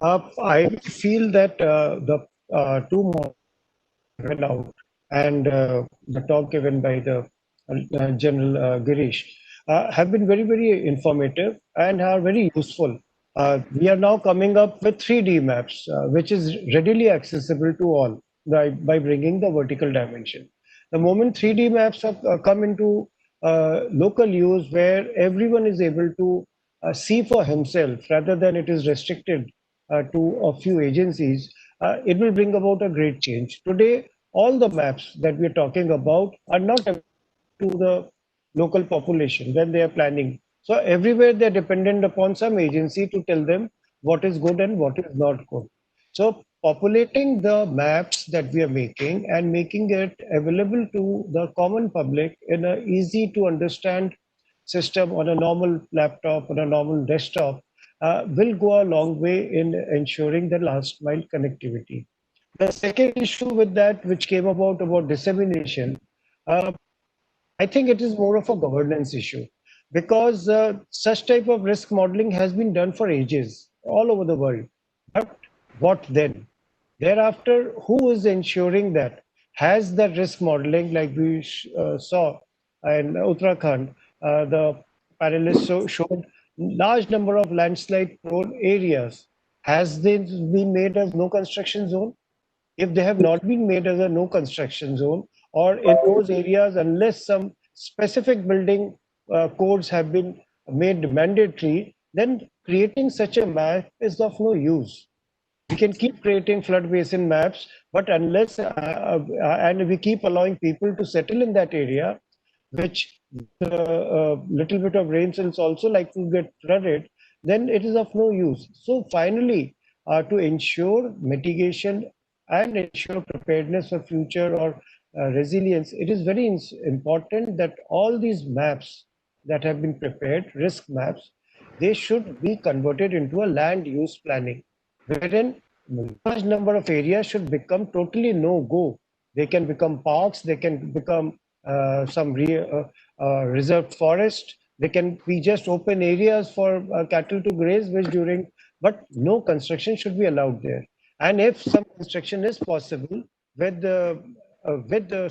I feel that the two more went out, and the talk given by the General Girish have been very, very informative and are very useful. We are now coming up with 3D maps, which is readily accessible to all by bringing the vertical dimension. The moment 3D maps have come into local use, where everyone is able to see for himself rather than it is restricted to a few agencies, it will bring about a great change. Today, all the maps that we are talking about are not to the local population when they are planning. So everywhere they're dependent upon some agency to tell them what is good and what is not good. So populating the maps that we are making and making it available to the common public in an easy to understand system on a normal laptop, on a normal desktop, will go a long way in ensuring the last mile connectivity. The second issue with that, which came about dissemination, I think it is more of a governance issue, because such type of risk modeling has been done for ages all over the world. But what then? Thereafter, who is ensuring that? Has the risk modeling, like we saw in Uttarakhand, the panelists showed large number of landslide prone areas. Has they been made as no construction zone? If they have not been made as a no construction zone, or in those areas, unless some specific building codes have been made mandatory, then creating such a map is of no use. We can keep creating flood basin maps, but unless and we keep allowing people to settle in that area, which little bit of rains is also like to get flooded, then it is of no use. So finally, to ensure mitigation and ensure preparedness for future or resilience, it is very important that all these maps that have been prepared, risk maps, they should be converted into a land use planning, wherein large number of areas should become totally no-go. They can become parks, they can become some reserved forest, they can be just open areas for cattle to graze, but no construction should be allowed there. And if some construction is possible with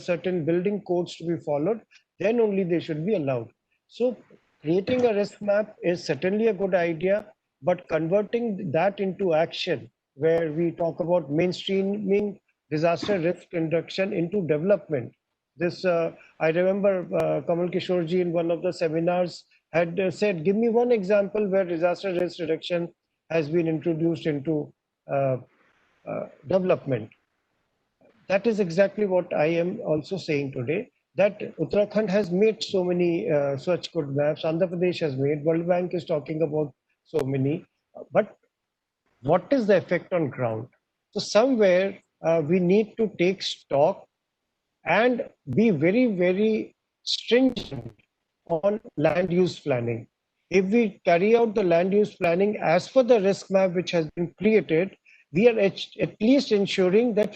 certain building codes to be followed, then only they should be allowed. So creating a risk map is certainly a good idea, but converting that into action, where we talk about mainstreaming disaster risk reduction into development. This, I remember Kamal Kishorji in one of the seminars had said, give me one example where disaster risk reduction has been introduced into development. That is exactly what I am also saying today, that Uttarakhand has made so many such good maps, Andhra Pradesh has made, World Bank is talking about so many, but what is the effect on ground? So somewhere we need to take stock and be very, very stringent on land use planning. If we carry out the land use planning as per the risk map which has been created, we are at least ensuring that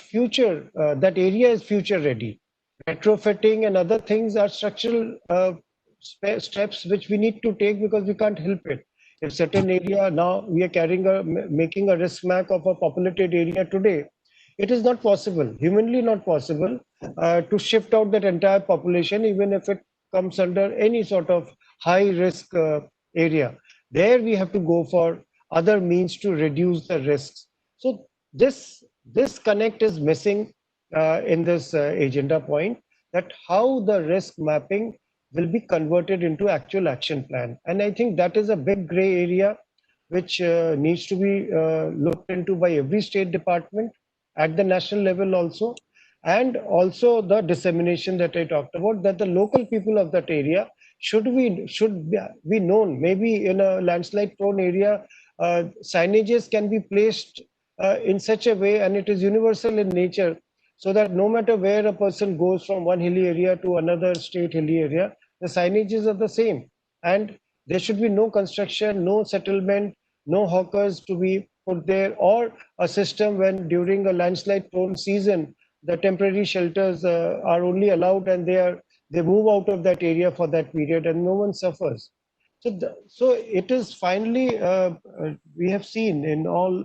that area is future ready. Retrofitting and other things are structural steps which we need to take because we can't help it. If certain area now we are making a risk map of a populated area today, it is not possible, humanly not possible, to shift out that entire population, even if it comes under any sort of high risk area. There we have to go for other means to reduce the risks. So this connect is missing in this agenda point, that how the risk mapping will be converted into actual action plan. And I think that is a big gray area which needs to be looked into by every state department at the national level also, and also the dissemination that I talked about, that the local people of that area should be known. Maybe in a landslide prone area, signages can be placed in such a way, and it is universal in nature, so that no matter where a person goes from one hilly area to another state hilly area, the signages are the same, and there should be no construction, no settlement, no hawkers to be put there, or a system when during a landslide prone season the temporary shelters are only allowed and they move out of that area for that period and no one suffers. So it is finally we have seen in all,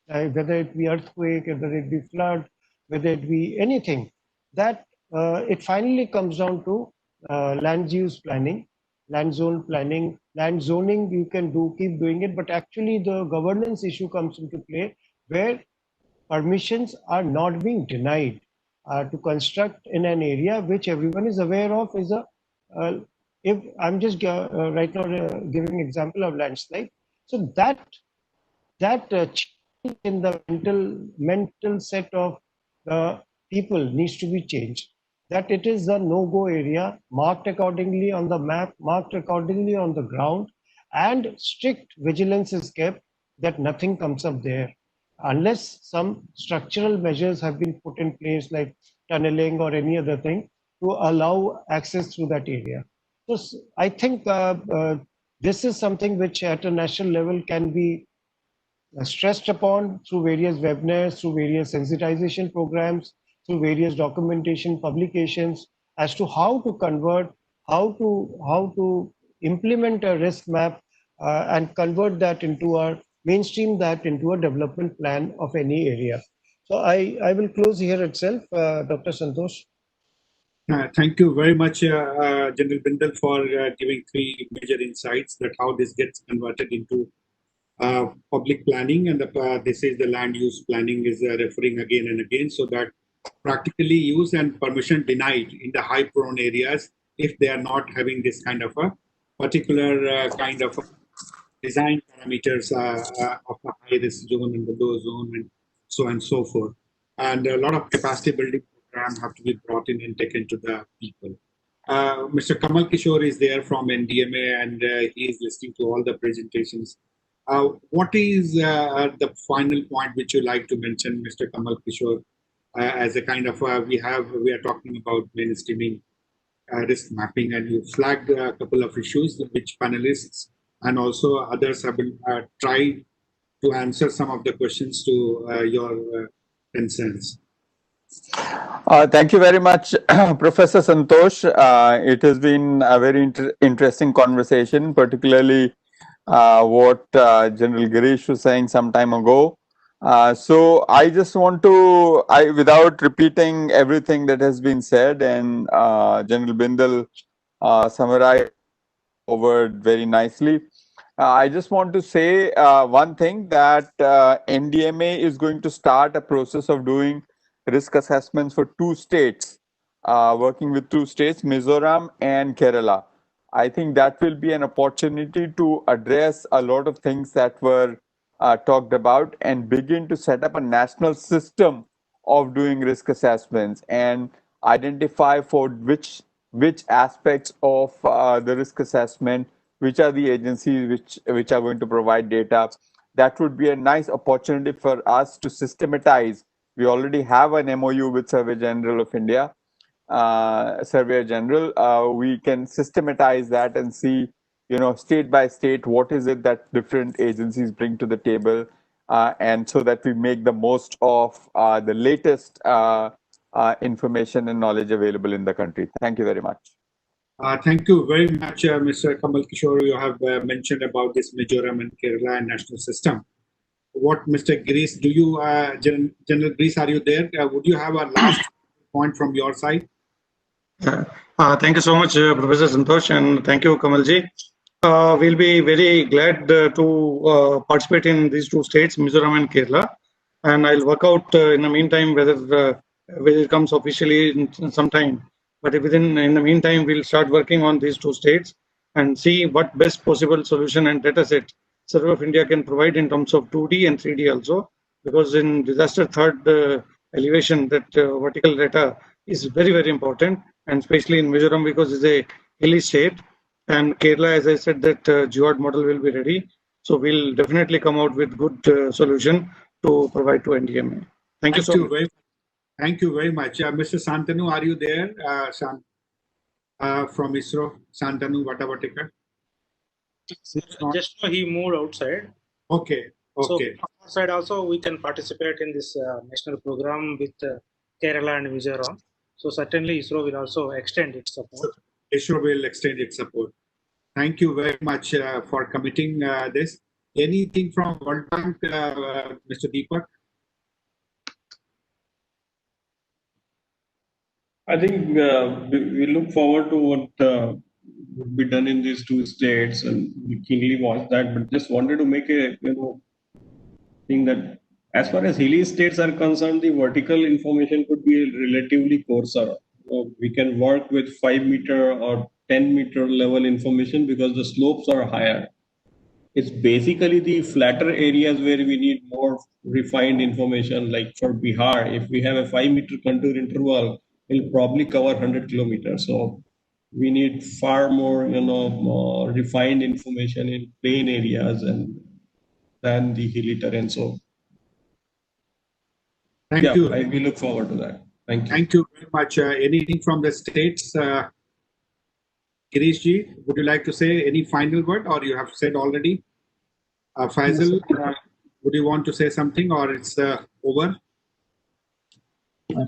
whether it be earthquake, whether it be flood, whether it be anything, that it finally comes down to land use planning, land zone planning, land zoning. You can keep doing it, but actually the governance issue comes into play, where permissions are not being denied to construct in an area which everyone is aware of is a if I'm just right now giving an example of landslide. So that change in the mental set of the people needs to be changed, that it is a no-go area, marked accordingly on the map, marked accordingly on the ground, and strict vigilance is kept that nothing comes up there unless some structural measures have been put in place, like tunneling or any other thing, to allow access through that area. So I think this is something which at a national level can be stressed upon through various webinars, through various sensitization programs, through various documentation publications, as to how to convert, how to implement a risk map and convert that into mainstream that into a development plan of any area. So I will close here itself, Dr. Santosh. Thank you very much, General Bindal, for giving three major insights that how this gets converted into public planning, and this is the land use planning is referring again and again, so that practically use and permission denied in the high prone areas if they are not having this kind of a particular kind of design parameters of the high risk zone and the low zone and so on and so forth. And a lot of capacity building program have to be brought in and taken to the people. Mr. Kamal Kishore is there from NDMA, and he is listening to all the presentations. What is the final point which you like to mention, Mr. Kamal Kishore, as a kind of we are talking about mainstreaming risk mapping, and you flagged a couple of issues which panelists and also others have been tried to answer some of the questions to your concerns. Thank you very much, Professor Santosh. It has been a very interesting conversation, particularly what General Girish was saying some time ago. So I just want to, without repeating everything that has been said, and General Bindal summarized forward very nicely. I just want to say one thing, that NDMA is going to start a process of doing risk assessments for two states, working with two states, Mizoram and Kerala. I think that will be an opportunity to address a lot of things that were talked about and begin to set up a national system of doing risk assessments and identify for which aspects of the risk assessment, which are the agencies which are going to provide data. That would be a nice opportunity for us to systematize. We already have an MOU with Survey General of India, Surveyor General, we can systematize that and see, state by state, what is it that different agencies bring to the table, and so that we make the most of the latest information and knowledge available in the country. Thank you very much. Thank you very much, Mr. Kamal Kishore. You have mentioned about this Mizoram and Kerala and national system. What, Mr. Girish, do you, General Girish, are you there? Would you have a last point from your side? Thank you so much, Professor Santosh, and thank you, Kamalji. We'll be very glad to participate in these two states, Mizoram and Kerala. And I'll work out in the meantime whether it comes officially in some time. But in the meantime, we'll start working on these two states and see what best possible solution and data set Survey of India can provide in terms of 2D and 3D also. Because in disaster third elevation, that vertical data is very, very important, and especially in Mizoram because it's a hilly state. And Kerala, as I said, that GeoD model will be ready. So we'll definitely come out with good solution to provide to NDMA. Thank you so much. Thank you very much. Mr. Santanu, are you there? From ISRO, Santanu Vatavateka? Just he moved outside. Okay. Okay. So, on our side also, we can participate in this national program with Kerala and Mizoram. So, certainly ISRO will also extend its support. ISRO will extend its support. Thank you very much for committing this. Anything from World Bank, Mr. Deepak? I think we look forward to what would be done in these two states, and we keenly watch that. But just wanted to make a thing that as far as hilly states are concerned, the vertical information could be relatively coarser. We can work with 5 meter or 10 meter level information because the slopes are higher. It's basically the flatter areas where we need more refined information. Like for Bihar, if we have a 5 meter contour interval, it'll probably cover 100 kilometers. So we need far more, more refined information in plain areas than the hilly terrain. So Thank you. We look forward to that. Thank you. Thank you very much. Anything from the states? Girish ji, would you like to say any final word, or you have said already? Faisal, would you want to say something, or it's over?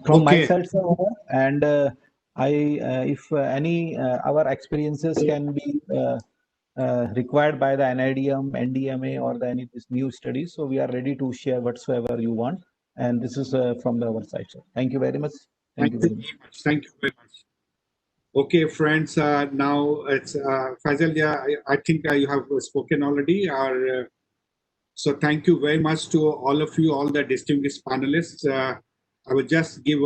From my side, sir, and if any our experiences can be required by the NIDM, NDMA, or any this new studies, so we are ready to share whatsoever you want. And this is from our side, sir. Thank you very much. Thank you very much. Thank you very much. Okay, friends. Now it's Faisal. Yeah, I think you have spoken already. So thank you very much to all of you, all the distinguished panelists. I will just give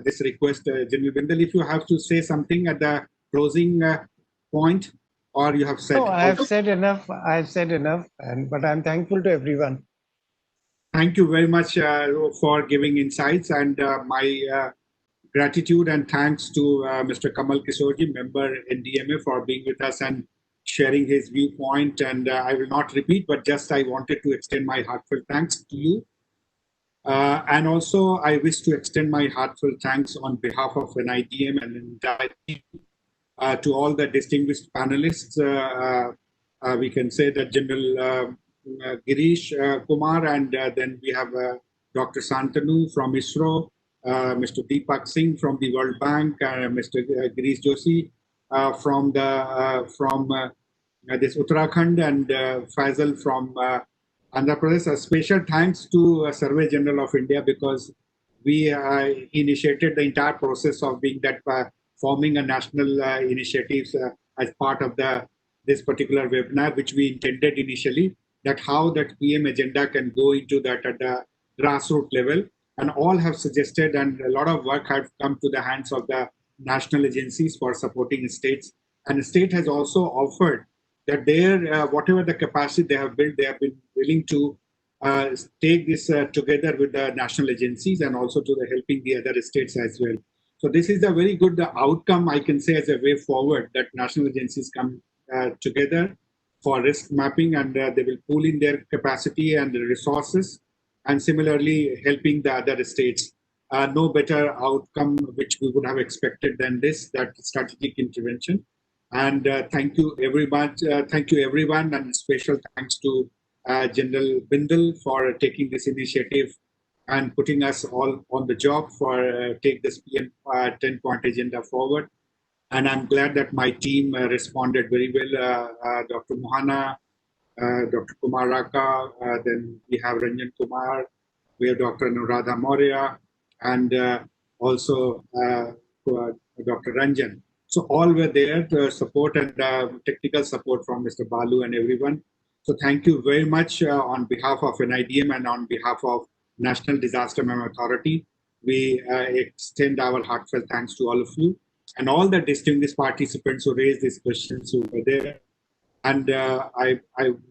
this request, General Bindal, if you have to say something at the closing point, or you have said. No, I have said enough. I have said enough, but I'm thankful to everyone. Thank you very much for giving insights, and my gratitude and thanks to Mr. Kamal Kishoreji, member NDMA, for being with us and sharing his viewpoint. And I will not repeat, but just I wanted to extend my heartfelt thanks to you. And also, I wish to extend my heartfelt thanks on behalf of NIDM and entire team to all the distinguished panelists. We can say that General Girish Kumar, and then we have Dr. Santanu from ISRO, Mr. Deepak Singh from the World Bank, Mr. Girish Joshi from this Uttarakhand, and Faisal from Andhra Pradesh. A special thanks to Survey General of India, because we initiated the entire process of being that forming a national initiatives as part of this particular webinar, which we intended initially, that how that PM agenda can go into that at the grassroots level. And all have suggested, and a lot of work have come to the hands of the national agencies for supporting states. And the state has also offered that whatever the capacity they have built, they have been willing to take this together with the national agencies, and also to helping the other states as well. So this is a very good outcome, I can say, as a way forward, that national agencies come together for risk mapping, and they will pool in their capacity and the resources, and similarly helping the other states. no better outcome which we would have expected than this, that strategic intervention. And thank you everyone, and special thanks to General Bindal for taking this initiative and putting us all on the job for take this PM 10-point agenda forward. And I'm glad that my team responded very well. Dr. Mohana, Dr. Kumar Raka, then we have Ranjan Kumar, we have Dr. Anuradha Maurya, and also Dr. Ranjan. So all were there to support and technical support from Mr. Balu and everyone. So thank you very much on behalf of NIDM and on behalf of National Disaster Management Authority. We extend our heartfelt thanks to all of you and all the distinguished participants who raised these questions who were there. And I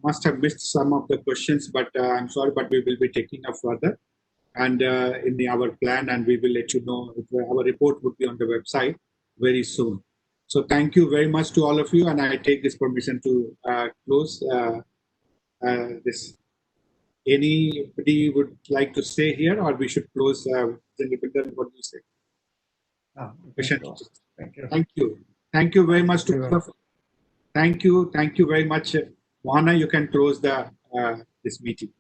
must have missed some of the questions, but I'm sorry, but we will be taking up further and in our plan, and we will let you know. Our report would be on the website very soon. So thank you very much to all of you, and I take this permission to close this. Anybody would like to say here, or we should close? General Bindal, what do you say? Thank you. Thank you. Thank you very much to all of you. Thank you. Thank you very much. Mohana, you can close the this meeting.